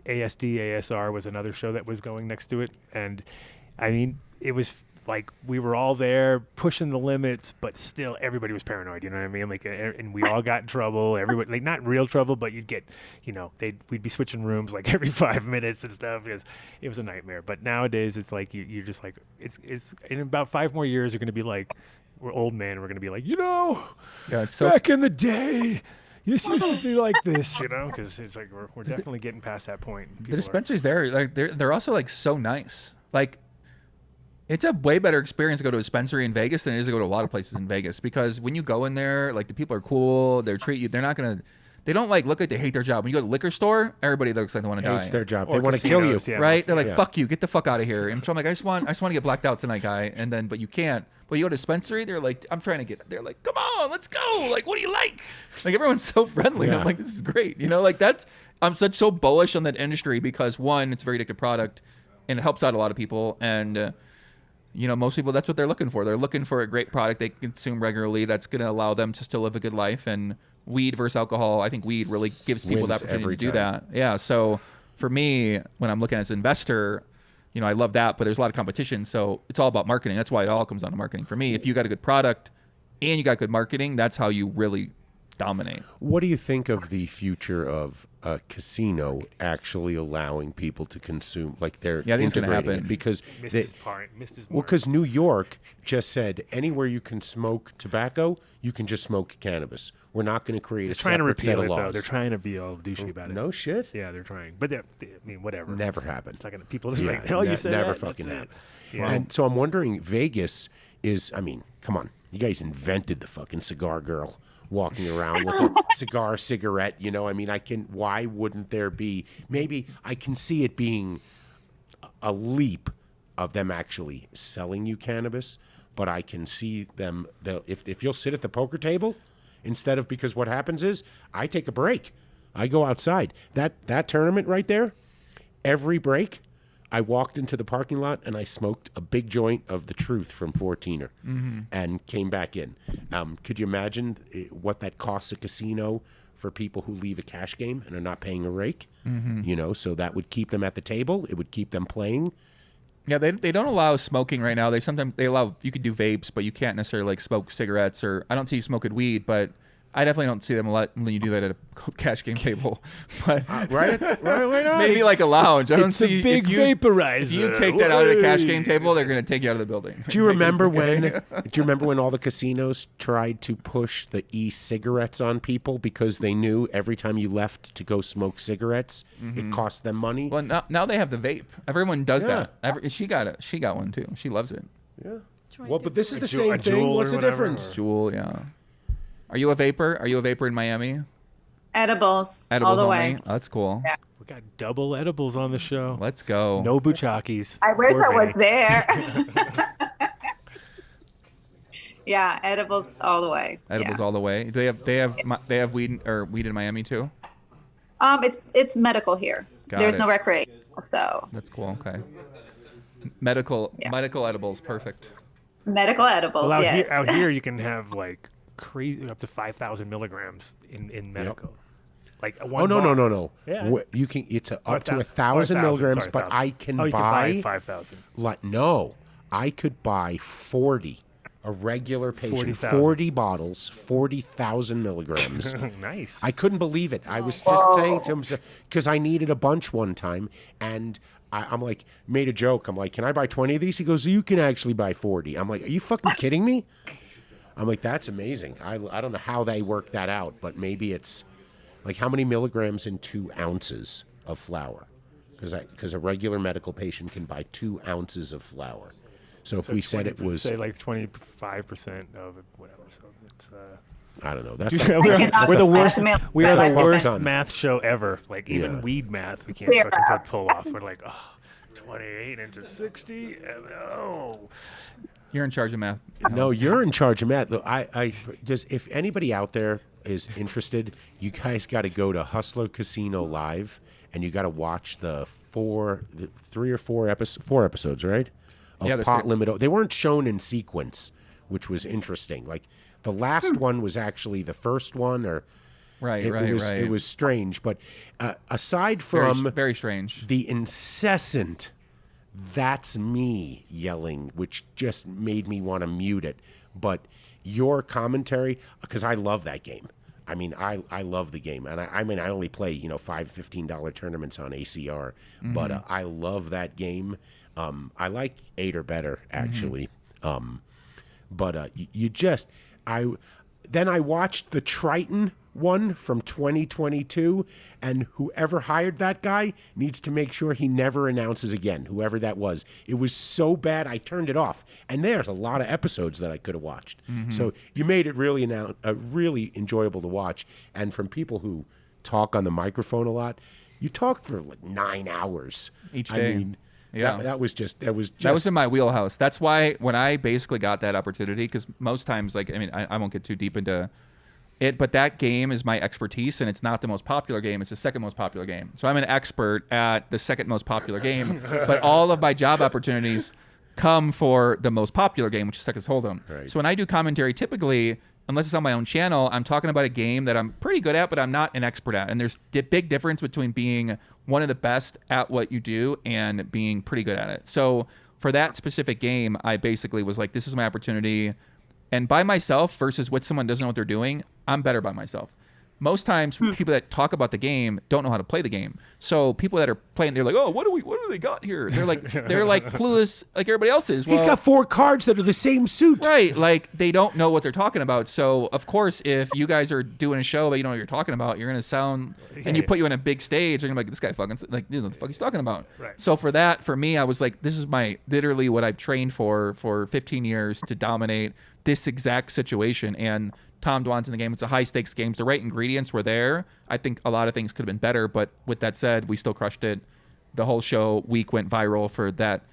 ASD ASR was another show that was going next to it, and I mean, it was like we were all there pushing the limits, but still everybody was paranoid. You know what I mean? Like, and we all got in trouble. Everybody, like, not real trouble, but you'd get, we'd be switching rooms like every 5 minutes and stuff because it was a nightmare. But nowadays, it's like you're just like it's in about 5 more years, you're gonna be like, we're old men. We're gonna be like, yeah, it's so back in the day. This used to be like this, because it's like we're definitely getting past that point. the dispensaries there, like they're also like so nice. Like, it's a way better experience to go to a dispensary in Vegas than it is to go to a lot of places in Vegas, because when you go in there, like, the people are cool. They treat you. They don't like look like they hate their job. When you go to the liquor store, everybody looks like they want to die. Hates their job. Or They want to kill you. casinos, yeah, Right? They're like, Yeah. fuck you, get the fuck out of here. And so I'm like, I just want to get blacked out tonight, guy. And then, but you can't. But you go to dispensary, they're like, they're like, come on, let's go. Like, what do you like? Like, everyone's so friendly. Yeah. I'm like, this is great. Like, I'm so bullish on that industry because, one, it's a very addictive product and it helps out a lot of people. And, most people, that's what they're looking for. They're looking for a great product they consume regularly that's going to allow them to still live a good life. And weed versus alcohol, I think weed really gives people the Wins opportunity every to do time. that. Yeah. So for me, when I'm looking as an investor, I love that, but there's a lot of competition. So it's all about marketing. That's why it all comes down to marketing. For me, if you got a good product and you got good marketing, that's how you really dominate. What do you think of the future of a casino actually allowing people to consume, like they're I think it's gonna integrating happen. it? Because Missed they, his part. Missed his well, mark. because New York just said anywhere you can smoke tobacco, you can just smoke cannabis. We're not going to create They're a trying to separate set repeal of it, though. laws. They're trying to be all douchey about it. No shit. Yeah, they're trying. But I mean, whatever. Never happened. It's not gonna. People just Yeah, like, hell, you said never that? fucking That's it." happened. Yeah. And so I'm wondering, Vegas is, I mean, come on. You guys invented the fucking cigar girl walking around with a cigarette, you know? I mean, why wouldn't there be, maybe I can see it being a leap of them actually selling you cannabis, but I can see them, if you'll sit at the poker table instead of, because what happens is I take a break. I go outside. That tournament right there, every break, I walked into the parking lot and I smoked a big joint of the Truth from 14er and came back in. Could you imagine what that costs a casino for people who leave a cash game and are not paying a rake? You know, so that would keep them at the table. It would keep them playing. Yeah, they don't allow smoking right now. They allow, you could do vapes, but you can't necessarily like smoke cigarettes, or I don't see you smoking weed, but I definitely don't see them letting you do that at a cash game table. But right it's maybe like a lounge. I don't It's see a big if you, vaporizer. If you take that out at a cash game table, they're going to take you out of the building. Do you remember when? Do you remember when all the casinos tried to push the e-cigarettes on people because they knew every time you left to go smoke cigarettes, it cost them money? Well, now they have the vape. Everyone does that. She got it. She got one too. She loves it. Yeah. Well, but this is the Juul same thing. What's the difference? Juul, yeah. Are you a vapor? Are you a vapor in Miami? Edibles Edibles all the only? way. Oh, that's cool. Yeah. We got double edibles on the show. Let's go. No buchakis. I wish Poor I was Vinny. there. Yeah, edibles all the way. Edibles yeah. all the way. They have weed in Miami too. It's medical here. Got There's it. no recreation, so That's cool. Okay. Medical edibles, perfect. medical edibles. Well, yes. out here you can have like crazy up to 5,000 milligrams in medical. Like one bar. No. Yeah. You can. It's up to 1,000 1,000 milligrams, sorry, but 1,000. I can Oh, you buy can buy 5,000. Like no, I could buy 40. A regular patient, 40,000. 40 bottles, 40,000 milligrams. Nice. I couldn't believe it. I was just saying to him, because I needed a bunch one time, and I'm like, made a joke. I'm like, can I buy 20 of these? He goes, you can actually buy 40. I'm like, are you fucking kidding me? I'm like, that's amazing. I don't know how they work that out, but maybe it's like how many milligrams in 2 ounces of flour? Because a regular medical patient can buy 2 ounces of flour. So if we said it was, say like 25% of it, whatever. So it's I don't know. That's we're the worst. We are the worst ton. math show ever. Like even Yeah. weed math, we can't fucking pull off. We're like, 28 into 60. Oh, You're in charge of math. No, you're in charge of math. Look, I just, if anybody out there is interested, you guys got to go to Hustler Casino Live, and you got to watch the 4 episodes, right? Of Pot Limit. They weren't shown in sequence, which was interesting. Like the last one was actually the first one, or it was strange. But aside from very strange, the incessant "That's me" yelling, which just made me want to mute it. But your commentary, because I love that game. I mean, I love the game, and I mean, I only play $5, $15 tournaments on ACR, but I love that game. I like 8 or better actually, but then I watched the Triton one from 2022, and whoever hired that guy needs to make sure he never announces again, whoever that was. It was so bad I turned it off, and there's a lot of episodes that I could have watched. So you made it really really enjoyable to watch, and from people who talk on the microphone a lot, you talked for like 9 hours each day. I mean, yeah, that was in my wheelhouse. That's why when I basically got that opportunity, because most times, like, I mean, I won't get too deep into it, but that game is my expertise, and it's not the most popular game. It's the second most popular game. So I'm an expert at the second most popular game, but all of my job opportunities come for the most popular game, which is Texas Hold'em. Right. So when I do commentary, typically, unless it's on my own channel, I'm talking about a game that I'm pretty good at, but I'm not an expert at. And there's a big difference between being one of the best at what you do and being pretty good at it. So for that specific game, I basically was like, this is my opportunity. And by myself versus with someone who doesn't know what they're doing, I'm better by myself. Most times, people that talk about the game don't know how to play the game. So people that are playing, they're like, "Oh, what do they got here?" They're like clueless, like everybody else is. Well, he's got 4 cards that are the same suit. Right, like they don't know what they're talking about. So of course, if you guys are doing a show but you don't know what you're talking about, you're gonna sound, and you put you on a big stage, and you're like, "This guy fucking like, you know what the fuck he's talking about." Right. So for me, I was like, "This is literally what I've trained for 15 years to dominate this exact situation." And Tom Dwan's in the game. It's a high stakes game. The right ingredients were there. I think a lot of things could have been better, but with that said, we still crushed it. The whole week went viral for that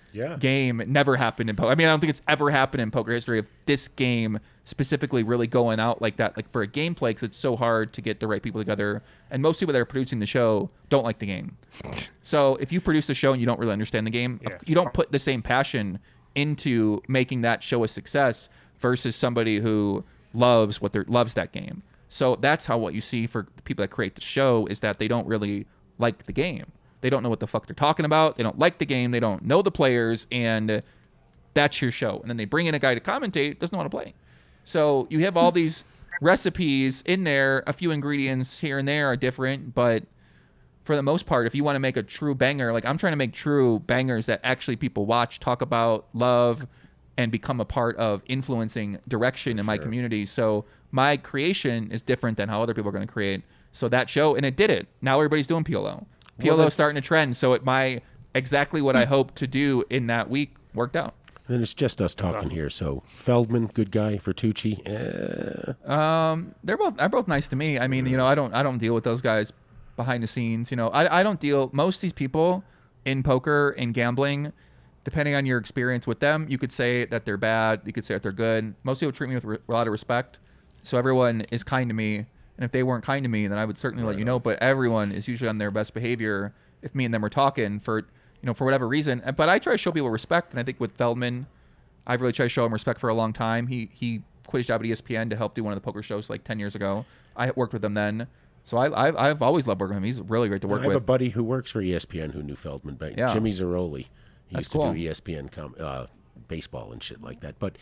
game. It never happened in poker. I mean, I don't think it's ever happened in poker history of this game specifically really going out like that. Like for a gameplay, because it's so hard to get the right people together. And most people that are producing the show don't like the game. So if you produce the show and you don't really understand the game, you don't put the same passion into making that show a success versus somebody who loves that game. So that's how what you see for the people that create the show is that they don't really like the game. They don't know what the fuck they're talking about. They don't like the game. They don't know the players, and that's your show. And then they bring in a guy to commentate, doesn't know how to play. So you have all these recipes in there. A few ingredients here and there are different, but for the most part, if you want to make a true banger, like I'm trying to make true bangers that actually people watch, talk about, love, and become a part of influencing direction in my community. So my creation is different than how other people are going to create. So that show, and it did it. Now everybody's doing PLO. PLO starting to trend. So exactly what I hoped to do in that week worked out. And then it's just us talking here. So Feldman, good guy. Fertucci, they're both nice to me. I mean, you know, I don't deal with those guys behind the scenes. You know, I don't deal. Most of these people in poker and gambling, depending on your experience with them, you could say that they're bad. You could say that they're good. Most people treat me with a lot of respect. So everyone is kind to me. And if they weren't kind to me, then I would certainly let you know. But everyone is usually on their best behavior if me and them are talking for whatever reason. But I try to show people respect. And I think with Feldman, I've really tried to show him respect for a long time. He quit his job at ESPN to help do one of the poker shows like 10 years ago. I worked with him then. So I've always loved working with him. He's really great to work with. I have a buddy who works for ESPN who knew Feldman, but Jimmy Zaroli. He used to do ESPN baseball and shit like that. But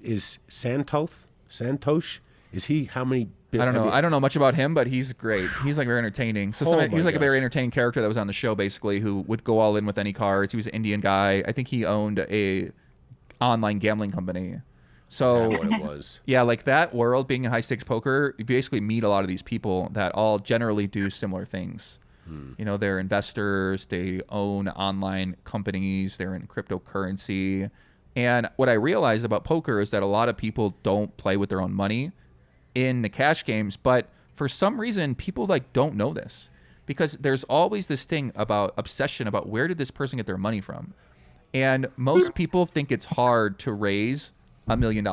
is Santosh? Is he how many? I don't know. I don't know much about him, but he's great. He's like very entertaining. So he was like a very entertaining character that was on the show, basically, who would go all in with any cards. He was an Indian guy. I think he owned a online gambling company. So is that what it was? Yeah, like that world, being in high stakes poker, you basically meet a lot of these people that all generally do similar things. You know, they're investors, they own online companies, they're in cryptocurrency. And what I realized about poker is that a lot of people don't play with their own money in the cash games, but for some reason people like don't know this, because there's always this thing about obsession about where did this person get their money from. And most people think it's hard to raise $1 million.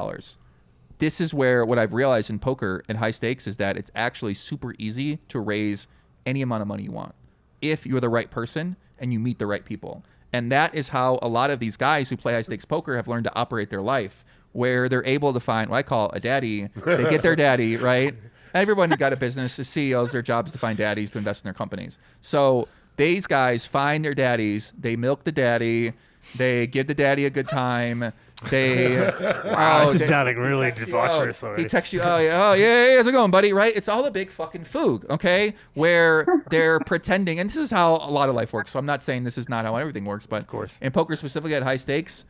This is where what I've realized in poker and high stakes is that it's actually super easy to raise any amount of money you want if you're the right person and you meet the right people. And that is how a lot of these guys who play high stakes poker have learned to operate their life, where they're able to find what I call a daddy. They get their daddy, right? Everyone who got a business is CEOs. Their job is to find daddies to invest in their companies. So these guys find their daddies. They milk the daddy. They give the daddy a good time. They wow, this is sounding really debaucherous already. He texts you, yeah, how's it going, buddy? Right? It's all a big fucking foog, okay? Where they're pretending, and this is how a lot of life works. So I'm not saying this is not how everything works, but of course, in poker specifically at high stakes,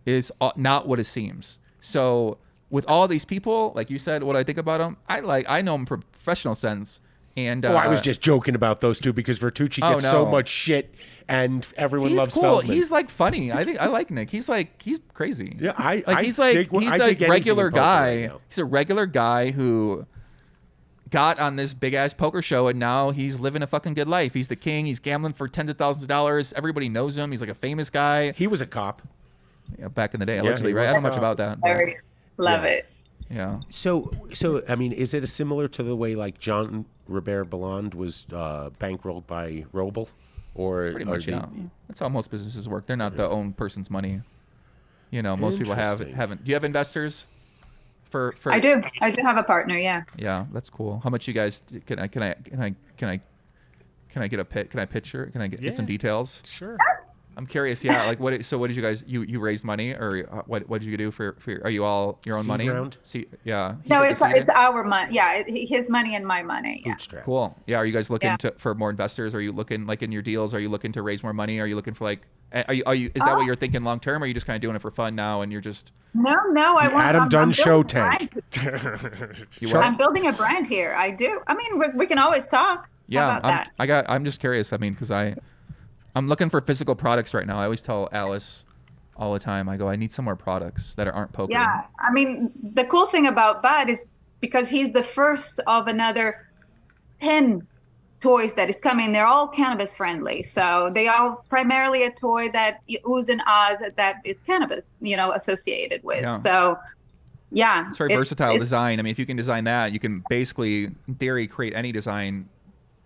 is not what it seems. So with all these people, like you said, what I think about them, I know them from a professional sense. And I was just joking about those two because Vertucci gets so much shit, and everyone loves cool. Feldman. He's like funny. I like Nick. He's crazy. Yeah, he's a regular guy. Right, he's a regular guy who got on this big ass poker show, and now he's living a fucking good life. He's the king. He's gambling for tens of thousands of dollars. Everybody knows him. He's like a famous guy. He was a cop. Yeah, back in the day, allegedly, right? I don't know much about that. But, love it. Yeah. So I mean, is it similar to the way like John Robert Belland was bankrolled by Roble, or pretty much? Yeah, that's how most businesses work. They're not the own person's money. You know, most people haven't. Do you have investors? For I do have a partner. Yeah. Yeah, that's cool. How much you guys? Can I get a pit? Can I get some details? Sure. I'm curious. Yeah, like what? So what did you guys? You raised money, or what? What did you do for? Are you all your own Seed money? round? Yeah. No, it's our money. Yeah, his money and my money. Yeah. Bootstrap. Cool. Yeah. Are you guys looking for more investors? Are you looking like in your deals? Are you looking to raise more money? Are you looking for like? Are you? Is that what you're thinking long term? Or are you just kind of doing it for fun now? And you're just. No. I want Adam Dunn Show tank. I'm building a brand here. I do. I mean, we can always talk. Yeah. How about that? I'm just curious. I mean, because I'm looking for physical products right now. I always tell Alice all the time, I go, I need some more products that aren't poker. Yeah, I mean, the cool thing about Bud is because he's the first of another 10 toys that is coming. They're all cannabis friendly. So they are primarily a toy that oohs and ahs that is cannabis, associated with. Yeah. So, yeah. It's very versatile design. I mean, if you can design that, you can basically, in theory, create any design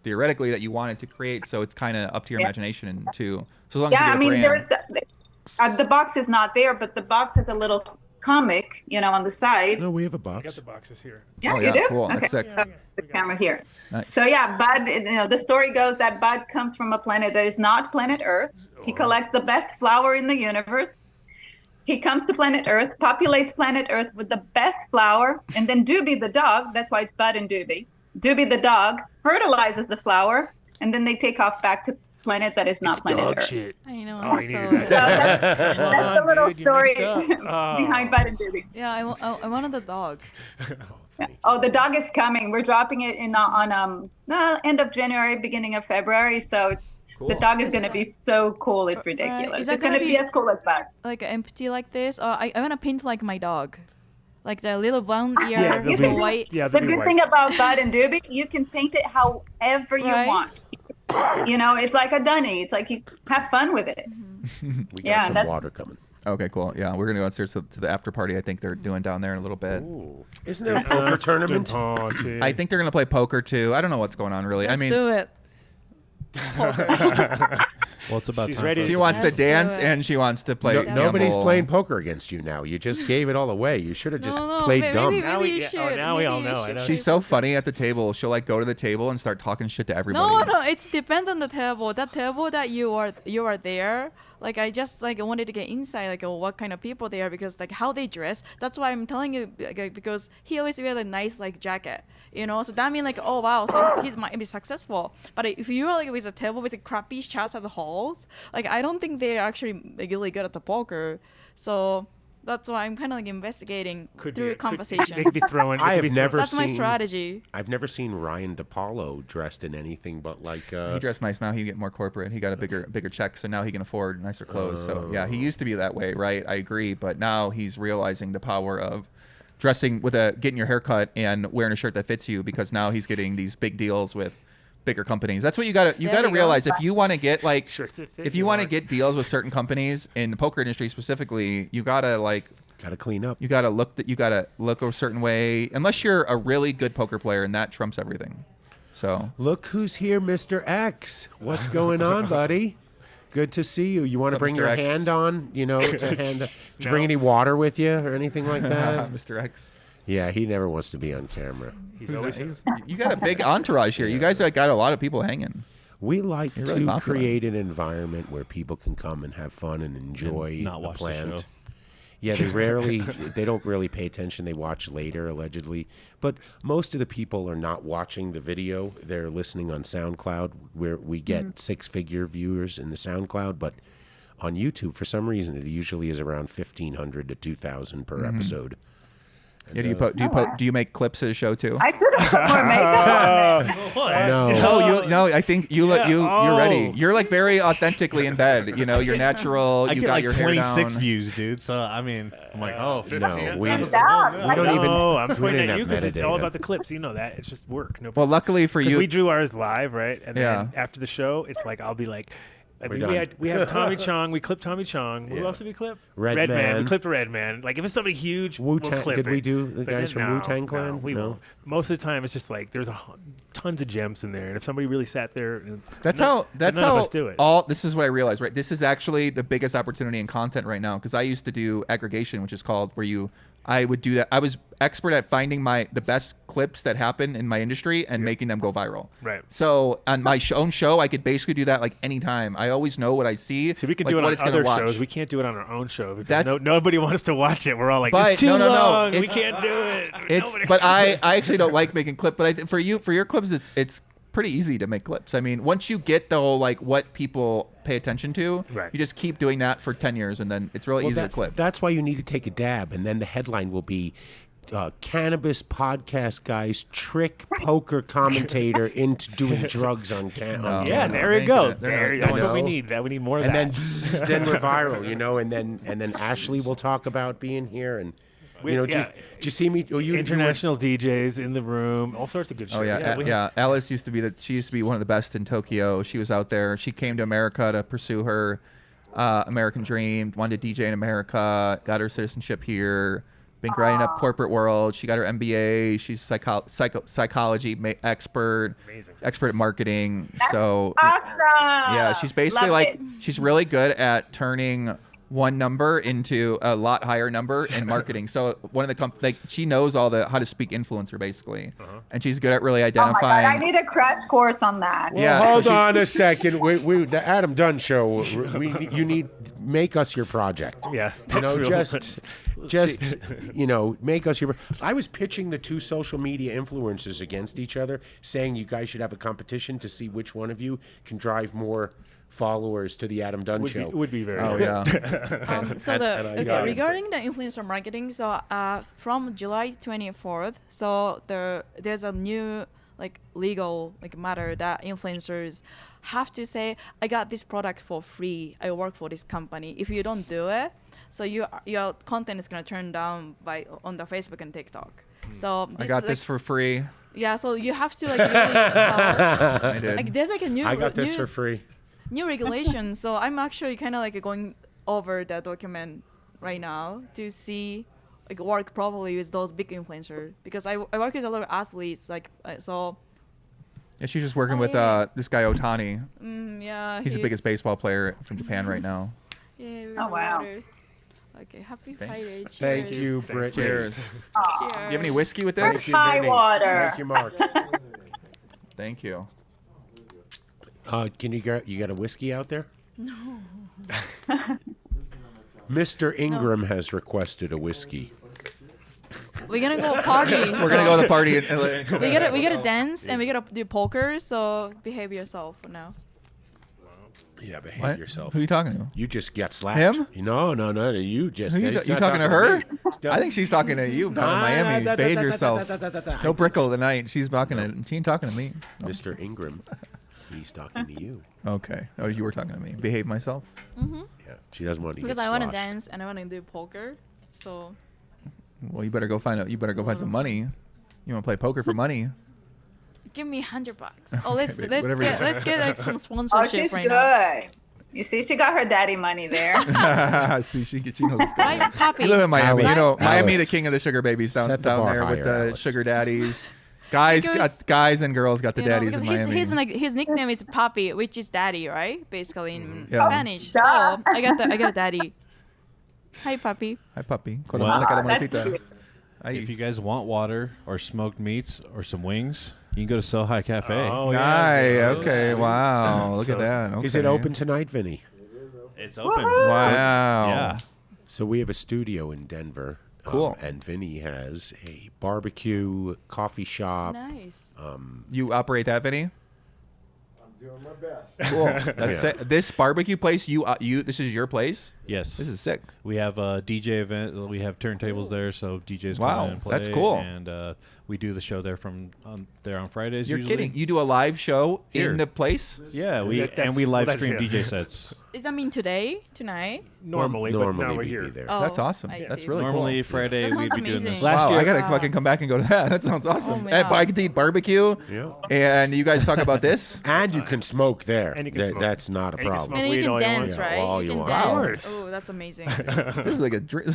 theoretically that you wanted to create, so it's kind of up to your imagination and so as long as you get a brand. There's the box is not there, but the box has a little comic, on the side. No, we have a box. I got the boxes here. Yeah, you do. Cool. Okay. That's sick. The camera here. Nice. So yeah, Bud. The story goes that Bud comes from a planet that is not planet Earth. He collects the best flower in the universe. He comes to planet Earth, populates planet Earth with the best flower, and then Doobie the dog. That's why it's Bud and Doobie. Doobie the dog fertilizes the flower, and then they take off back to planet that is not planet Earth. Shit. I know. Oh, So that's the little story behind Bud and Doobie. yeah, I wanted the dog. Oh, the dog is coming. We're dropping it in on end of January, beginning of February. So the dog is going to be so cool. It's ridiculous. Is that It's going to be as cool as Bud. Like empty like this? I want to paint like my dog. Like the little brown ear, Yeah, You the can do- white. Yeah, the good thing about Bud and Doobie, you can paint it however you Right. want. It's like a dunny. It's like you have fun with it. We got some water coming. Okay, cool. Yeah, we're gonna go upstairs to the after party. I think they're doing down there in a little bit. Ooh. Isn't there a poker tournament? I think they're gonna play poker too. I don't know what's going on really. Let's I mean, do it. Well, it's about She's time. ready. she wants to Let's do dance it. and she wants to play. Nobody's gamble. playing poker against you now. You just gave it all away. You should have just No, played maybe dumb. we Now we should. now we all Maybe know. we I know. should. She's so funny at the table. She'll like go to the table and start talking shit to everybody. No, it depends on the table. That table that you are there. Like I just like wanted to get insight, like what kind of people they are, because like how they dress. That's why I'm telling you, like, because he always wear a nice like jacket, So that means like, oh wow, so he might be successful. But if you are like with a table with a crappy shots at the halls, like I don't think they're actually really good at the poker. So that's why I'm kind of like investigating through conversation. They could be throwing. I have never That's seen. my strategy. I've never seen Ryan DePaulo dressed in anything but like. He dressed nice now. He get more corporate. He got a bigger check, so now he can afford nicer clothes. So yeah, he used to be that way, right? I agree, but now he's realizing the power of dressing with getting your hair cut and wearing a shirt that fits you, because now he's getting these big deals with bigger companies. That's what you got to realize. If you want to get like, if you want to get deals with certain companies in the poker industry specifically, you gotta clean up. You gotta look a certain way, unless you're a really good poker player, and that trumps everything. So look who's here, Mr. X. What's going on, buddy? Good to see you. You want to bring Mr. your X? hand on? Did you bring any water with you or anything like that? Mr. X. Yeah, he never wants to be on camera. You got a big entourage here. You guys got a lot of people hanging. We like You're to really popular. create an environment where people can come and have fun and enjoy And not the watch the plant. show. Yeah, they don't really pay attention. They watch later, allegedly. But most of the people are not watching the video. They're listening on SoundCloud, where we get six-figure viewers in the SoundCloud. But on YouTube, for some reason, it usually is around 1,500 to 2,000 per episode. Yeah, do you make clips of the show too? I should have put more makeup on there. No. I think you're ready. You're like very authentically in bed. You're natural. I You get got like your hair 26 down. views, dude. So I mean, I'm like, oh, 50. No, we Stop. don't even. No, I'm we pointing didn't at you have because it's all metadata. about the clips. You know that. It's just work. No Well, luckily for 'cause you, we drew ours live, right? And Yeah. then after the show, it's like I'll be like, We're we done. have Tommy Chong. We clipped Tommy Chong. Who Yeah. else did we clip? Red Man. We clipped Red Man. Like if it's somebody huge, Wu-Tang- we'll clip did it. we do the But guys from no, Wu-Tang Clan? No, we No? won't. Most of the time, it's just like there's tons of gems in there, and if somebody really sat there, That's none how of us do it. This is what I realized, right? This is actually the biggest opportunity in content right now, because I used to do aggregation, which is called where you I would do that. I was expert at finding the best clips that happen in my industry and making them go viral. Right. So on my own show, I could basically do that like anytime. I always know what I see. So we can like, do it what on it's gonna other watch. shows. We can't do it on our own show because nobody wants to watch it. We're all like, But it's too no, long. We it's- can't do it. But I actually don't like making clips. But for your clips, it's pretty easy to make clips. I mean, once you get the whole like what people pay attention to, you just keep doing that for 10 years, and then it's really easy to clip. That's why you need to take a dab, and then the headline will be Cannabis podcast guys trick poker commentator into doing drugs on camera. Yeah, there you go. That's what we need. We need more of and that. then we're viral, and then Ashley will talk about being here, and did you see me? International DJs in the room, all sorts of good shit. Oh yeah. Alice used to be one of the best in Tokyo. She was out there. She came to America to pursue her American dream. Wanted to DJ in America. Got her citizenship here. Been grinding up corporate world. She got her MBA. She's psychology expert. Amazing. Expert at marketing. So awesome. Yeah, she's basically she's really good at turning one number into a lot higher number in marketing. So one of the she knows all how to speak influencer basically, and she's good at really identifying. Oh my God, I need a crash course on that. Well, hold on a second. We the Adam Dunn Show. You need make us your project. Yeah, just make us your. I was pitching the two social media influencers against each other, saying you guys should have a competition to see which one of you can drive more followers to the Adam Dunn Show. Would be very. Oh yeah. Regarding the influencer marketing, so from July 24th, so there's a new legal matter that influencers have to say, I got this product for free. I work for this company. If you don't do it, so your content is gonna turn down on the Facebook and TikTok. So I got this for free. Yeah, so you have to really. I did. There's a new. I got this for free. New regulations. So I'm actually kind of going over that document right now to see work properly with those big influencers, because I work with a lot of athletes so. Yeah, she's just working with this guy Otani. Yeah, he's the biggest baseball player from Japan right now. Yeah. Oh wow. Water. Okay, happy Friday. Cheers. Thank you, Britt. Cheers. Cheers. You have any whiskey with this? Thank you, Vinny. water. Thank you, Mark. Thank you. Can you got a whiskey out there? No. Mr. Ingram has requested a whiskey. We're gonna go party. We're gonna go to the party. We gotta dance and we gotta do poker. So behave yourself for now. Yeah, behave yourself. Who are you talking to? You just got slapped. Him? No. You just. You talking to her? I think she's talking to you. Come to Miami. Behave yourself. No Brickle tonight. She ain't talking to me. Mr. Ingram, he's talking to you. Okay. Oh, you were talking to me. Behave myself. Mm-hmm. Yeah, she doesn't want to because get I want to sloshed. dance and I want to do poker. So. Well, you better go find some money. You want to play poker for money? Give me $100. Oh, let's Whatever get some Oh, sponsorship she's right good. now. You see, she got her daddy money there. See, she knows this guy. My puppy. You live in Miami. Alice. Miami, the king of the sugar babies down Set the bar there with higher, the Alice. sugar daddies. Guys and girls got the daddies in Miami. His nickname is Papi, which is daddy, right? Basically in Yeah. Spanish. So I got a daddy. Hi, Papi. Hi, puppy. If you guys want water or smoked meats or some wings, you can go to Sell High Cafe. Oh, yeah. Okay. Wow. Look at that. Okay. Is it open tonight, Vinny? It's open. Wow. Yeah. So we have a studio in Denver. Cool. And Vinny has a barbecue, coffee shop. Nice. You operate that, Vinny? I'm doing my best. Cool. That's it. This barbecue place, this is your place? Yes. This is sick. We have a DJ event. We have turntables there, so DJs come Wow, in and play. that's cool. And we do the show there there on Fridays. You're usually. kidding. You do a live show Here. in the place? Yeah, we That's- live that's stream it. DJ sets. Does that mean tonight? Normally, but now we're we'd here. be there. Oh, That's awesome. I That's see. really Normally cool. Friday That we'd sounds be doing this. amazing. Last Wow, year- I gotta fucking come back and go to that. That sounds awesome. my But I God. get to eat barbecue, Yeah. and you guys talk about this. And you can smoke there. And you can smoke. That's not a And you can problem. smoke And weed you can all you want. dance, Yeah, right? all you you can want. Of dance. course. Oh, that's amazing. This is like a dream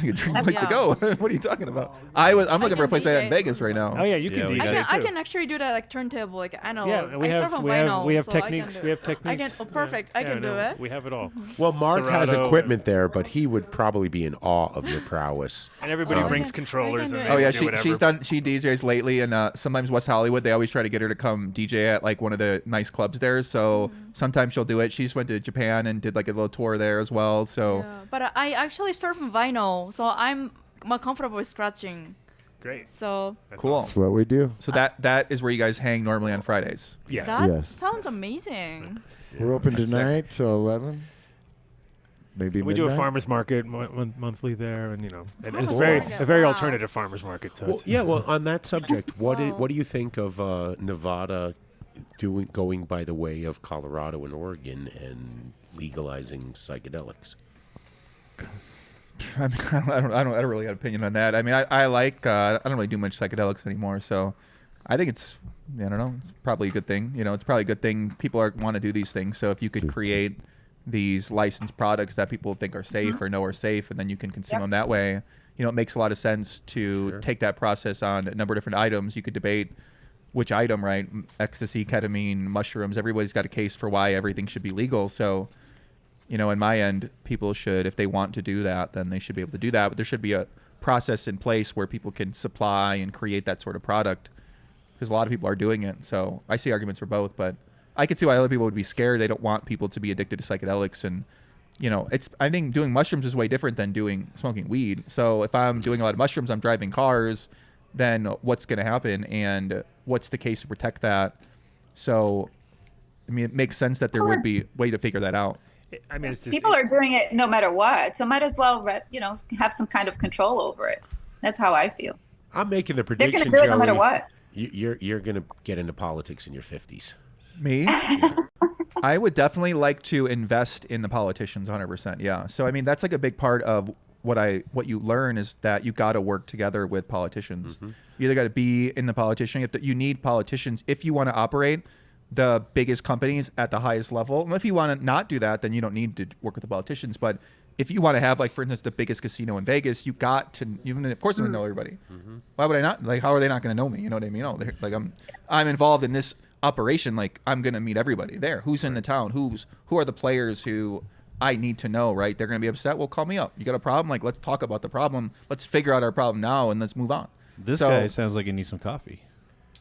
place to go. What are you talking about? I'm looking for a place like that in Vegas right now. Oh yeah, you can DJ I can actually do that like turntable, like analog. Yeah, we I have start from vinyl, we have so I can techniques. do We have it. techniques. I can. Oh, perfect. I can do it. We have it all. Well, Mark has Serato equipment there, but he would probably be in awe of your prowess. And everybody brings controllers. And Oh yeah, do whatever. she's done. She DJs lately, and sometimes West Hollywood. They always try to get her to come DJ at like one of the nice clubs there. So sometimes she'll do it. She just went to Japan and did like a little tour there as well. So. Yeah, but I actually start from vinyl, so I'm more comfortable with scratching. Great. So Cool. That's what we do. So that is where you guys hang normally on Fridays. Yeah. that Yes. sounds amazing. We're open That's tonight till 11. Maybe We do a midnight? farmers market monthly there, and it's Farmers very market, a very wow. alternative farmers market. So Well, it's, yeah. Well, on that subject, what do you think of Nevada going by the way of Colorado and Oregon and legalizing psychedelics? I mean, I don't really have an opinion on that. I mean, I like I don't really do much psychedelics anymore, so I think it's I don't know, it's probably a good thing. It's probably a good thing. People want to do these things, so if you could create these licensed products that people think are safe or know are safe, and then you can consume them that way, it makes a lot of sense to take that process on a number of different items. You could debate which item, right? Ecstasy, ketamine, mushrooms. Everybody's got a case for why everything should be legal. So. In my end, people should, if they want to do that, then they should be able to do that. But there should be a process in place where people can supply and create that sort of product, because a lot of people are doing it. So I see arguments for both, but I could see why other people would be scared. They don't want people to be addicted to psychedelics. And, I think doing mushrooms is way different than smoking weed. So if I'm doing a lot of mushrooms, I'm driving cars, then what's going to happen? And what's the case to protect that? So, I mean, it makes sense that there would be a way to figure that out. I mean, it's just, people are doing it no matter what, so might as well, have some kind of control over it. That's how I feel. I'm making the They're prediction, going to do it no matter Joey, what. You're going to get into politics in your 50s. Me? I would definitely like to invest in the politicians 100%. Yeah. So, I mean, that's like a big part of what you learn is that you got to work together with politicians. You either got to be in the politician. You need politicians if you want to operate the biggest companies at the highest level. And if you want to not do that, then you don't need to work with the politicians. But if you want to have, like, for instance, the biggest casino in Vegas, of course, I'm going to know everybody. Why would I not? Like, how are they not going to know me? You know what I mean? Like, I'm involved in this operation. Like, I'm going to meet everybody there. Who's in the town? Who are the players who I need to know, right? They're going to be upset. Well, call me up. You got a problem? Like, let's talk about the problem. Let's figure out our problem now, and let's move on. This guy sounds like he needs some coffee.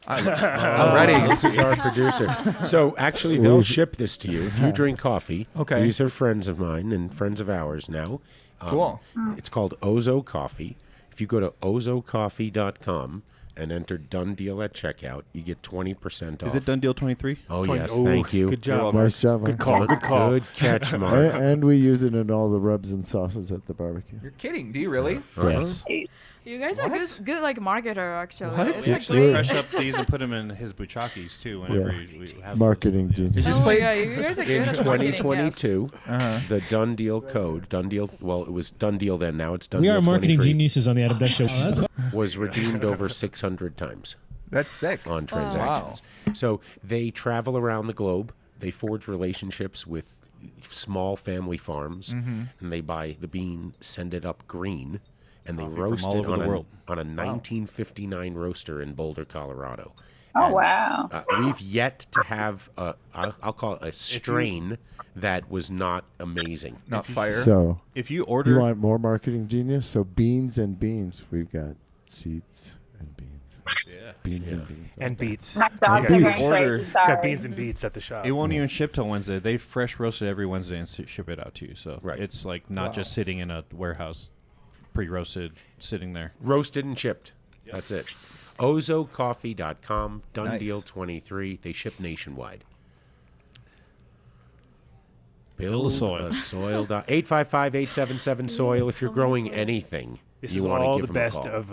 I'm ready. This is our producer. So actually, they'll ship this to you if you drink coffee. Okay. These are friends of mine and friends of ours now. Cool. It's called Ozo Coffee. If you go to ozocoffee.com and enter Done Deal at checkout, you get 20% off. Is it Done Deal 23? Oh, yes. Thank you. Good job. Nice job. Good call. Good call. Good catch, Mark. And we use it in all the rubs and sauces at the barbecue. You're kidding. Do you really? Yes. You guys are good like marketer actually. What? It's We like actually great. fresh up these and put them in his buchakis too. Whenever we have Marketing genius. Oh my god, you guys are good In at marketing, yes. 2022, the Done Deal code, Done Deal, well, it was Done Deal then, now it's Done We Deal are marketing 23, geniuses on the Adam Dunn Show. was redeemed over 600 times. That's sick. On transactions. So they travel around the globe. They forge relationships with small family farms, and they buy the bean, send it up green, and they Coffee roast from all it over the world. on a 1959 roaster in Boulder, Colorado. Oh, And, wow. we've yet to have, I'll call it a strain that was not amazing. Not fire. So, if you you order, want more marketing genius? So beans and beans. We've got seeds and beans. Yeah. Beans and beans. And beets. My dogs are Okay. going crazy, Got sorry. beans and beets at the shop. it won't even ship till Wednesday. They fresh roast it every Wednesday and ship it out to you. So it's like not just sitting in a warehouse, pre-roasted, sitting there. Roasted and shipped. That's it. Ozocoffee.com, Done Nice. Deal 23. They ship nationwide. Build a soil. 855-877-SOIL if you're growing anything. This you is want to all give the them a best call. of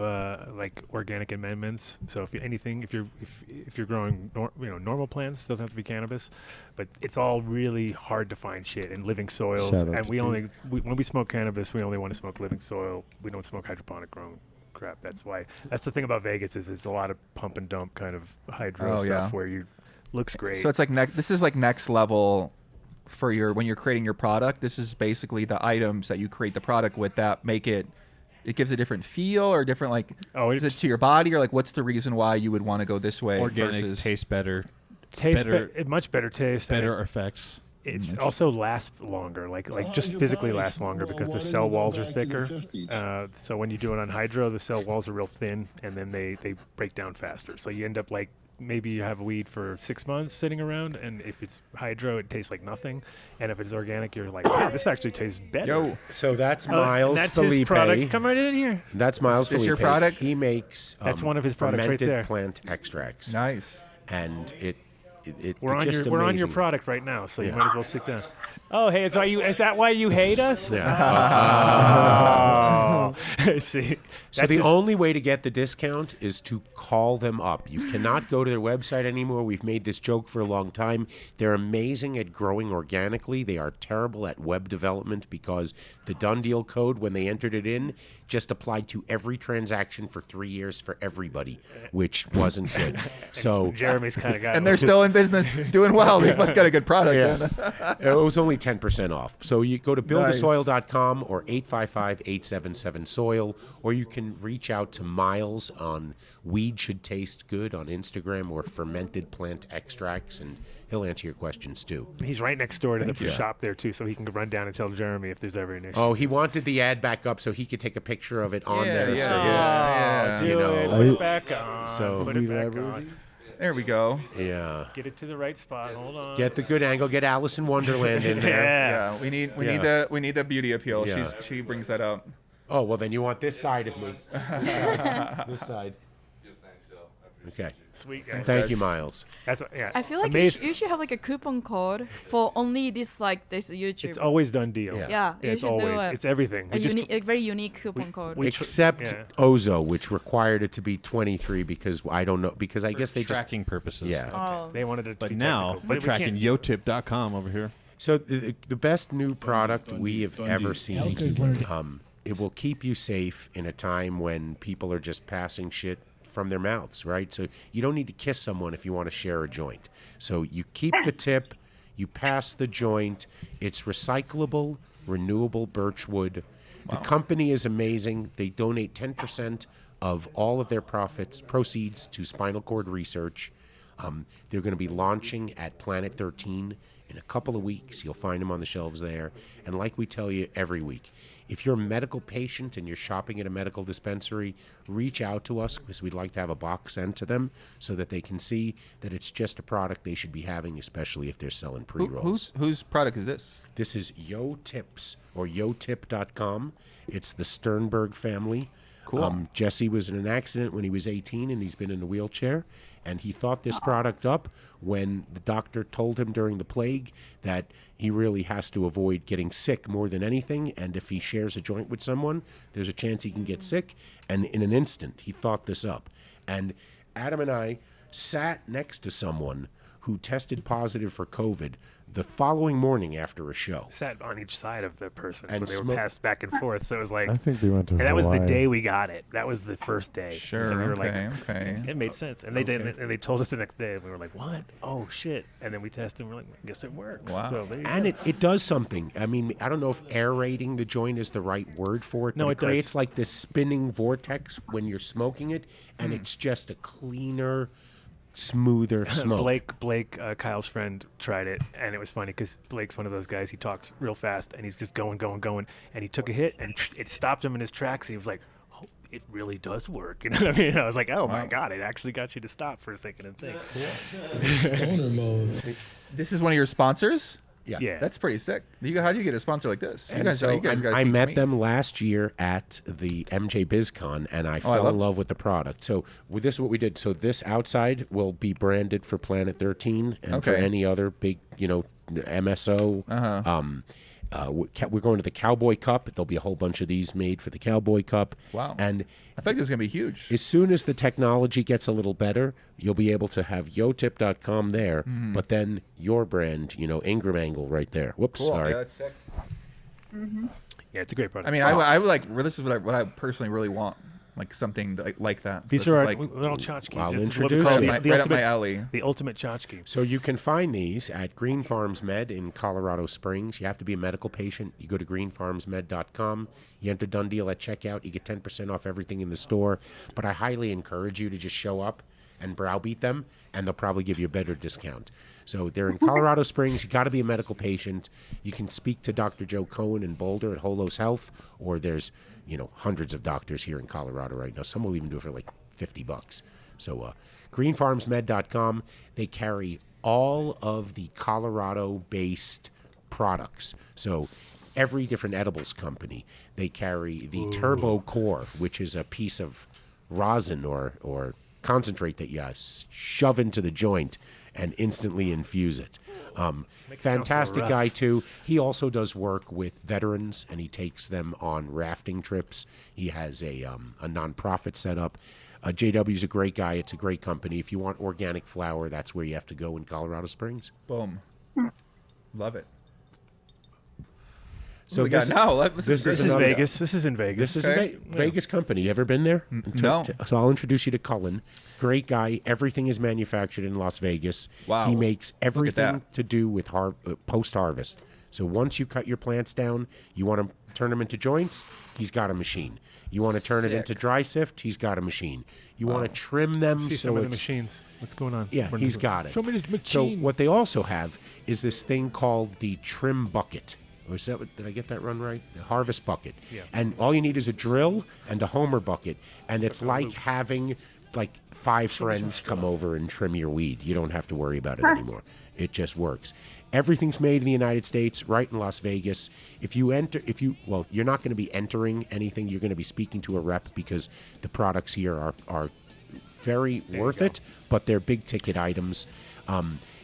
like organic amendments. So if you're growing normal plants, doesn't have to be cannabis, but it's all really hard to find shit in living soils. Shout out And to when we smoke cannabis, we only want to smoke living soil. We don't smoke hydroponic grown crap. That's the thing about Vegas is it's a lot of pump and dump kind of hydro stuff where looks great. So it's like this is like next level for when you're creating your product. This is basically the items that you create the product with that make it. It gives a different feel or different like. Is it to your body or like what's the reason why you would want to go this way? Organic versus tastes better. Much better taste. Better effects. It also lasts longer, like just physically lasts longer because the cell walls are thicker. So when you do it on hydro, the cell walls are real thin, and then they break down faster. So you end up like maybe you have weed for 6 months sitting around, and if it's hydro, it tastes like nothing. And if it's organic, you're like, wow, this actually tastes better. So that's Miles that's Felipe. his product. Come right in here. That's Miles Felipe. your product? He makes That's one of his products right fermented there. plant extracts. Nice. And We're it's just we're on your amazing. product right now, so you might as well sit down. Oh, hey, is that why you hate us? Yeah. See. So the only way to get the discount is to call them up. You cannot go to their website anymore. We've made this joke for a long time. They're amazing at growing organically. They are terrible at web development because the Done Deal code, when they entered it in, just applied to every transaction for 3 years for everybody, which wasn't good. So Jeremy's kind of guy. And they're still in business doing well. They must got a good product. Yeah. Then. It was only 10% off. So you go to buildasoil.com or 855-877-SOIL, or you can reach out to Miles on Weed Should Taste Good on Instagram or fermented plant extracts, and he'll answer your questions too. He's right next door to the you. shop there too, so he can run down and tell Jeremy if there's ever an issue. Oh, he wanted the ad back up so he could take a picture of it on there. Yeah. So Do you know, it. Put it back on. So Put it back on. There we go. Yeah. Get it to the right spot. Hold on. Get the good angle. Get Alice in Wonderland in there. Yeah. We need the beauty appeal. Yeah. She brings that out. Oh well, then you want this side of me. This side. Okay. Sweet guys. Thank you, Miles. That's I feel like you should have like a coupon code for only this YouTube. It's always Done Deal. Yeah, you it's should do always. it. It's everything. A very unique coupon code. Except Ozo, which required it to be 23 because I don't know because I guess they tracking just purposes. Yeah. Oh. They wanted it to But be now technical. we're But we tracking can't- yotip.com over here. So the best new product we have ever seen. It will keep you safe in a time when people are just passing shit from their mouths, right? So you don't need to kiss someone if you want to share a joint. So you keep the tip, you pass the joint. It's recyclable, renewable birchwood. The company is amazing. They donate 10% of all of their proceeds to spinal cord research. They're going to be launching at Planet 13 in a couple of weeks. You'll find them on the shelves there. And like we tell you every week, if you're a medical patient and you're shopping at a medical dispensary, reach out to us because we'd like to have a box sent to them so that they can see that it's just a product they should be having, especially if they're selling pre-rolls. Whose product is this? This is Yo Tips or yotip.com. It's the Sternberg family. Cool. Jesse was in an accident when he was 18 and he's been in a wheelchair. And he thought this product up when the doctor told him during the plague that he really has to avoid getting sick more than anything. And if he shares a joint with someone, there's a chance he can get sick. And in an instant, he thought this up. And Adam and I sat next to someone who tested positive for COVID the following morning after a show. Sat on each side of the person, And so they were passed back and forth. So it was like, I think they went to and that was the Hawaii. day we got it. That was the first day. Sure, So we were okay, like, okay. It made sense, and they did, and they told us the next day, and we were like, what? Oh shit! And then we tested, and we're like, I guess it works. Wow. So there you And go. it does something. I mean, I don't know if aerating the joint is the right word for it, No, but it does. creates like this spinning vortex when you're smoking it, and it's just a cleaner, smoother smoke. Blake, Kyle's friend, tried it, and it was funny because Blake's one of those guys. He talks real fast, and he's just going, and he took a hit, and it stopped him in his tracks. He was like, "Oh, it really does work." You know what I mean? I was like, "Oh my god, it actually got you to stop for a second and think." Stoner mode. This is one of your sponsors? Yeah. That's pretty sick. How do you get a sponsor like this? You And guys, so you guys gotta I teach met me. them last year at the MJ BizCon, and I fell in love with the product. So this is what we did. So this outside will be branded for Planet 13 and for Okay. any other big, MSO. We're going to the Cowboy Cup. There'll be a whole bunch of these made for the Cowboy Cup. Wow. And I think this is going to be huge. as soon as the technology gets a little better, you'll be able to have yotip.com there, Mm-hmm. but then your brand, Ingram Angle right there. Whoops, Cool. sorry. Yeah, that's sick. Yeah, it's a great product. I mean, I would like. This is what I personally really want. like something like that. So These this are is our like little tchotchkes. I'll This is what we introduce call you. right up my alley. The ultimate tchotchke. So you can find these at Green Farms Med in Colorado Springs. You have to be a medical patient. You go to greenfarmsmed.com. You enter Done Deal at checkout. You get 10% off everything in the store. But I highly encourage you to just show up and browbeat them, and they'll probably give you a better discount. So they're in Colorado Springs. You got to be a medical patient. You can speak to Dr. Joe Cohen in Boulder at Holos Health, or there's hundreds of doctors here in Colorado right now. Some will even do it for like $50. So greenfarmsmed.com. They carry all of the Colorado-based products. So every different edibles company. They carry the Turbo Core, which is a piece of rosin or concentrate that you shove into the joint and instantly infuse it. Fantastic guy too. He also does work with veterans, and he takes them on rafting trips. He has a nonprofit set up. JW's a great guy. It's a great company. If you want organic flower, that's where you have to go in Colorado Springs. Boom. Love it. So this is Vegas. This is in Vegas. This is a Vegas company. You ever been there? No. So I'll introduce you to Cullen. Great guy. Everything is manufactured in Las Vegas. Wow. He makes everything to do with post-harvest. So once you cut your plants down, you want to turn them into joints, he's got a machine. You want to turn it into dry sift, he's got a machine. You want to trim them See so some of the it's... machines. What's going on? Yeah, he's got it. Show me the machine. So what they also have is this thing called the trim bucket. Or is that did I get that run right? The harvest bucket. Yeah. And all you need is a drill and a Homer bucket. And it's like having like 5 friends come over and trim your weed. You don't have to worry about it anymore. It just works. Everything's made in the United States, right in Las Vegas. You're not going to be entering anything. You're going to be speaking to a rep because the products here are very worth it, but they're big ticket items.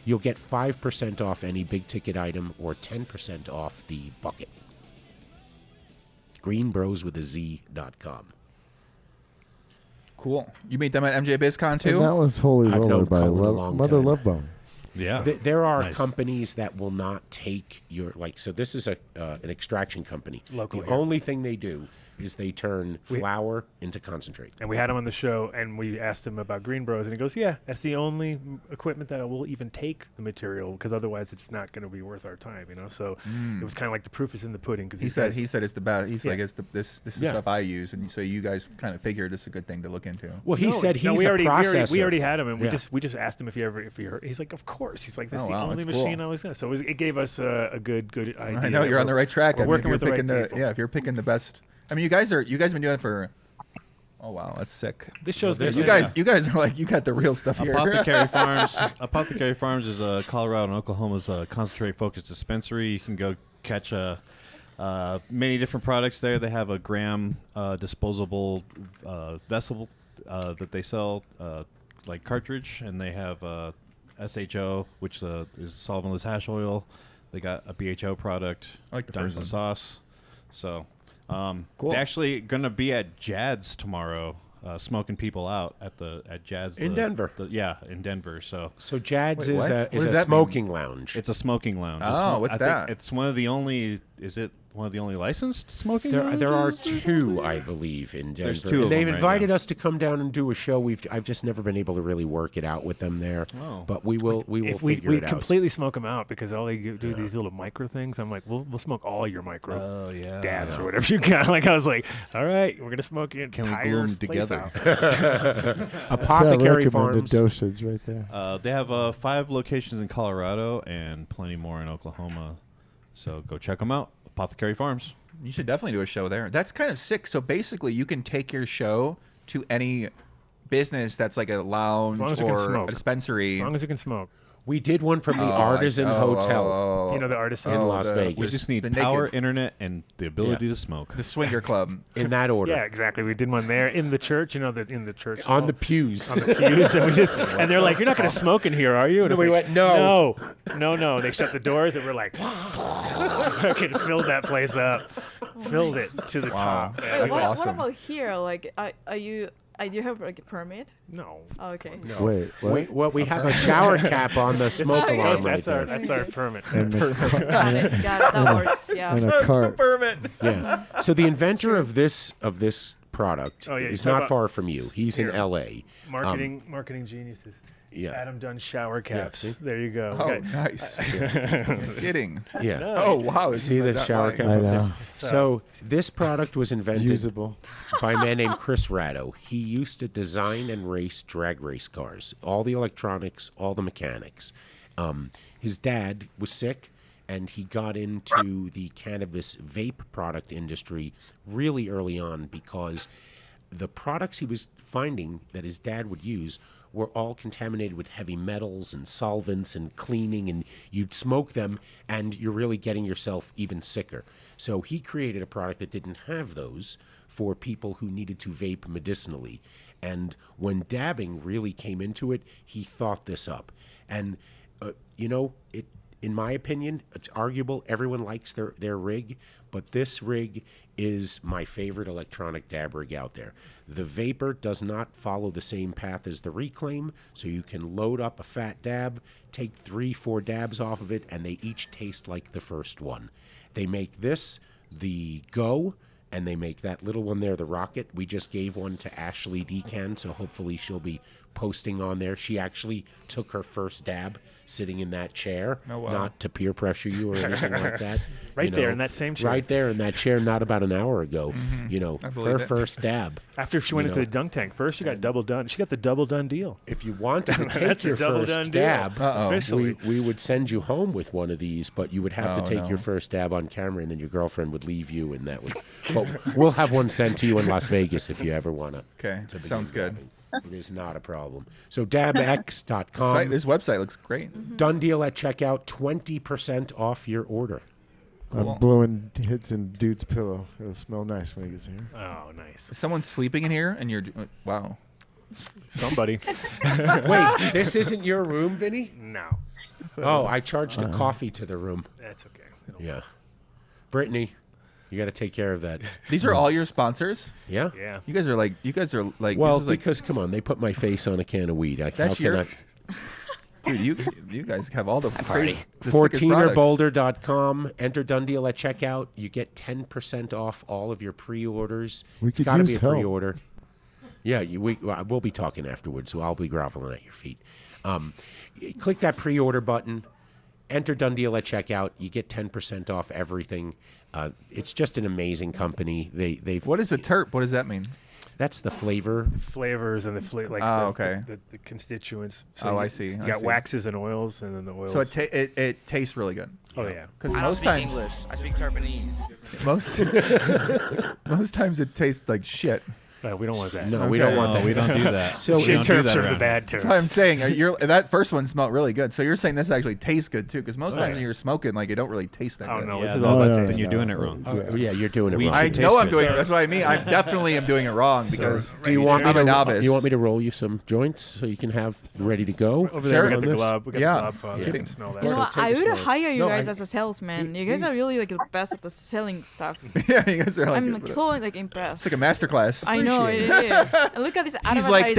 You'll get 5% off any big ticket item or 10% off the bucket. greenbroswithaz.com. Cool. You meet them at MJ BizCon too? And that was Holy I've Roller known by Cullen a long Mother time. Lovebone. Yeah. There are companies that will not take your so this is an extraction company. Local the here. only thing they do is they turn flour into concentrate. And we had him on the show, and we asked him about Green Bros, and he goes, "Yeah, that's the only equipment that will even take the material, because otherwise it's not going to be worth our time, So it was kind of like the proof is in the pudding. Because he said it's the best. He's like, this is stuff I use, and so you guys kind of figured this is a good thing to look into. Well, he said he's we a processor. We already had him, and Yeah. we just asked him if he heard. He's like, of course. He's like, this is the only that's machine cool. I was going to. So it gave us a good idea. I know you're on the right track. We're working with the right people. If you're picking the best. I mean, you guys have been doing it for. Oh wow, that's sick. This show's you guys are like, you got the real stuff here. Apothecary Farms is Colorado and Oklahoma's concentrate-focused dispensary. You can go catch many different products there. They have a gram disposable vessel that they sell, like cartridge, and they have SHO, which is solventless hash oil. They got a BHO product, I like the Diamonds first and one. Sauce. So cool. they're actually going to be at Jad's tomorrow, smoking people out at Jad's In Denver. In Denver. So Jad's Wait, is what? a smoking lounge. it's a smoking lounge. Oh, what's I that? think it's one of the only. Is it one of the only licensed smoking? There are lounges? 2, I believe, in Denver. There's 2 of and they've them right invited now. us to come down and do a show. I've just never been able to really work it out with them there. Oh. But we will If figure we it out. completely smoke them out, because all they do these little micro things. I'm like, we'll smoke all your micro dabs or whatever you got. Like, I was like, all right, we're gonna smoke your Can we entire glue them place together? out. Apothecary recommended Farms. dosage right there. They have 5 locations in Colorado and plenty more in Oklahoma. So go check them out. Apothecary Farms. You should definitely do a show there. That's kind of sick. So basically, you can take your show to any business that's like a lounge long as you can or smoke. a dispensary. As long as you can smoke. We did one from the Artisan Hotel. You know the Artisan in Las Vegas. We just need the power, naked- internet, and the ability to smoke. The Swinger Club. In that order. Yeah, exactly. We did one there in the church. in the church On hall. the pews. On the pews, and they're like, "You're not going to smoke in here, are you?" And No, it's we like, went, "No." No. They shut the doors, and we're like, fucking filled that place up, filled it to the top. Yeah, Wait, we went- what about here? Like, are you? Do you have like a permit? No. Oh, okay. No. Wait, what? We have a shower cap on the smoke alarm right there. That's our permit. And a car- Got it. That works. Yeah. And a cart. permit. Yeah. So the inventor of this product. Oh, yeah, He's talk not about- far from you. He's Here. in L.A. Marketing geniuses. Yeah. Adam Dunn shower caps. see? There you go. Oh, Okay. nice. You're kidding. Yeah. No, Oh, wow. See isn't the that shower light? cap I up there? know. So this product was invented Usable. by a man named Chris Ratto. He used to design and race drag race cars, all the electronics, all the mechanics. His dad was sick, and he got into the cannabis vape product industry really early on because the products he was finding that his dad would use were all contaminated with heavy metals and solvents and cleaning, and you'd smoke them and you're really getting yourself even sicker. So he created a product that didn't have those for people who needed to vape medicinally. And when dabbing really came into it, he thought this up. And, in my opinion, it's arguable. Everyone likes their rig, but this rig is my favorite electronic dab rig out there. The vapor does not follow the same path as the reclaim, so you can load up a fat dab, take 3-4 dabs off of it, and they each taste like the first one. They make this the Go, and they make that little one there the Rocket. We just gave one to Ashley Deacon, so hopefully she'll be posting on there. She actually took her first dab sitting in that chair, Oh, wow. not to peer pressure you or anything like that. Right there in that same chair. Right there in that chair, not about an hour ago. I believe Her it. first dab. After she went into the dunk tank, first she got double done. She got the double done deal. If you wanted to take That's a your double first done deal. dab, Officially. we would send you home with one of these, but you would have to Oh, take no. your first dab on camera, and then your girlfriend would leave you, and that would. But we'll have one sent to you in Las Vegas if you ever want to. Okay, sounds good. It is not a problem. So dabx.com. This website looks great. Done deal at checkout, 20% off your order. Cool. I'm blowing hits in dude's pillow. It'll smell nice when he gets here. Oh, nice. Is someone sleeping in here and you're wow. Somebody. Wait, this isn't your room, Vinny? No. Oh, I charged a coffee to the room. That's okay. Yeah. Brittany, you got to take care of that. These are all your sponsors? Yeah. Yeah. You guys are like Well, this is like, because come on, they put my face on a can of weed. How That's can your- I? dude, you guys have all the crazy the sickest products. 14erboulder.com. Enter Done Deal at checkout. You get 10% off all of your pre-orders. We It's could got to use be a help. pre-order. Yeah, we'll be talking afterwards, so I'll be groveling at your feet. Click that pre-order button. Enter Done Deal at checkout. You get 10% off everything. It's just an amazing company. They've. What is a terp? What does that mean? That's the flavor. Flavors and the constituents. Oh, I you- see, You I got see. waxes and oils, and then the oils. So it tastes really good. Oh yeah. Because I don't most speak times English. I speak Japanese. most times it tastes like shit. We don't want that. No, we don't want that. We don't do that. So We don't do terps that are the around bad That's terps. what I'm saying. That first one smelled really good. So you're saying this actually tastes good too? Because most times when you're smoking, like it don't really taste that Oh good. no, Yeah, this is no, all about then taste. you're doing it wrong. Yeah, you're doing it We wrong. I should know taste I'm good. doing it. That's what I mean. I definitely am doing it wrong because Do you want me I'm to? a novice. You want me to roll you some joints so you can have ready to go? Over there, we Sure. got the on this? glob. We got Yeah. the glob fog. Kidding. You can smell that. You know So what? take I a would smell. hire you No, guys I- as a salesman. You guys are really like the best at the selling stuff. yeah, you guys are like, I'm like so like impressed. it's like a masterclass. I know it is. And look at this He's advertising. like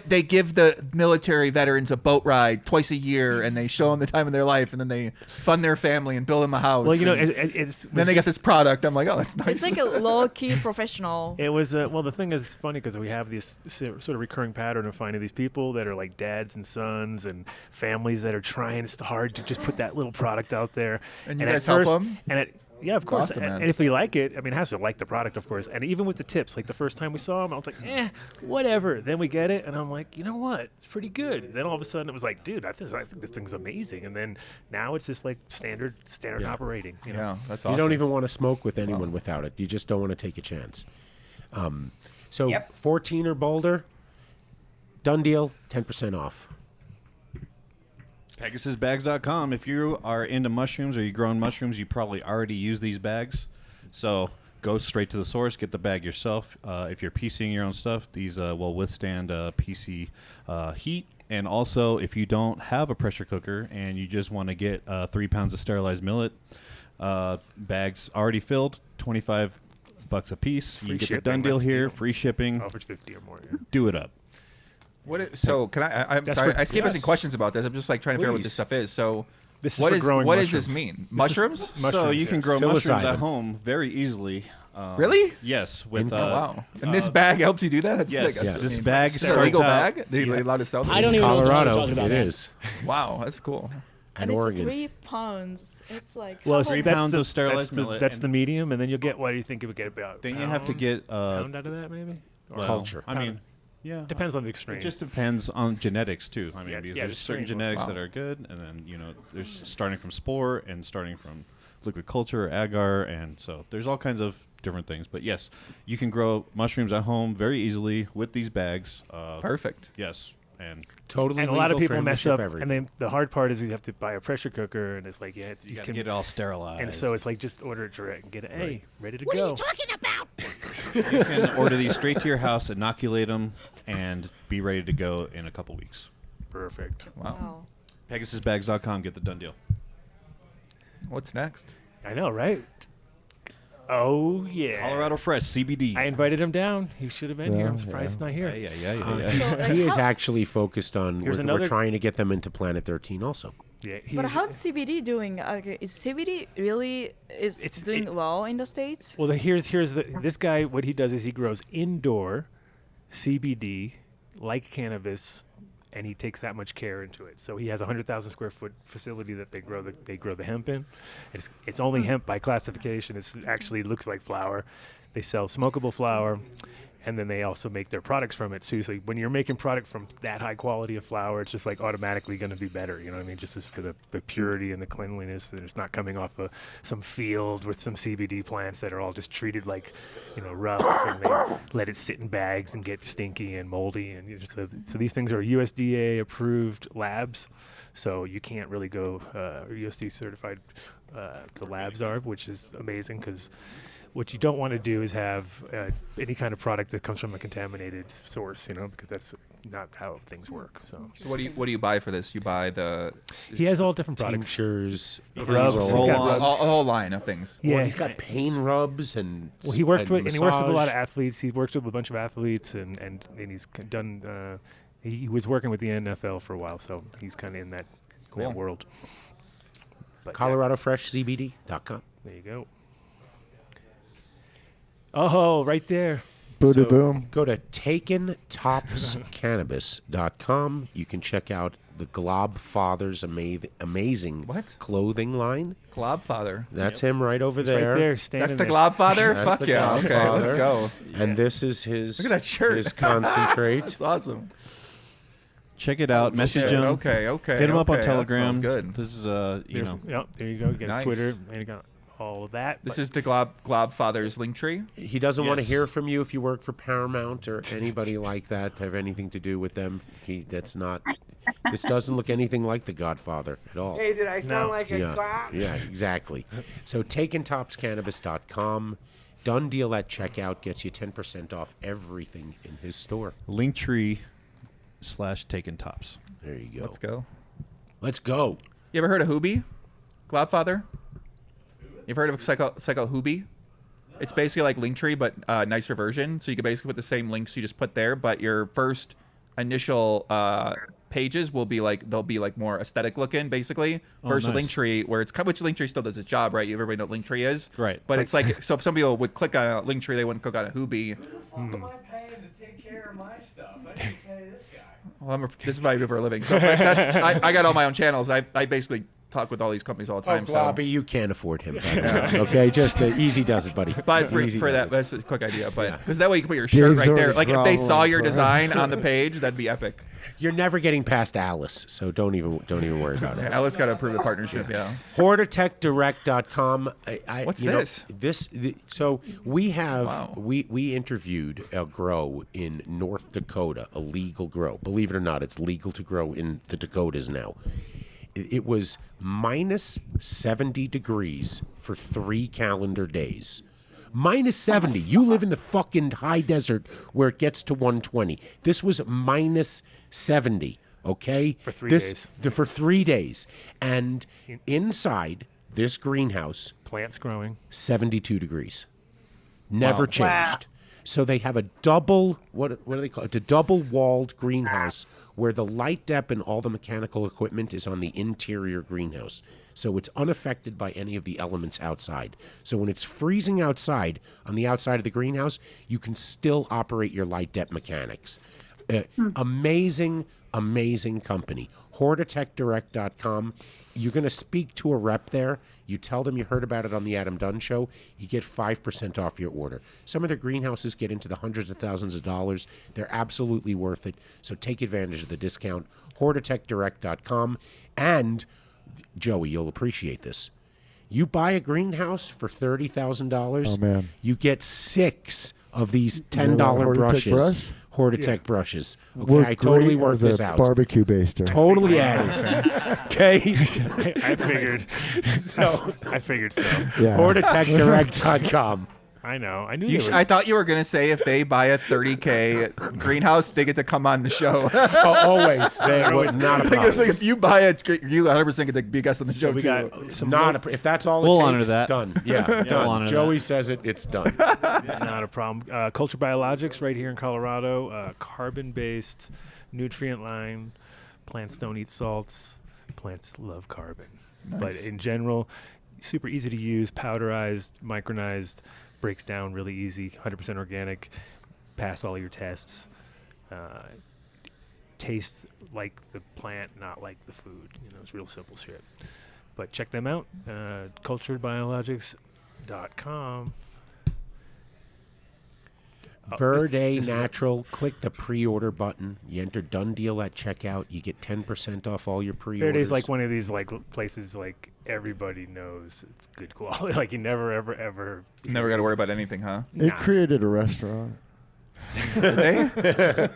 they give the military veterans a boat ride twice a year, and they show them the time of their life, and then they fund their family and build them a house. Well, you know, and it's then they get this product. I'm like, oh, that's nice. It's like a low key professional. It was well. The thing is, it's funny because we have this sort of recurring pattern of finding these people that are like dads and sons and families that are trying hard to just put that little product out there. And you at guys help first- them? And yeah, of course. awesome, and, man. and if we like it, I mean, it has to like the product, of course. And even with the tips, like the first time we saw them, I was like, whatever. Then we get it, and I'm like, you know what? It's pretty good. Then all of a sudden, it was like, dude, I think this thing's amazing. And then now it's just like standard Yeah. operating. You know? Yeah, that's awesome. You don't even want to smoke with anyone without it. You just don't want to take a chance. So 14 or bolder, done deal, 10% off. PegasusBags.com. If you are into mushrooms or you're growing mushrooms, you probably already use these bags. So go straight to the source, get the bag yourself. If you're piecing your own stuff, these will withstand PC heat. And also, if you don't have a pressure cooker and you just want to get 3 pounds of sterilized millet, bags already filled, $25 a piece. You Free can get the shipping, done deal let's here, deal. free shipping. Oh, if it's 50 or more. Yeah. Do it up. So can I'm That's sorry, for- I keep asking yes. questions about this. I'm just like trying to figure out what Please. this stuff is. So This is what for is growing what does this mushrooms. mean? This is Mushrooms? So mushrooms, you can yeah. grow mushrooms Psilocybin. at home very easily. Really? Yes. With wow. And this bag helps you do that? That's yes. sick. This bag Is it a legal bag? They Yeah. allowed to sell this? I don't even know what Colorado, you're talking about. it man. is. Wow, that's cool. And Oregon. it's 3 pounds. It's like Well, how see, much- that's pounds the, of sterilized that's the, millet that's and- the medium, and then you'll get, what do you think it would get about? Then you have to get pound out of that, maybe? Or well, Culture. I mean, yeah, depends on the extreme. It just depends on genetics too. I mean, Yeah, because yeah, there's the certain strain genetics was- that are good, and then there's starting from spore and starting from liquid culture, agar, and so there's all kinds of different things. But yes, you can grow mushrooms at home very easily with these bags. Perfect. Yes, and Totally and a lot of legal for people him to mess ship up, everything. and then the hard part is you have to buy a pressure cooker, and it's like, yeah, you gotta get it all sterilized. and so it's like just order it direct and get it, hey, ready to What go. are you talking about? you can order these straight to your house, inoculate them, and be ready to go in a couple weeks. Perfect. Wow. PegasusBags.com. Get the done deal. What's next? I know, right? Oh yeah, Colorado Fresh CBD. I invited him down. He should have been here. I'm surprised he's not here. He is actually focused on. Here's We're another- trying to get them into Planet 13 also. Yeah, But how's CBD doing? Okay, is CBD really doing well in the States? Well, here's this guy. What he does is he grows indoor CBD like cannabis, and he takes that much care into it. So he has a 100,000 square foot facility that they grow the hemp in. It's only hemp by classification. It actually looks like flower. They sell smokable flower, and then they also make their products from it too. So when you're making product from that high quality of flower, it's just like automatically going to be better. You know what I mean? Just as for the purity and the cleanliness, that it's not coming off of some field with some CBD plants that are all just treated like, rough, and they let it sit in bags and get stinky and moldy. And so these things are USDA approved labs, so you can't really go USDA certified. The labs are, which is amazing because. What you don't want to do is have any kind of product that comes from a contaminated source, because that's not how things work. So what do you buy for this? You buy the. He has all different products. Tinctures, rubs, a whole line of things. Yeah, Yeah, he's got pain rubs and. Well, he works with a lot massage. of athletes. He works with a bunch of athletes, and he's done. He was working with the NFL for a while, so he's kind of in that world. But, ColoradoFreshCBD.com. There you go. Oh, right there. Booty boom. Go to TakenTopsCannabis.com. You can check out the Glob Father's amazing clothing line. Glob Father. That's him right over He's there. right there, standing That's the there. Glob Father? That's Fuck the yeah. Glob Okay, Father. let's go. And this is his, Look at that shirt. his concentrate. That's awesome. Check it out. Message him. Okay. Hit him up on That Telegram. smells good. This is Yep, there you go. You got Nice. his Twitter, and you got all of that. This is the Glob Father's link tree. He doesn't want to Yes. hear from you if you work for Paramount or anybody like that, have anything to do with them. This doesn't look anything like The Godfather at all. Hey, did I sound like a Yeah, cop? yeah, exactly. So TakenTopsCannabis.com. Done deal at checkout gets you 10% off everything in his store. Linktree/TakenTops. There you go. Let's go. Let's go. You ever heard of Hoobie? Glob Father? You've heard of Psycho Hoobie? It's basically like Linktree, but nicer version. So you can basically put the same links you just put there, but your first initial pages will be they'll be more aesthetic looking, basically. Versus nice. Linktree, where which Linktree still does its job, right? Everybody know what Linktree is, Right. But it's like so if some people would click on a Linktree, they wouldn't click on a Hoobie. Am I paying to take care of my stuff? I didn't pay this guy. Well, this is what I do for a living. So I got all my own channels. I basically talk with all these companies all the time. Globby, you can't afford him. Okay, just easy does it, buddy. But for Easy that, does that's a quick idea. But because that way you can put your shirt Dave's right there. already Like if they saw groveling your for us. design on the page, that'd be epic. You're never getting past Alice, so don't even worry about it. Alice got to approve the partnership. Yeah. HorderTechDirect.com. What's you know, this? So we have we interviewed a grow in North Dakota, a legal grow. Believe it or not, it's legal to grow in the Dakotas now. It was minus 70 degrees for 3 calendar days. Minus 70. You live in the fucking high desert where it gets to 120. This was minus 70, okay? For 3 days. For 3 days. And inside this greenhouse, plants growing, 72 degrees. Never Wow. changed. Wow. So they have a double, what do they call it? It's a double-walled greenhouse where the light dep and all the mechanical equipment is on the interior greenhouse. so it's unaffected by any of the elements outside. So when it's freezing outside, on the outside of the greenhouse, you can still operate your light depth mechanics. Amazing company. HortitechDirect.com. You're going to speak to a rep there. You tell them you heard about it on the Adam Dunn Show. You get 5% off your order. Some of their greenhouses get into the hundreds of thousands of dollars. They're absolutely worth it. So take advantage of the discount. HortitechDirect.com. And, Joey, you'll appreciate this. You buy a greenhouse for $30,000. Oh, man. You get 6 of these $10 Hortitech brushes. brush? Hortitech brushes. Okay, Work I totally great worked as this a out. barbecue baster. Totally added. Okay. I figured. So I figured so. Yeah. HortitechDirect.com. I know. I knew You they were. I thought you were gonna say if they buy a $30K greenhouse, they get to come on the show. Always. That was not a I guess, problem. like, if you buy it, you 100% get to be a guest on the show we too. got some Not if that's all it We'll takes, honor that. done. Yeah, we'll done. honor Joey that. says it, it's done. Not a problem. Culture Biologics right here in Colorado. Carbon-based nutrient line. Plants don't eat salts. Plants love carbon. Nice. But in general, super easy to use, powderized, micronized, breaks down really easy, 100% organic, pass all your tests. Tastes like the plant, not like the food. You know, it's real simple shit. But check them out, culturedbiologics.com. Verde Natural. Click the pre-order button. You enter Done Deal at checkout. You get 10% off all your pre-orders. Verde's like one of these like places like everybody knows it's good quality. Like you never ever Never got to worry about anything, huh? It created a restaurant. Did they?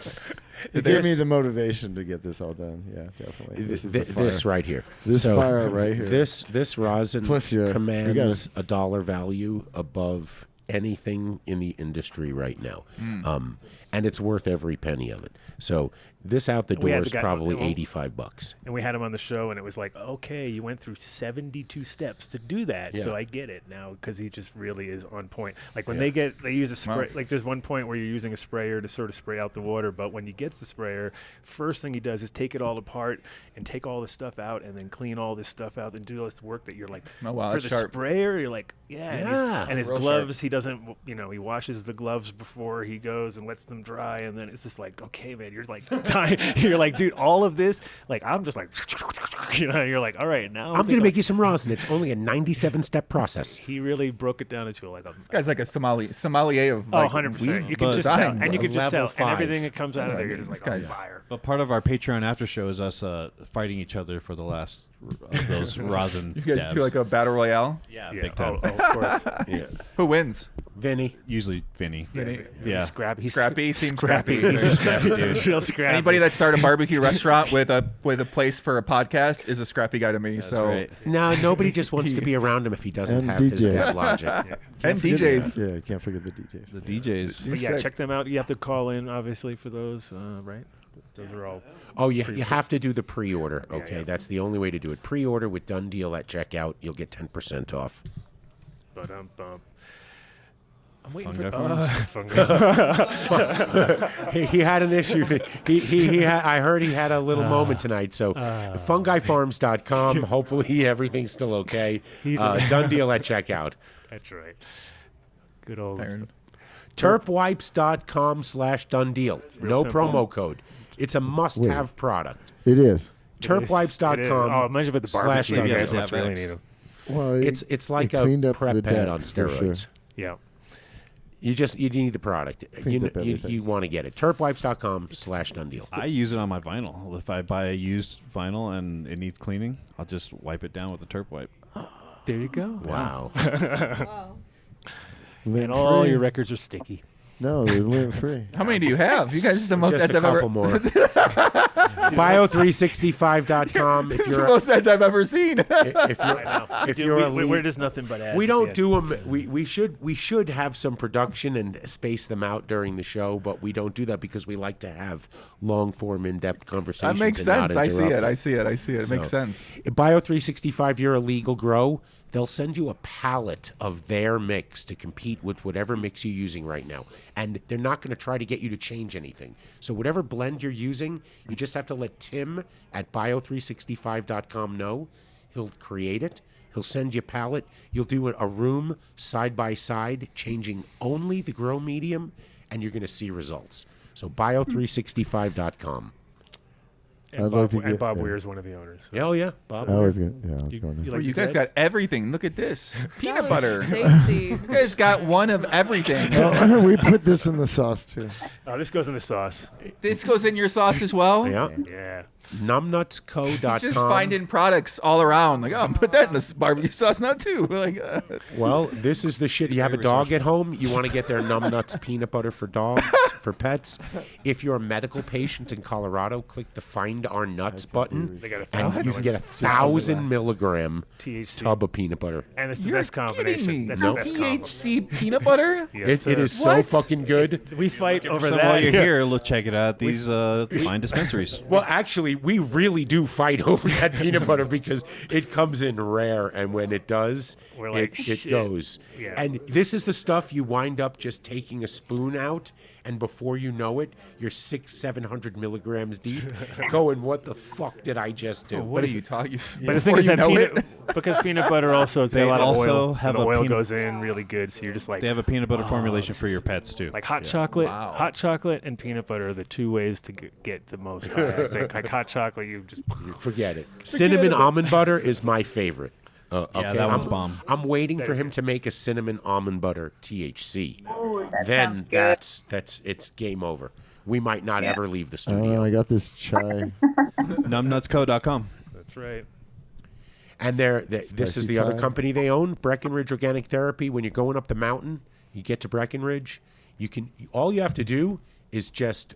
It gave me the motivation to get this all done. Yeah, definitely. This is the fire. This right here. This fire right here. This rosin Plus commands a dollar value above anything in the industry right now. And it's worth every penny of it. So this out the We had door the is guy- probably well, $85. And we had him on the show, and it was like, okay, you went through 72 steps to do that, so Yeah. I get it now because he just really is on point. Like when Yeah. they use a spray. Wow. Like there's one point where you're using a sprayer to sort of spray out the water, but when he gets the sprayer, first thing he does is take it all apart and take all the stuff out, and then clean all this stuff out and do all this work that you're like, Oh, wow, for that's the sharp. sprayer, you're like, yeah, and his Real gloves, he doesn't, he washes the gloves before he goes and lets them dry, and then it's just like, okay, man, you're like, you're like, dude, all of this, like, I'm just like, you're like, all right, now I'm going to make you some rosin. It's only a 97-step process. He really broke it down into like This guy's like a sommelier of oh, like 100%. weed You can just tell, design. and you can just tell, Level and 5. everything that comes out of Yeah, there, you're this just like, on guy's- fire. But part of our Patreon after show is us fighting each other for the last of those rosin. You guys dabs. do like a battle royale? Yeah, Yeah, big time. oh, of course. Yeah. Who wins? Vinny. Usually Vinny. Vinny. Yeah. He's scrappy. He's Scrappy. Seems scrappy. scrappy. He's Scrappy, dude. He's real scrappy. Anybody that started a barbecue restaurant with a place for a podcast is a scrappy guy to me. That's so right. No, nobody just wants to be around him if he doesn't And have his DJs. that logic. and DJs. Yeah, you can't forget the DJs. The DJs. But yeah, sick. check them out. You have to call in, obviously, for those, right? Those are all. Oh, you have to do the pre-order. Yeah, Okay, yeah. that's the only way to do it. Pre-order with Done Deal at checkout. You'll get 10% off. I'm waiting Fungi for he had an issue. I heard he had a little moment tonight. So fungifarms.com. Hopefully everything's still okay. Done Deal at checkout. That's right. Good old. Terpwipes.com/done deal. No simple. promo code. It's a must-have product. It is. Terpwipes.com. Oh, imagine about the slash barbecue. You done guys deal. must really need them. Well, It's like it a cleaned up prep the pad on decks for sure. steroids. Yeah. You need the product. Cleans up everything. You want to get it. Terpwipes.com/done deal. I use it on my vinyl. If I buy a used vinyl and it needs cleaning, I'll just wipe it down with a terp wipe. There you go. Wow. And all your records are sticky. No, they're lint free. How many do you have? You guys are the most Just ads a I've ever. couple more. Bio365.com. If It's the you're most ads I've ever seen. if you're a we're just nothing but ads. we at don't the do them. We should have some production and space them out during the show, but we don't do that because we like to have long form, in depth conversations. That makes and not sense. I see it. interrupt I see it. I see it. It makes So, sense. Bio365, you're a legal grow. They'll send you a pallet of their mix to compete with whatever mix you're using right now. And they're not going to try to get you to change anything. So whatever blend you're using, you just have to let Tim at bio365.com know. He'll create it. He'll send you a pallet. You'll do a room side by side, changing only the grow medium, and you're going to see results. So bio365.com. And Bob Weir is one of the owners. So. Oh, yeah. Bob. I was going there. You guys got everything. Look at this. Peanut was butter. tasty. You guys got one of everything. Well, we put this in the sauce, too. Oh, this goes in the sauce. This goes in your sauce as well? Yeah. Yeah. Numbnutsco.com. He's just finding products all around. Like, oh, put that in this barbecue sauce now, too. Like, well, this is the shit. You have a dog at home. You want to get their Numbnuts peanut butter for dogs, for pets. If you're a medical patient in Colorado, click the Find Our Nuts button, They got and you can get 1,000 milligram THC. tub of peanut butter. And it's the You're best combination. kidding me. That's No the best combo. THC peanut butter? Yes, It is so fucking good. We fight over So that. while you're here, let's check it out. These fine dispensaries. Well, actually, we really do fight over that peanut butter because it comes in rare, and when it does, We're like, it shit. goes. Yeah. And this is the stuff you wind up just taking a spoon out, and before you know it, you're 600-700 milligrams deep, going, "What the fuck did I just do?" What are you talking? But the thing is that because peanut butter also it's They a lot of also oil. have and the a oil peanut- goes in really good, so you're just like They have a peanut butter formulation for your pets too. like hot chocolate. Hot chocolate and peanut butter are the two ways to get the most high. I think like hot chocolate, you just Forget it. Cinnamon almond butter is my favorite. Okay, that one's bomb. I'm waiting for him to make a cinnamon almond butter THC. Ooh, that sounds Then good. that's it's game over. We might not ever leave the I don't studio. know. I got this chai. Numbnutsco.com. That's right. And this is Spicy the other time. company they own, Breckenridge Organic Therapy. When you're going up the mountain, you get to Breckenridge, all you have to do is just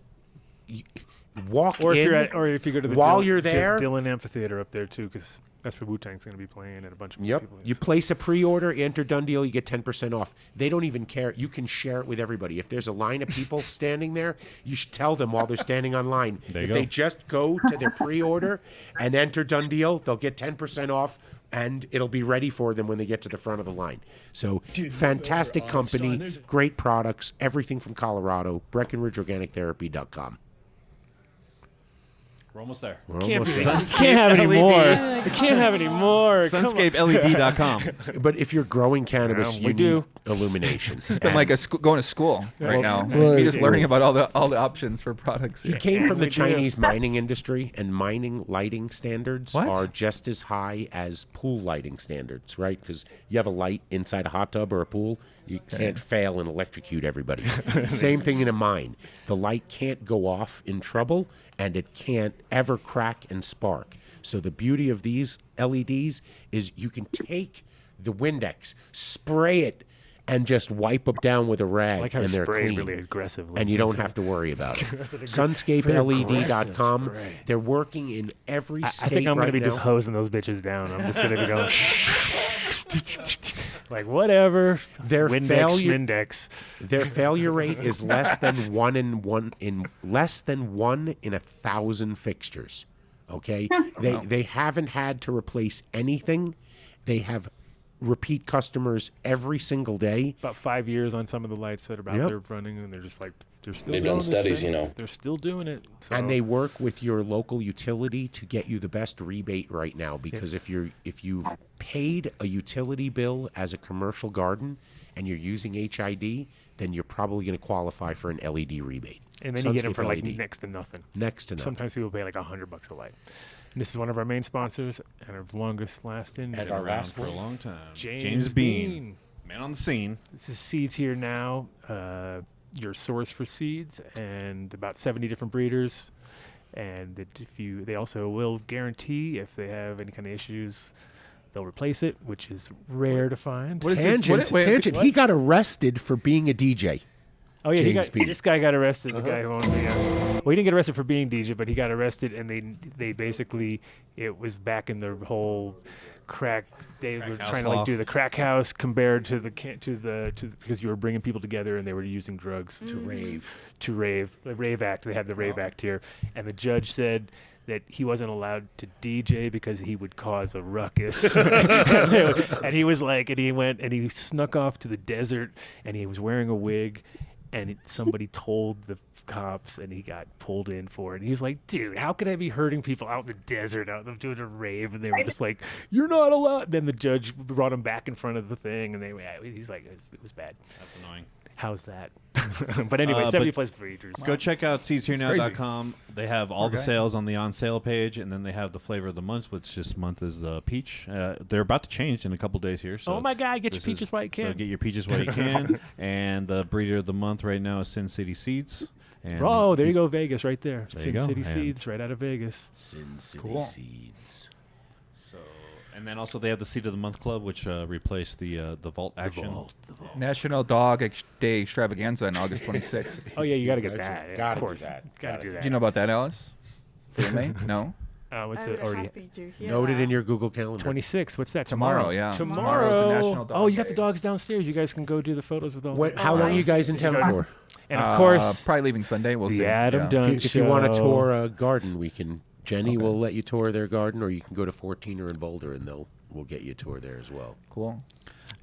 walk Or if in. you're at, or if you go to the while you're there. Dillon Amphitheater up there too, because that's where Wu-Tang's going to be playing and a bunch of Yep. people. You place a pre-order, you enter Done Deal, you get 10% off. They don't even care. You can share it with everybody. If there's a line of people standing there, you should tell them while they're standing online. There you If go. they just go to their pre-order and enter Done Deal, they'll get 10% off, and it'll be ready for them when they get to the front of the line. So, fantastic company, great products, everything from Colorado, BreckenridgeOrganicTherapy.com. We're almost there. We're Can't, almost be, there. you can't have any more. You can't have any more. SunscapeLED.com. But if you're growing cannabis, Yeah, we you do. need illumination. It's been like going to school right now. well, You're just yeah. learning about all the options for products. He came from the We do. Chinese mining industry, and mining lighting standards What? are just as high as pool lighting standards, right? Because you have a light inside a hot tub or a pool, you can't fail and electrocute everybody. Same thing in a mine. The light can't go off in trouble, and it can't ever crack and spark. So the beauty of these LEDs is you can take the Windex, spray it, and just wipe them down with a rag, I like how and you they're spray clean. really aggressively. And you don't So- have to worry about it. Very aggressive SunscapeLED.com. spray. They're working in every I state think I'm right gonna be now. just hosing those bitches down. I'm just gonna be going like whatever. Their Windex, failure- Mindex. Their failure rate is less than one in 1,000 fixtures. Okay, they haven't had to replace anything. They have repeat customers every single day. About 5 years on some of the lights that are out Yep. there running, and they're just like they're still. They've doing done the studies, same. you know. They're still doing it. So. And they work with your local utility to get you the best rebate right now, because if you've paid a utility bill as a commercial garden and you're using HID, then you're probably going to qualify for an LED rebate. And then you get them Sunscape for like LED. next to nothing. Next to nothing. Sometimes people pay like $100 a light. And this is one of our main sponsors and our longest lasting. And our last for a long time. James Bean. Man on the scene. This is Seeds Here Now, your source for seeds, and about 70 different breeders. And that they also will guarantee if they have any kind of issues, they'll replace it, which is rare to find. What is Tangent. Tangent. He got arrested for being a DJ. Oh yeah, James Bean. this guy got arrested. The guy who owned the. Well, he didn't get arrested for being DJ, but he got arrested, and they basically it was back in the whole crack. They were house trying to law. like do the crack house compared to the because you were bringing people together and they were using drugs To rave. to rave. The Rave Act. They had the Rave Act here, and the judge said that he wasn't allowed to DJ because he would cause a ruckus. And he was like, and he went and he snuck off to the desert, and he was wearing a wig, and somebody told the cops, and he got pulled in for it. And he was like, dude, how could I be hurting people out in the desert, out them doing a rave? And they were just like, you're not allowed. And then the judge brought him back in front of the thing, and he's like, it was bad. That's annoying. How's that? But anyway, 70 plus breeders. Go check out seedsherenow.com. They have all the sales on the on sale page, and then they have the flavor of the month, which this month is the peach. They're about to change in a couple days here. So oh my God, get your peaches while you can. So get your peaches while you can. And the breeder of the month right now is Sin City Seeds. And oh, there you go, Vegas, right there. There Sin you go. City Seeds, right out of Vegas. Sin City Cool. Seeds. And then also they have the Seed of the Month Club, which replaced the Vault Action. National Dog Day Extravaganza on August 26th. Oh yeah, you got to get that. Yeah, Gotta of course. do that. Gotta do that. Do you know about that, Alice? For May? No. It's I would already happy to hear Noted that. in your Google Calendar. 26. What's that? Tomorrow, yeah. Tomorrow's the National Dog Oh, you got Day. the dogs downstairs. You guys can go do the photos with all. How long are you guys in town for? And of course, probably leaving Sunday. We'll the see. Adam Dunn If you want to Show. tour a garden, we can. Jenny will let you tour their garden, or you can go to 14er in Boulder, and we'll get you a tour there as well. Cool.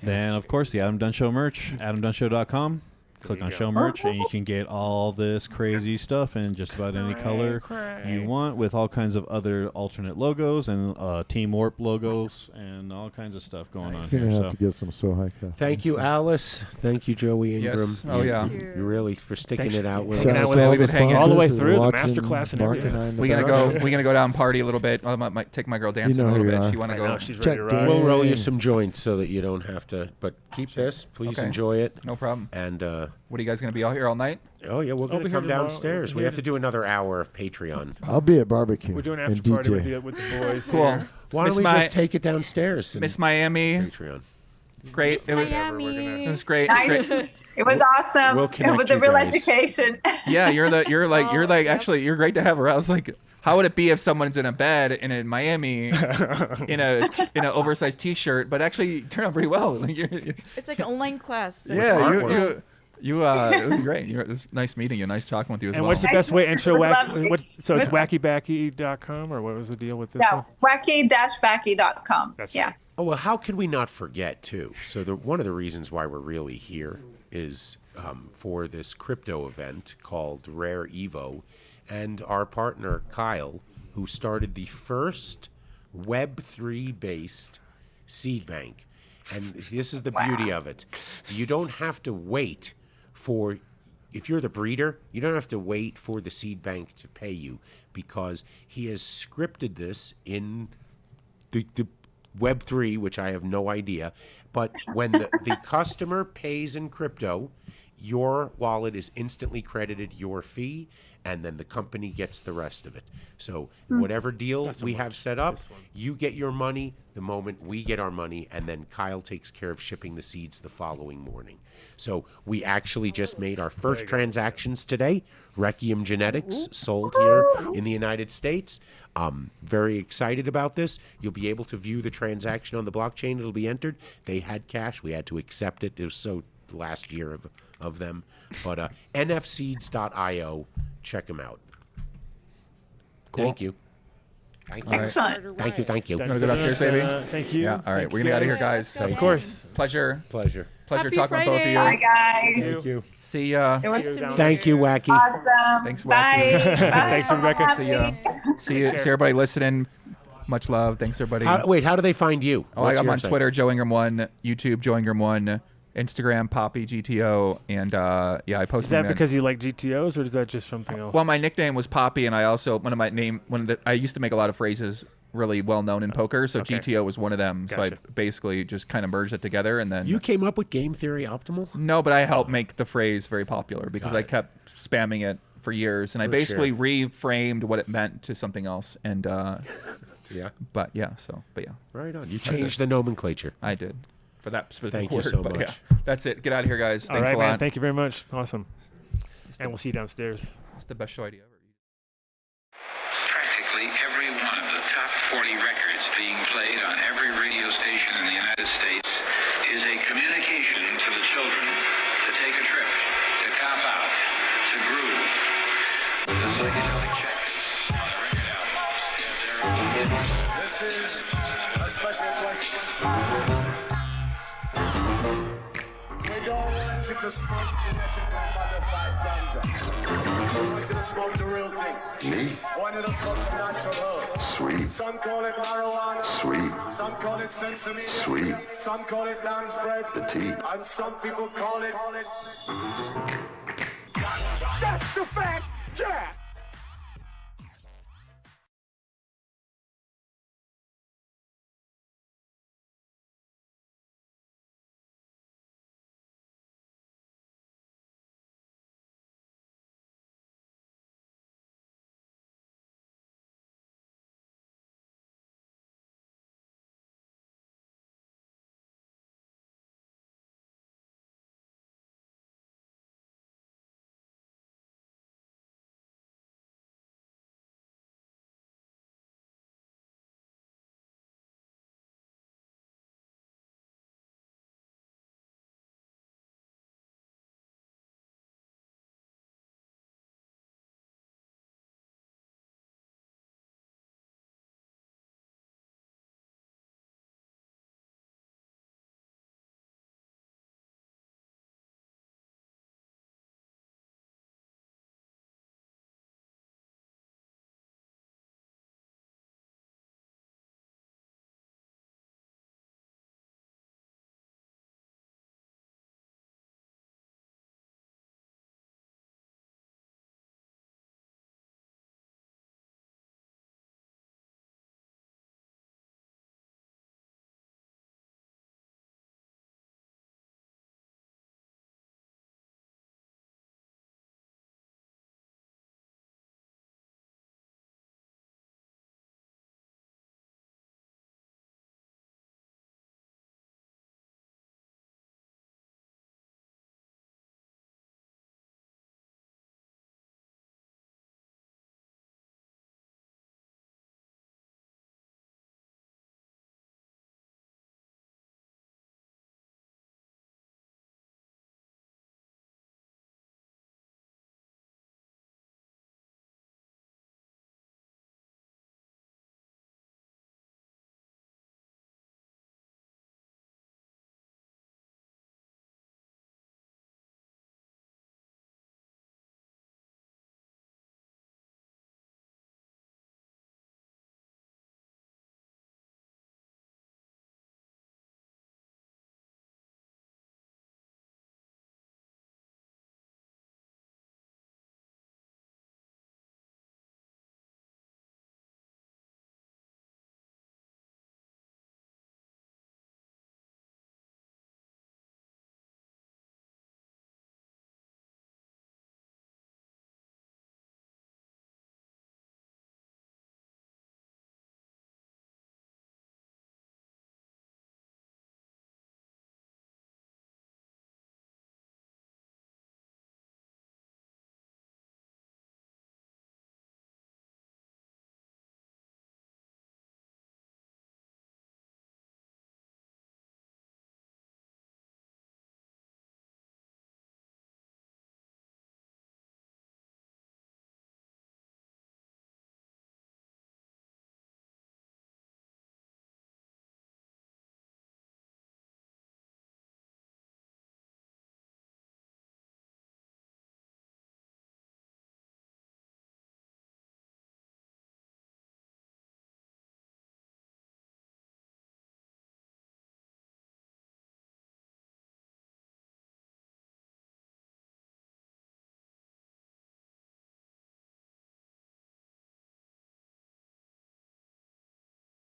Then, of course, the Adam Dunn Show merch, adamdunnshow.com. Click on show merch, and you can get all this crazy stuff in just about any color you want, with all kinds of other alternate logos and Team Warp logos and all kinds of stuff going on You're here. gonna have to get some Sohai coffee. Thank you, Alice. Thank you, Joey Ingram. Yes. Oh, yeah. You really for sticking it out with Shout us. out to all the all the way sponsors through the watching, masterclass and Mark everything. and I in the We're back. gonna go down and party a little bit. I might take my girl dancing know a little who you bit. are. She want to I go? know, she's Check ready to ride. We'll roll you Dang. some joints so that you don't have to. But keep this, please Okay. enjoy it. No problem. And What are you guys gonna be out here all night? oh yeah, we're Over going to here come tomorrow. downstairs. We have to do another hour of Patreon. I'll be at barbecue. We're doing and after party DJ. with the boys. Cool. Here. Why Miss don't we Mi- just take it downstairs? and Miss Miami, Patreon. great. It was. Miami. It was great. Nice. Great. It was awesome. We'll It connect was a you real guys. education. Yeah, you're like actually you're great to have her. I was like, how would it be if someone's in a bed in Miami in an oversized T-shirt, but actually you turn out pretty well. Like, It's like an online class. So yeah, it's you it was great. It was nice meeting you. Nice talking with you as And well. what's the best way? Intro Super wack. lovely. So it's wackybacky.com, or what was the deal with this? No, one? wacky-backy.com. That's Yeah. right. Oh well, how can we not forget too? So one of the reasons why we're really here is for this crypto event called Rare Evo, and our partner Kyle, who started the first Web3 based seed bank. And this is the beauty of it. You don't have to wait for, if you're the breeder, you don't have to wait for the seed bank to pay you, because he has scripted this in the Web3, which I have no idea. But when the customer pays in crypto, your wallet is instantly credited your fee, and then the company gets the rest of it. So whatever deal we have set up, you get your money the moment we get our money, and then Kyle takes care of shipping the seeds the following morning. So we actually just made our first transactions today. Requiem Genetics sold here in the United States. Very excited about this. You'll be able to view the transaction on the blockchain. It'll be entered. They had cash. We had to accept it. It was so last year of them. But NFSeeds.io, check them out. Cool. Thank you. Thank you. Excellent. Thank you. Thank you. You want to go downstairs, baby? Thank you. Yeah. All right. Thank We're you gonna get out of here, guys. guys. Of course. Pleasure. Pleasure. Happy talking with both of you. Friday. Bye, guys. Thank you. See ya. It was Thank you, Wacky. awesome. Thanks, Bye. Wacky. Bye. Thanks, Rebecca. See ya. See everybody listening. Much love. Thanks, everybody. How do they find you? Oh, What's I'm your on site? Twitter, Joe Ingram 1, YouTube, Joe Ingram 1, Instagram, Poppy GTO, and yeah, I post. Is that because you like GTOs, or is that just something else? Well, my nickname was Poppy, and I also I used to make a lot of phrases really well known in poker, so Okay. GTO was one of them. So Gotcha. I basically just kind of merged it together, and then You came up with Game Theory Optimal? no, but I helped make the phrase very popular because Got I it. kept spamming it for years, and I For basically sure. reframed what it meant to something else, and Yeah. but yeah, so but yeah, Right on. You That's changed it. the nomenclature. I did for that specific Thank you word, so but much. yeah, that's it. Get out of here, guys. All Thanks right, a lot. man. Thank you very much. Awesome. And we'll see you downstairs. It's the best show idea ever. Practically every one of the top 40 records being played on every radio station in the United States is a communication to the children to take a trip, to cop out, to groove. The psychedelic jackets on the record albums have their own. This is a special question. We We don't want you to smoke genetically modified ganja. We want you to smoke the real thing. Me? Want you to smoke the natural herb. Sweet. Some call it marijuana. Sweet. Some call it sesame. Sweet. Some call it lamb's bread. The tea. And some people call it. That's the fact, yeah.